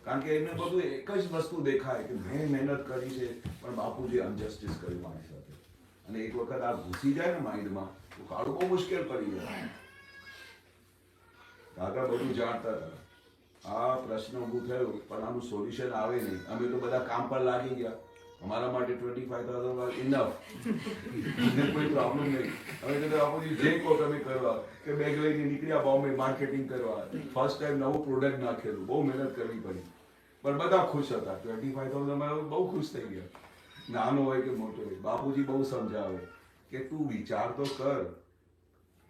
કારણ કે એમને બધું એક જ વસ્તુ દેખાય કે મેં મહેનત કરી છે પણ બાપુજી અનજસ્ટિસ કર્યું મારી સાથે. અને એક વખત આ ઘૂસી જાય ને માઇન્ડમાં તો કાઢવું બહુ મુશ્કેલ પડી જાય. દાદા બધું જાણતા હતા. આ પ્રશ્ન ઊભું થયો પણ આનું સોલ્યુશન આવે નહીં. અમે તો બધા કામ પર લાગી ગયા. અમારા માટે 25,000 ઇનફ, કોઈ પ્રોબ્લેમ નહીં. હવે તો બાપુજી જે કહો તમે કરવા કે બેગ લઈને નીકળ્યા બોમ્બે માર્કેટિંગ કરવા. ફર્સ્ટ ટાઈમ નવું પ્રોડક્ટ નાખેલું, બહુ મહેનત કરવી પડી, પણ બધા ખુશ હતા. 25,000 અમારા બહુ ખુશ થઈ ગયા, નાનો હોય કે મોટો હોય. બાપુજી બહુ સમજાવે કે તું વિચાર તો કર,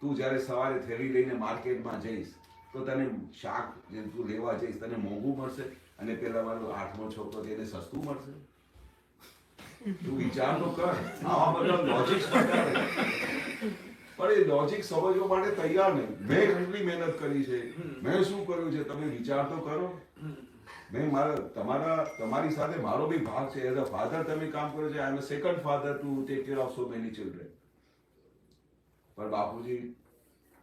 તું જ્યારે સવારે થેલી લઈને માર્કેટમાં જઈશ તો તને શાક જે તું લેવા જઈશ તને મોંઘું મળશે અને પેલા મારો 8મો છોકરો તેને સસ્તું મળશે. તું વિચાર તો કર. આવા બધા લોજિક્સ બતાવે, પણ એ લોજિક સમજવા માટે તૈયાર નહીં. મેં કેટલી મહેનત કરી છે, મેં શું કર્યું છે, તમે વિચાર તો કરો. મેં તમારી સાથે મારો બી ભાગ છે. એઝ અ ફાધર તમે કામ કરો છો. I am a second father to take care of so many children. પણ બાપુજી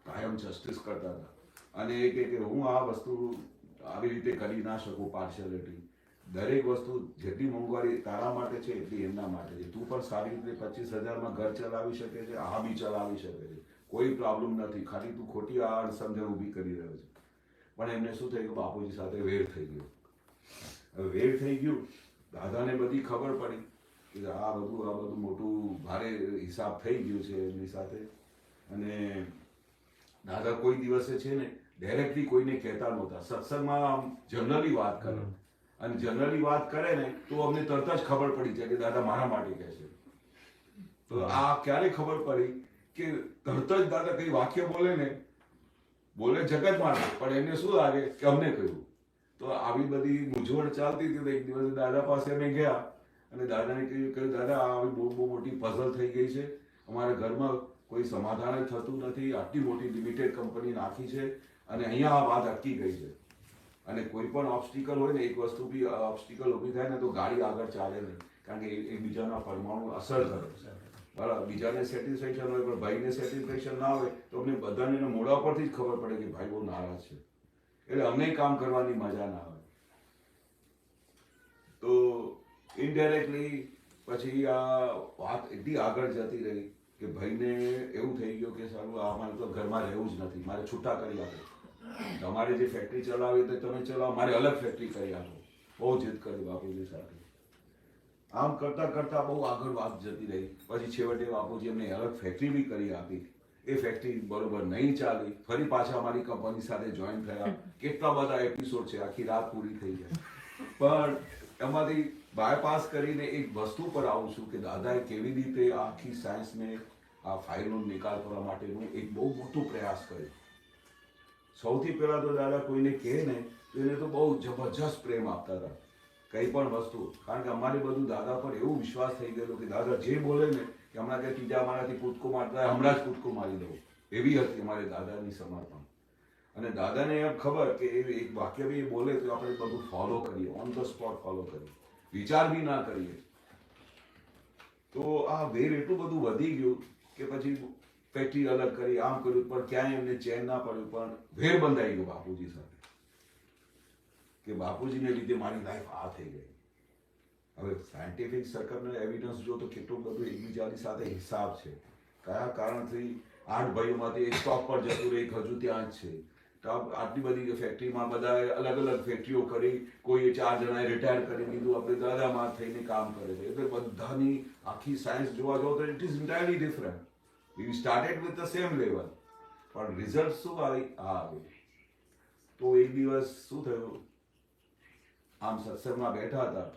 કાયમ જસ્ટિસ કરતા હતા. અને એ કે હું આ વસ્તુ આવી રીતે કરી ના શકું, પાર્શિયાલિટી. દરેક વસ્તુ જેટલી મોંઘવારી તારા માટે છે એટલી એમના માટે છે. તું પણ સારી રીતે 25,000માં ઘર ચલાવી શકે છે, આ બી ચલાવી શકે છે, કોઈ પ્રોબ્લેમ નથી. ખાલી તું ખોટી આ અણસમજણ ઊભી કરી રહ્યો છે. પણ એમને શું થયું, બાપુજી સાથે વેર થઈ ગયો. હવે વેર થઈ ગયું, દાદાને બધી ખબર પડી કે આ બધું મોટું ભારે હિસાબ થઈ ગયું છે એમની સાથે. અને દાદા કોઈ દિવસે છે ને ડાયરેક્ટલી કોઈને કહેતા નહોતા. સત્સંગમાં આમ જનરલી વાત કરે, અને જનરલી વાત કરે ને તો અમને તરત જ ખબર પડી જાય કે દાદા મારા માટે કહે છે. તો આ ક્યારે ખબર પડી કે તરત જ દાદા કઈ વાક્ય બોલે જગત માટે, પણ એમને શું લાગે કે અમને કહ્યું. તો આવી બધી મૂંઝવણ ચાલતી હતી. એક દિવસ દાદા પાસે અમે ગયા અને દાદાને કહ્યું દાદા આવી બહુ મોટી પઝલ થઈ ગઈ છે, અમારા ઘરમાં કોઈ સમાધાન જ થતું નથી. આટલી મોટી લિમિટેડ કંપની નાખી છે અને અહીંયા આ વાત અટકી ગઈ છે. અને કોઈ પણ ઓબ્સ્ટિકલ હોય ને, એક વસ્તુ બી ઓબ્સ્ટિકલ ઊભી થાય ને તો ગાડી આગળ ચાલે નહીં, કારણ કે એકબીજાના પરમાણુ અસર કરે. બરાબર, બીજાને સેટિસ્ફેક્શન હોય પણ ભાઈને સેટિસ્ફેક્શન ના હોય તો અમને બધાને મોઢા પરથી જ ખબર પડે કે ભાઈ બહુ નારાજ છે, એટલે અમને કામ કરવાની મજા ના આવે. તો ઇનડાયરેક્ટલી પછી આ વાત એટલી આગળ જતી રહી કે ભાઈને એવું થઈ ગયું કે સારું આ મારે તો ઘરમાં રહેવું જ નથી, મારે છૂટા કરી આપો, તમારે જે ફેક્ટરી ચલાવી તો તમે ચલાવો, મારે અલગ ફેક્ટરી કરી આપો. બહુ જીદ કરી બાપુજી સાથે. આમ કરતા કરતા બહુ આગળ વાત જતી રહી. પછી છેવટે બાપુજી અમને અલગ ફેક્ટરી બી કરી આપી. એ ફેક્ટરી બરોબર નહીં ચાલી, ફરી પાછા અમારી કંપની સાથે જોઈન થયા. કેટલા બધા એપિસોડ છે, આખી રાત પૂરી થઈ જાય. પણ એમાંથી બાયપાસ કરીને એક વસ્તુ પર આવું છું કે દાદાએ કેવી રીતે આખી સાયન્સને આ ફાઇલનો નિકાલ કરવા માટેનું એક બહુ મોટો પ્રયાસ કર્યો. સૌથી પહેલા તો દાદા કોઈને કહે ને તો એને તો બહુ જબરજસ્ત પ્રેમ આપતા હતા, કંઈ પણ વસ્તુ. કારણ કે અમારે બધું દાદા પર એવું વિશ્વાસ થઈ ગયેલો કે દાદા જે બોલે ને કે હમણાં કે ત્રીજા મારાથી કૂદકો મારતા હમણાં જ કૂદકો મારી દઉં, એવી હતી અમારે દાદાની સમર્પણ. અને દાદાને એમ ખબર કે એ એક વાક્ય બી બોલે તો આપણે બધું ફોલો કરીએ, ઓન ધ સ્પોટ ફોલો કરીએ, વિચાર બી ના કરીએ. તો આ વેર એટલું બધું વધી ગયું કે પછી ફેક્ટરી અલગ કરી, આમ કર્યું, પણ ક્યાંય એમને ચેન ના પડ્યું. પણ વેર બંધાઈ ગયો બાપુજી સાથે કે બાપુજીને લીધે મારી લાઈફ આ થઈ ગઈ. હવે સાયન્ટિફિક સર્કલનો એવિડન્સ જો તો કેટલું બધું એકબીજાની સાથે હિસાબ છે. કયા કારણથી 8 ભાઈઓમાંથી એક ટોપ પર જતું રહે, એક હજુ ત્યાં જ છે. આટલી બધી ફેક્ટરીમાં બધાએ અલગ અલગ ફેક્ટરીઓ કરી, કોઈએ 4 જણાએ રિટાયર કરી દીધું, આપણે દાદામાં થઈને કામ કરે છે. એટલે બધાની આખી સાયન્સ જોવા જાઓ તો it is entirely different. We started with the same level, પણ રિઝલ્ટ શું આવે. તો એક દિવસ શું થયું, આમ સત્સંગમાં બેઠા હતા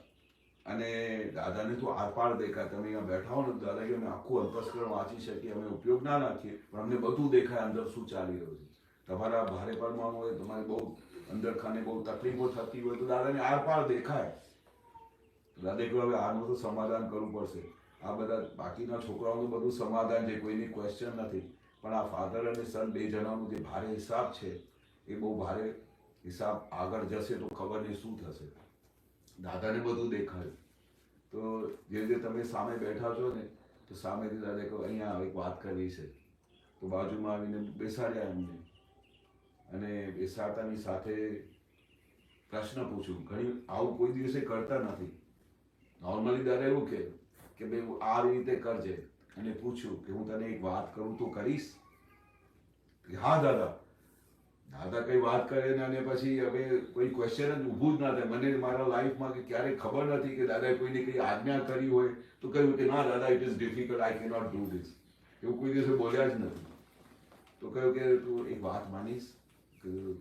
અને દાદાને તો આરપાર દેખાય. તમે અહીંયા બેઠા હો ને દાદા કે અમે આખું અંતસ્કરણ વાંચી શકીએ, અમે ઉપયોગ ના નાખીએ, પણ અમને બધું દેખાય અંદર શું ચાલી રહ્યું છે. તમારા ભારે પડમાં હોય, તમારે બહુ અંદર ખાને બહુ તકલીફો થતી હોય તો દાદાને આરપાર દેખાય. દાદા કહ્યું હવે આનું તો સમાધાન કરવું પડશે. આ બધા બાકીના છોકરાઓનું બધું સમાધાન છે, કોઈની ક્વેશ્ચન નથી, પણ આ ફાધર અને સન 2 જણાનું જે ભારે હિસાબ છે એ બહુ ભારે હિસાબ. આગળ જશે તો ખબર નહીં શું થશે. દાદાને બધું દેખાયું. તો જે જે તમે સામે બેઠા છો ને તો સામેથી દાદા કહો અહીંયા એક વાત કરવી છે. તો બાજુમાં આવીને બેસાડ્યા એમને, અને બેસાડતાની સાથે પ્રશ્ન પૂછ્યું. ઘણી આવું કોઈ દિવસે કરતા નથી. નોર્મલી દાદા એવું કે ભાઈ આ રીતે કરજે, અને પૂછ્યું કે હું તને એક વાત કરું તો કરીશ? હા દાદા. દાદા કઈ વાત કરે ને અને પછી હવે કોઈ ક્વેશ્ચન જ ઊભું જ ના થાય. મને મારા લાઈફમાં કે ક્યારેય ખબર નથી કે દાદાએ કોઈને કઈ આજ્ઞા કરી હોય તો કહ્યું કે ના દાદા it is difficult, I cannot do this. એવું કોઈ દિવસે બોલ્યા જ નથી. તો કહ્યું કે તું એક વાત માનીશ?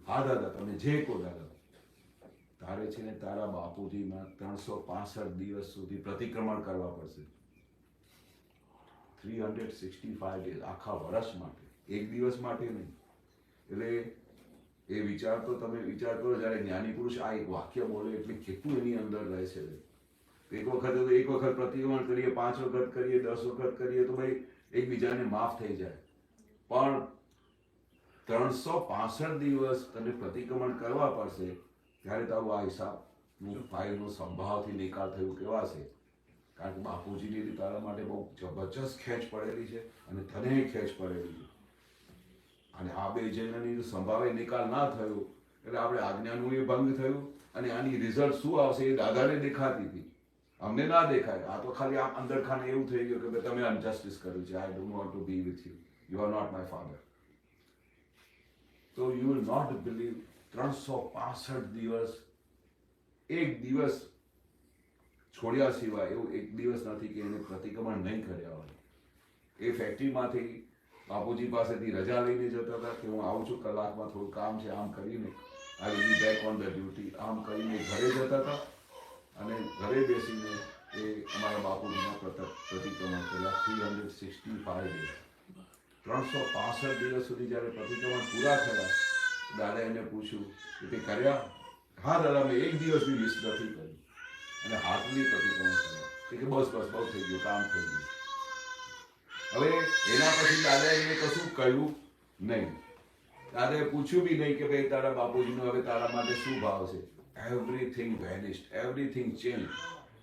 હા દાદા, તમે જે કહો દાદા. તારે છે ને તારા બાપુજીમાં 365 દિવસ સુધી પ્રતિક્રમણ કરવા પડશે. 365 days, આખા વર્ષ માટે, એક દિવસ માટે નહીં. એટલે એ વિચાર તો તમે વિચાર કરો, જયારે જ્ઞાની પુરુષ આ એક વાક્ય બોલે એટલે કેટલું એની અંદર રહે છે. એક વખત પ્રતિક્રમણ કરીએ, 5 વખત કરીએ, 10 વખત કરીએ તો ભાઈ એકબીજાને માફ થઈ જાય. પણ 365 દિવસ તને પ્રતિક્રમણ કરવા પડશે, ત્યારે તારું આ હિસાબનું ફાઇલનો સંભાવથી નિકાલ થયું કહેવાશે. કારણ કે બાપુજીની તારા માટે બહુ જબરજસ્ત ખેંચ પડેલી છે અને તને ખેંચ પડેલી છે. અને આ 2 જણાની સંભાવે નિકાલ ના થયો એટલે આપણે આજ્ઞાનું એ ભંગ થયું. અને આની રિઝલ્ટ શું આવશે એ દાદાને દેખાતી હતી, અમને ના દેખાય. આ તો ખાલી આમ અંદર ખાને એવું થઈ ગયું કે તમે અનજસ્ટિસ કર્યું છે. I don't want to be with you, you are not my father. તો યુ વિલ નોટ બિલીવ, 365 દિવસ એક દિવસ છોડ્યા સિવાય એવું એક દિવસ નથી કે એને પ્રતિક્રમણ નહીં કર્યા હોય. એ ફેક્ટરીમાંથી બાપુજી પાસેથી રજા લઈને જતા હતા કે હું આવું છું, કલાકમાં થોડું કામ છે, આમ કરીને I will be back on the duty. આમ કરીને ઘરે જતા હતા અને ઘરે બેસીને એ અમારા બાપુજીના પ્રતિક્રમણ કર્યા. 365 days, 365 દિવસ સુધી જ્યારે પ્રતિક્રમણ પૂરા થયા, દાદા એને પૂછ્યું કે તે કર્યા? હા દાદા, મેં એક દિવસ બી મિસ નથી કર્યું. અને હાથની પ્રતિક્રમણ કર્યા કે બસ બહુ થઈ ગયું, કામ થઈ ગયું. હવે એના પછી દાદા એને કશું કહ્યું નહીં. દાદાએ પૂછ્યું બી નહીં કે ભાઈ તારા બાપુજીનો હવે તારા માટે શું ભાવ છે. Everything vanished, everything change.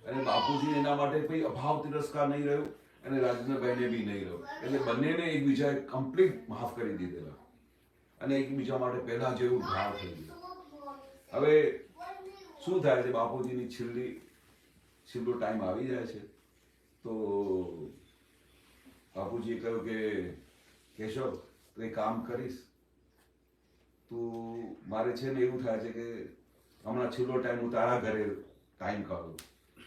અને બાપુજી એના માટે કોઈ અભાવ તિરસ્કાર નહીં રહ્યું અને રાજેન્દ્રભાઈને બી નહીં રહ્યું. એટલે બંનેને એકબીજાએ કમ્પ્લીટ માફ કરી દીધેલા અને એકબીજા માટે પહેલા જેવું ભાવ થઈ ગયો. હવે શું થાય છે, બાપુજીની છેલ્લો ટાઈમ આવી જાય છે તો બાપુજી બાપુજીએ કહ્યું કે કેશવ તું એક કામ કરીશ, તું મારે છે ને એવું થાય છે કે હમણાં છેલ્લો ટાઈમ હું તારા ઘરે ટાઈમ કાઢું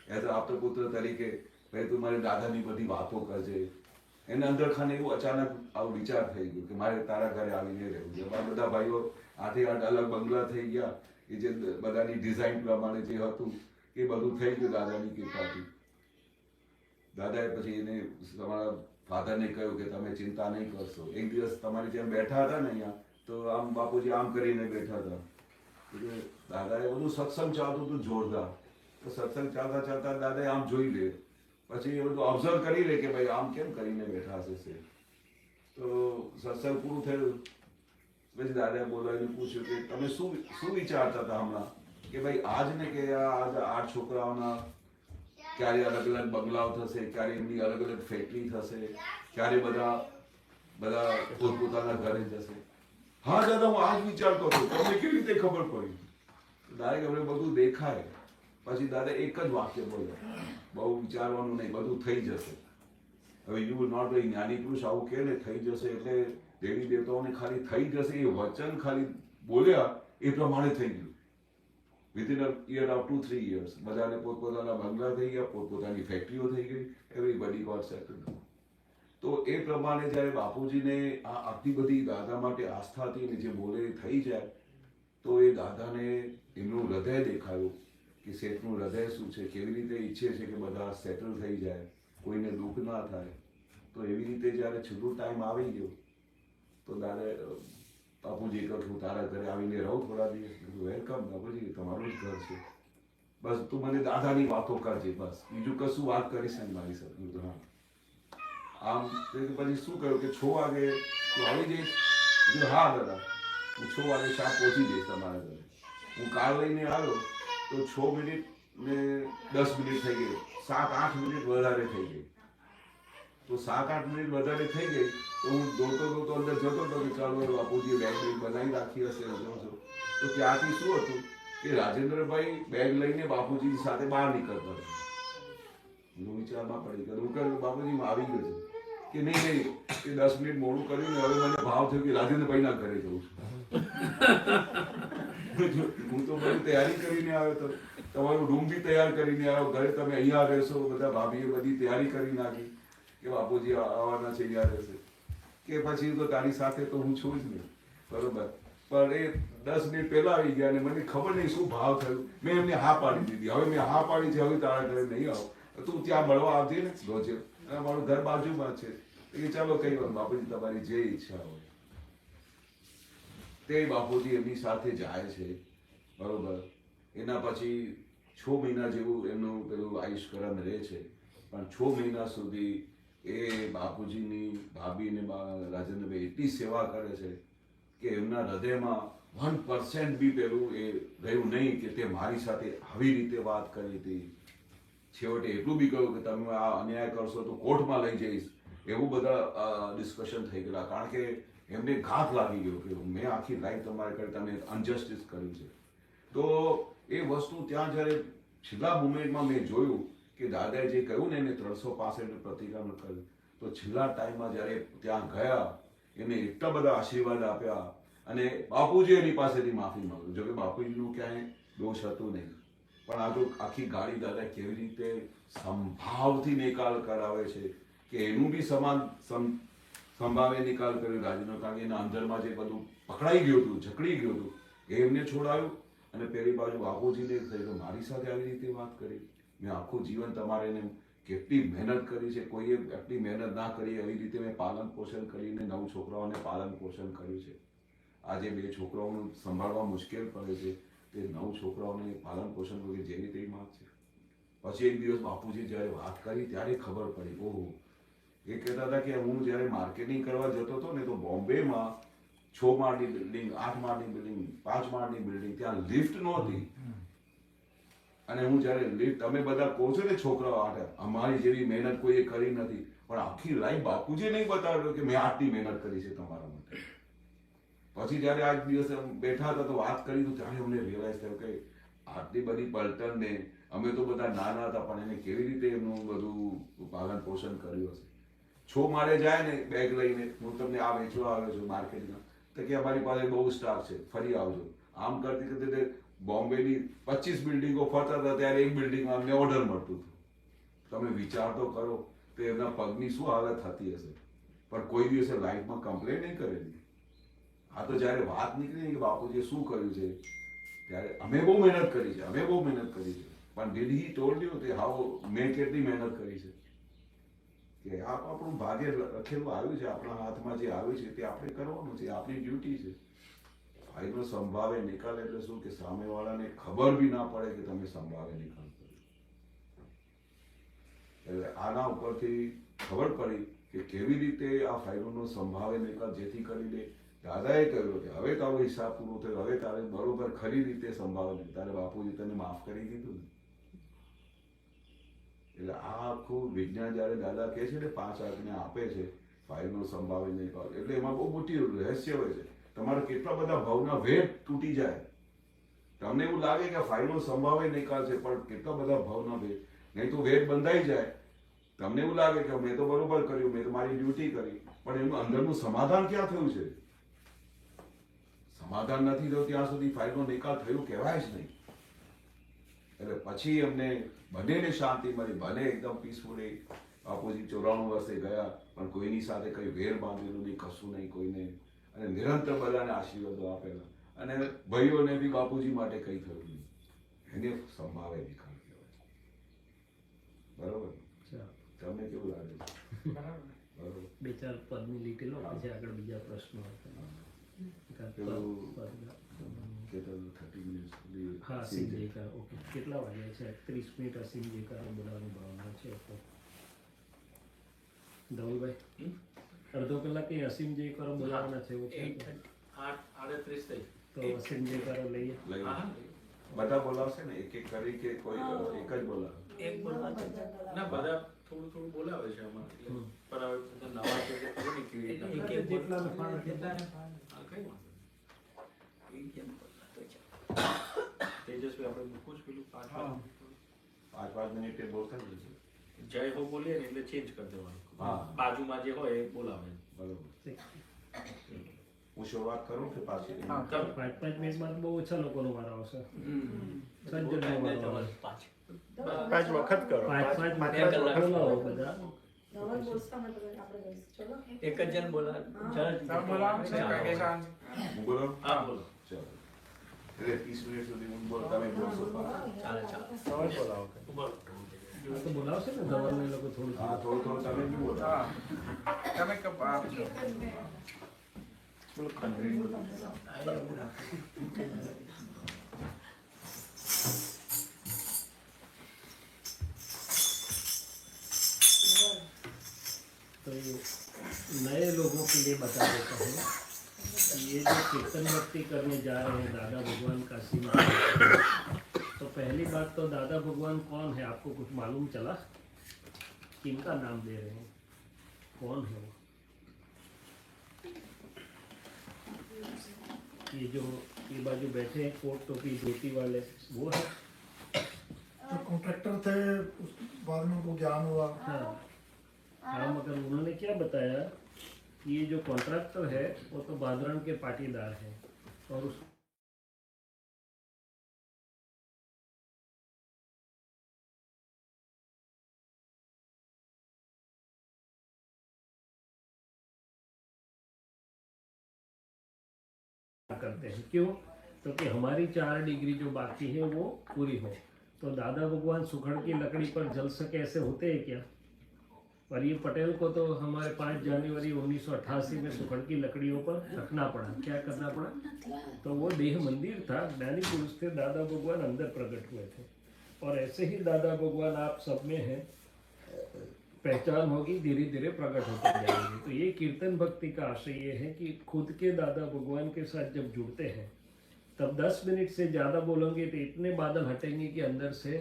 એઝ અ આપતો પુત્ર તરીકે. ભાઈ તું મારી દાદાની બધી વાતો કરજે. એને અંદર ખાને એવું અચાનક આવું વિચાર થઈ ગયો કે મારે તારા ઘરે આવીને રહેવું છે. અમારા બધા ભાઈઓ આઠે આઠ અલગ બંગલા થઈ ગયા, એ જે બધાની ડિઝાઇન પ્રમાણે જે હતું એ બધું થઈ ગયું દાદાની કૃપાથી. દાદાએ પછી એને તમારા ફાધરને કહ્યું કે તમે ચિંતા નહીં કરશો. એક દિવસ તમારી જેમ બેઠા હતા ને અહીંયા, તો આમ બાપુજી આમ કરીને બેઠા હતા. એટલે દાદાએ બધું સત્સંગ ચાલતું હતું જોરદાર. તો સત્સંગ ચાલતા ચાલતા દાદાએ આમ જોઈ લે, પછી એ બધું ઓબ્ઝર્વ કરી લે કે ભાઈ આમ કેમ કરીને બેઠા હશે. તો સત્સંગ પૂરું થયું પછી દાદાએ બોલાવીને પૂછ્યું કે તમે શું વિચારતા હતા હમણાં, કે ભાઈ આજ ને કે આજ 8 છોકરાઓના ક્યારે અલગ અલગ બંગલાઓ થશે, ક્યારે એમની અલગ અલગ ફેક્ટરી થશે, ક્યારે બધા પોતપોતાના ઘરે જશે. હા દાદા હું આજ વિચારતો હતો. તમને કેવી રીતે ખબર પડી? ડાયરેક્ટ અમને બધું દેખાય. પછી દાદા એક જ વાક્ય બોલ્યા, બહુ વિચારવાનું નહીં, બધું થઈ જશે. હવે યુ વિલ નોટ બી જ્ઞાની પુરુષ આવું કે ને થઈ જશે એટલે દેવી દેવતાઓને ખાલી થઈ જશે એ વચન ખાલી બોલ્યા એ પ્રમાણે થઈ ગયું. Within a year of 2-3 years બધાને પોતપોતાના બંગલા થઈ ગયા, પોતપોતાની ફેક્ટરીઓ થઈ ગઈ. Everybody got settled. તો એ પ્રમાણે જ્યારે બાપુજીને આ આટલી બધી દાદા માટે આસ્થા હતી ને જે બોલે થઈ જાય, તો એ દાદાને એમનું હૃદય દેખાયું કે શેઠનું હૃદય શું છે, કેવી રીતે ઈચ્છે છે કે બધા સેટલ થઈ જાય, કોઈને દુઃખ ના થાય. તો એવી રીતે જ્યારે છેલ્લો ટાઈમ આવી ગયો તો દાદા બાપુજી કહ્યું હું તારા ઘરે આવીને રહું થોડા દિવસ. વેલકમ બાપુજી, તમારું જ ઘર છે, બસ તું મને દાદાની વાતો કરજે, બસ બીજું કશું વાત કરીશ નહીં મારી સાથે. હા આમ પછી શું કહ્યું કે 6 વાગે તું આવી જઈશ? હા દાદા હું 6 વાગે શાક પહોંચી જઈશ તમારા ઘરે. હું કાર લઈને આવ્યો તો 6 મિનિટ ને 10 મિનિટ થઈ ગઈ, 7-8 મિનિટ વધારે થઈ ગઈ. તો 7-8 મિનિટ વધારે થઈ ગઈ તો હું દોડતો અંદર જતો હતો કે ચાલો બાપુજીએ બેગ બનાવી રાખી હશે. તો ત્યાંથી શું હતું કે રાજેન્દ્રભાઈ બેગ લઈને બાપુજી સાથે બહાર નીકળતા હતા. હું વિચારમાં પડી ગયો. હું કહ્યું બાપુજી આવી ગયો છે કે નહીં કે 10 મિનિટ મોડું કર્યું ને હવે મને ભાવ થયો કે રાજેન્દ્રભાઈના ઘરે જવું છું. હું તો બધી તૈયારી કરીને આવ્યો હતો, તમારું રૂમ બી તૈયાર કરીને આવ્યો, ઘરે તમે અહીંયા રહેશો, બધા ભાભીએ બધી તૈયારી કરી નાખી કે બાપુજી આવવાના છે, અહીંયા રહેશે. કે પછી તો તારી સાથે તો હું છું જ નહીં, બરોબર. પણ એ 10 મિનિટ પહેલા આવી ગયા અને મને ખબર નહીં શું ભાવ થયું. મેં એમને હા પાડી દીધી. હવે મેં હા પાડી છે, હવે તારા ઘરે નહીં આવો, તું ત્યાં મળવા આવજે ને રોજે. મારું ઘર બાજુમાં છે. એ ચાલો કઈ વાત બાપુજી તમારી જે ઈચ્છા હોય. તે બાપુજી એમની સાથે જાય છે, બરોબર. એના પછી 6 મહિના જેવું એમનું પેલું આયુષ્કરણ રહે છે. પણ 6 મહિના સુધી એ બાપુજીની ભાભી ને રાજેન્દ્રભાઈ એટલી સેવા કરે છે કે એમના હૃદયમાં 1% બી પેલું એ રહ્યું નહીં કે તે મારી સાથે આવી રીતે વાત કરી હતી. છેવટે એટલું બી કહ્યું કે તમે આ અન્યાય કરશો તો કોર્ટમાં લઈ જઈશ. એવું બધા ડિસ્કશન થઈ ગયેલા, કારણ કે એમને ઘાત લાગી ગયો કે મેં આખી લાઈફ તમારે કરી, તમે અનજસ્ટિસ કર્યું છે. તો એ વસ્તુ ત્યાં જ્યારે છેલ્લા મુમેન્ટમાં મેં જોયું કે દાદાએ જે કહ્યું ને એને 365 પ્રતિક્રમણ કર્યું, તો છેલ્લા ટાઈમમાં જ્યારે ત્યાં ગયા એને એટલા બધા આશીર્વાદ આપ્યા અને બાપુજી એની પાસેથી માફી માંગ્યું. જોકે બાપુજીનું ક્યાંય દોષ હતું નહીં, પણ આ તો આખી ગાડી દાદા કેવી રીતે સંભાવથી નિકાલ કરાવે છે કે એનું બી સંભાવે નિકાલ કર્યો રાજનો. કારણ કે એના અંદરમાં જે બધું પકડાઈ ગયું હતું, જકડી ગયું હતું, એ એમને છોડાયું. અને પેલી બાજુ બાપુજીને થયું મારી સાથે આવી રીતે વાત કરી. મેં આખું જીવન તમારે કેટલી મહેનત કરી છે, કોઈએ આટલી મહેનત ના કરી એવી રીતે મેં પાલન પોષણ કરીને 9 છોકરાઓને પાલન પોષણ કર્યું છે. આજે 2 છોકરાઓનું સંભાળવા મુશ્કેલ પડે છે, તે 9 છોકરાઓને પાલન પોષણ કર્યું જેવી તેવી વાત છે. પછી એક દિવસ બાપુજી જ્યારે વાત કરી ત્યારે ખબર પડી. ઓહો, એ કહેતા હતા કે હું જ્યારે માર્કેટિંગ કરવા જતો હતો ને તો બોમ્બેમાં 6 માળની બિલ્ડિંગ, 8 માળની બિલ્ડિંગ, 5 માળની બિલ્ડિંગ, ત્યાં લિફ્ટ નહોતી. અને હું જ્યારે લિફ્ટ, તમે બધા કહો છો ને છોકરાઓ અમારી જેવી મહેનત કોઈએ કરી નથી, પણ આખી લાઈફ બાપુજી નહીં બતાવ્યો કે મેં આટલી મહેનત કરી છે તમારા માટે. પછી જ્યારે આજ દિવસે બેઠા હતા તો વાત કરી તો ત્યારે અમને રિયલાઇઝ થયું કે આટલી બધી પલટનને અમે તો બધા નાના હતા, પણ એને કેવી રીતે એમનું બધું પાલન પોષણ કર્યું હશે. 6 માળે જાય ને બેગ લઈને, હું તમને આ વેચવા આવ્યો છું માર્કેટમાં, તો કે અમારી પાસે બહુ સ્ટાફ છે, ફરી આવજો. આમ કરતી કરતી બોમ્બેની 25 બિલ્ડિંગો ફરતા હતા ત્યારે એક બિલ્ડિંગમાં અમને ઓર્ડર મળતું હતું. તમે વિચાર તો કરો તો એમના પગની શું હાલત થતી હશે. પણ કોઈ દિવસે લાઈફમાં કમ્પ્લેન નહીં કરેલી. આ તો જ્યારે વાત નીકળી કે બાપુજીએ શું કર્યું છે ત્યારે અમે બહુ મહેનત કરી છે, અમે બહુ મહેનત કરી છે. પણ ડીડ હી ટોલ્ડ યુ કે હાઉ મેં કેટલી મહેનત કરી છે? કે આ આપણું ભાગ્ય લખેલું આવ્યું છે, આપણા હાથમાં જે આવ્યું છે તે આપણે કરવાનું છે, આપણી ડ્યુટી છે. ફાઇલનો સંભાવે નિકાલ એટલે શું કે સામેવાળાને ખબર બી ના પડે કે તમે સંભાવે નિકાલ કર્યો. એટલે આના ઉપરથી ખબર પડી કે કેવી રીતે આ ફાઇલોનો સંભાવે નિકાલ જેથી કરીને દાદાએ કહ્યું કે હવે તારો હિસાબ પૂરો થયો, હવે તારે બરોબર ખરી રીતે સંભાવે નહીં, તારે બાપુજી તને માફ કરી દીધું ને. એટલે આ આખું વિજ્ઞાન જયારે દાદા કહે છે ને 5 આજ્ઞા આપે છે ફાઇલનો સંભાવે નિકાલ, એટલે એમાં બહુ મોટી રહસ્ય હોય છે. તમારા કેટલા બધા ભાવના વેદ તૂટી જાય. તમને એવું લાગે કે ફાઇલનો સંભાવે નિકાલ છે, પણ કેટલા બધા ભાવના વેદ, નહીં તો વેદ બંધાઈ જાય. તમને એવું લાગે કે મેં તો બરોબર કર્યું, મેં તો મારી ડ્યુટી કરી, પણ એનું અંદરનું સમાધાન ક્યાં થયું છે? સમાધાન નથી થયું ત્યાં સુધી ફાઇલનો નિકાલ થયું કહેવાય જ નહીં. એટલે પછી અમને બંનેને શાંતિ મળી, ભલે એકદમ પીસફુલી બાપુજી 94 વર્ષે ગયા, પણ કોઈની સાથે કઈ વેર બાંધેલું નહીં, કશું નહીં કોઈને, અને નિરંતર બધાને આશીર્વાદો આપેલા. અને ભાઈઓને બી બાપુજી માટે કઈ થયું નહીં. એને સંભાવે નિકાલ કહેવાય. બરોબર? તમને કેવું લાગે છે? બરોબર. 2-4 પદની લીટી લો, પછી આગળ બીજા પ્રશ્નો હા. અસીમ જયકાર. ઓકે, કેટલા વાગ્યા છે? 30 મિનિટ અસીમ જયકારો બોલાવવાની ભાવના છે. ધવલભાઈ, અડધો કલાક એ અસીમ જયકારો બોલાવવાના છે એવું છે? 8:38 થઈ. તો અસીમ જયકારો લઈએ. બધા બોલાવશે ને એક એક કરી કે કોઈ એક જ બોલાવે? એક બોલાવે ના, બધા થોડું થોડું બોલાવે છે આમાં. પણ હવે બધા નવા છે એટલે ખબર નહીં કેવી રીતે એક જેટલાને ફાળો કઈ વાંધો નહીં. તેજસ્વી આપણે મૂકવું જ પેલું 5 મિનિટ એ બહુ થઈ જશે. જય હો બોલીએ ને એટલે ચેન્જ કરી દેવાનું. હા, બાજુમાં જે હોય એ બોલાવે. બરોબર. હું શરૂઆત કરું કે પાછી? 5 મિનિટમાં બહુ ઓછા લોકોનો વારો આવશે. 5 વખત કરો. 5 બોલાવો બધા. એક જ જણ બોલા. હું બોલો? હા, બોલો. ચાલો. એટલે 30 મિનિટ સુધી હું બોલ, તમે બોલશો. ચાલે. તો બોલાવશે ને ધવલને એ લોકો થોડું? હા, થોડું તમે બી બોલો. તમે કપ આપજો. तो नए लोगों के लिए बता देता हूँ कि ये जो कीर्तन भक्ति करने जा रहे हैं दादा भगवान का सीन, तो पहली बात तो दादा भगवान कौन है आपको कुछ मालूम चला? किनका नाम दे रहे हैं? कौन है वो? ये जो ये बाजू बैठे हैं कोट टोपी धोती वाले, वो है? तो कॉन्ट्रैक्टर थे, उस बाद में उनको ज्ञान हुआ। हाँ, मगर उन्होंने क्या बताया कि ये जो कॉन्ट्रैक्टर है वो तो बादरण के पाटीदार है और उस करते हैं। क्यों? तो कि हमारी 4 डिग्री जो बाकी है वो पूरी हो। तो दादा भगवान सुखड़ की लकड़ी पर जल सके ऐसे होते हैं क्या? और ये पटेल को तो हमारे 5 जनवरी 1988 में सुखड़ की लकड़ियों पर रखना पड़ा। क्या करना पड़ा? तो वो देह मंदिर था, ज्ञानी पुरुष थे, दादा भगवान अंदर प्रकट हुए थे। और ऐसे ही दादा भगवान आप सब में हैं, पहचान होगी, धीरे धीरे प्रकट होते जाएंगे। तो ये कीर्तन भक्ति का आशय ये है कि खुद के दादा भगवान के साथ जब जुड़ते हैं तब 10 मिनट से ज़्यादा बोलेंगे तो इतने बादल हटेंगे कि अंदर से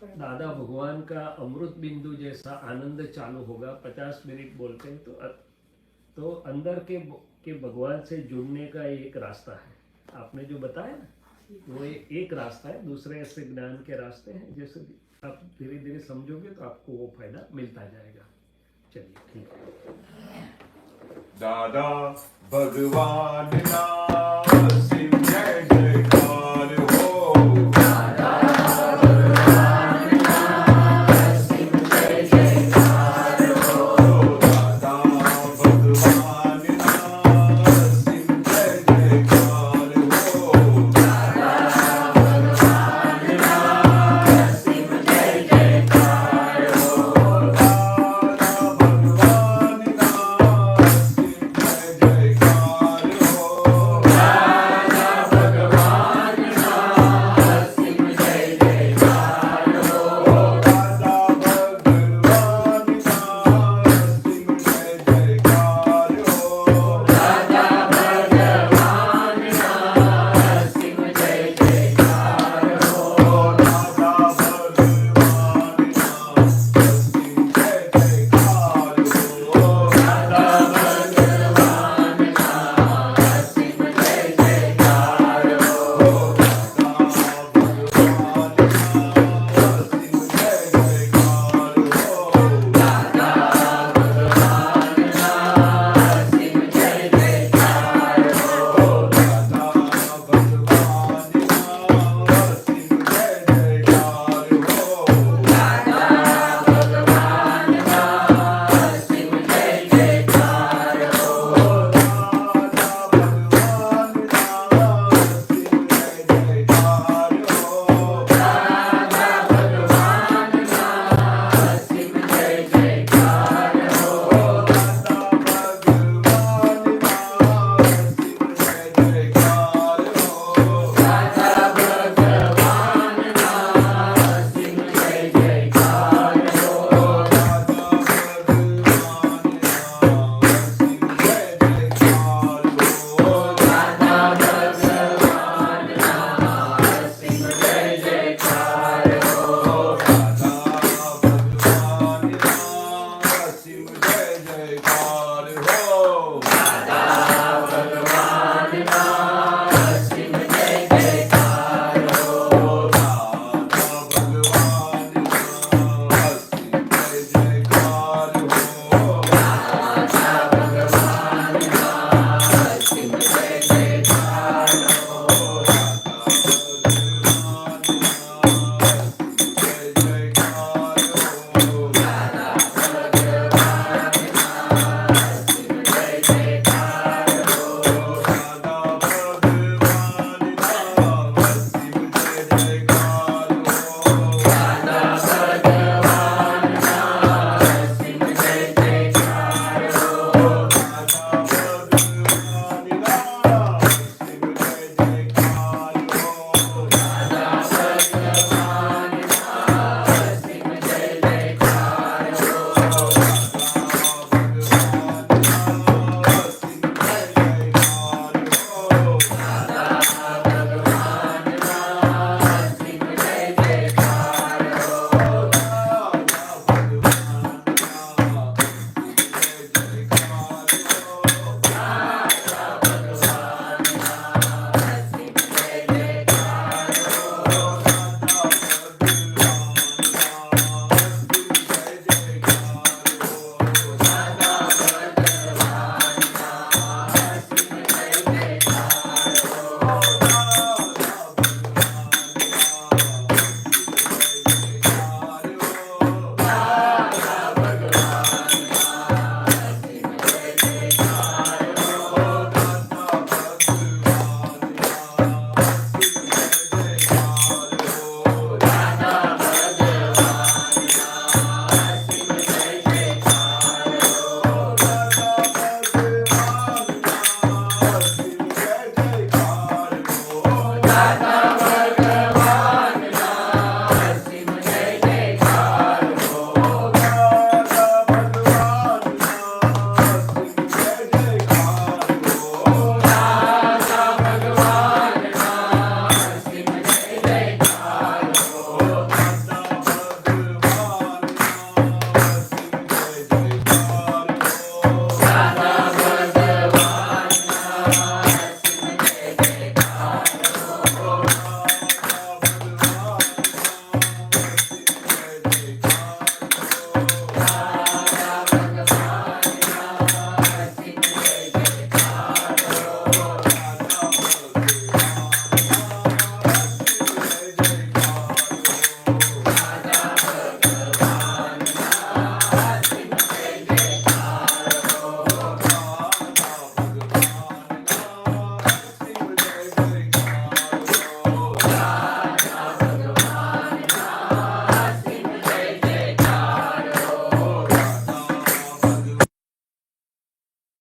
दादा भगवान का अमृत बिंदु जैसा आनंद चालू होगा। 50 मिनट बोलते हैं तो अंदर के भगवान से जुड़ने का एक रास्ता है। आपने जो बताया ना वो एक रास्ता है, दूसरे ऐसे ज्ञान के रास्ते हैं। जैसे आप धीरे धीरे समझोगे तो आपको वो फायदा मिलता जाएगा। चलिए ठीक है। दादा भगवान ना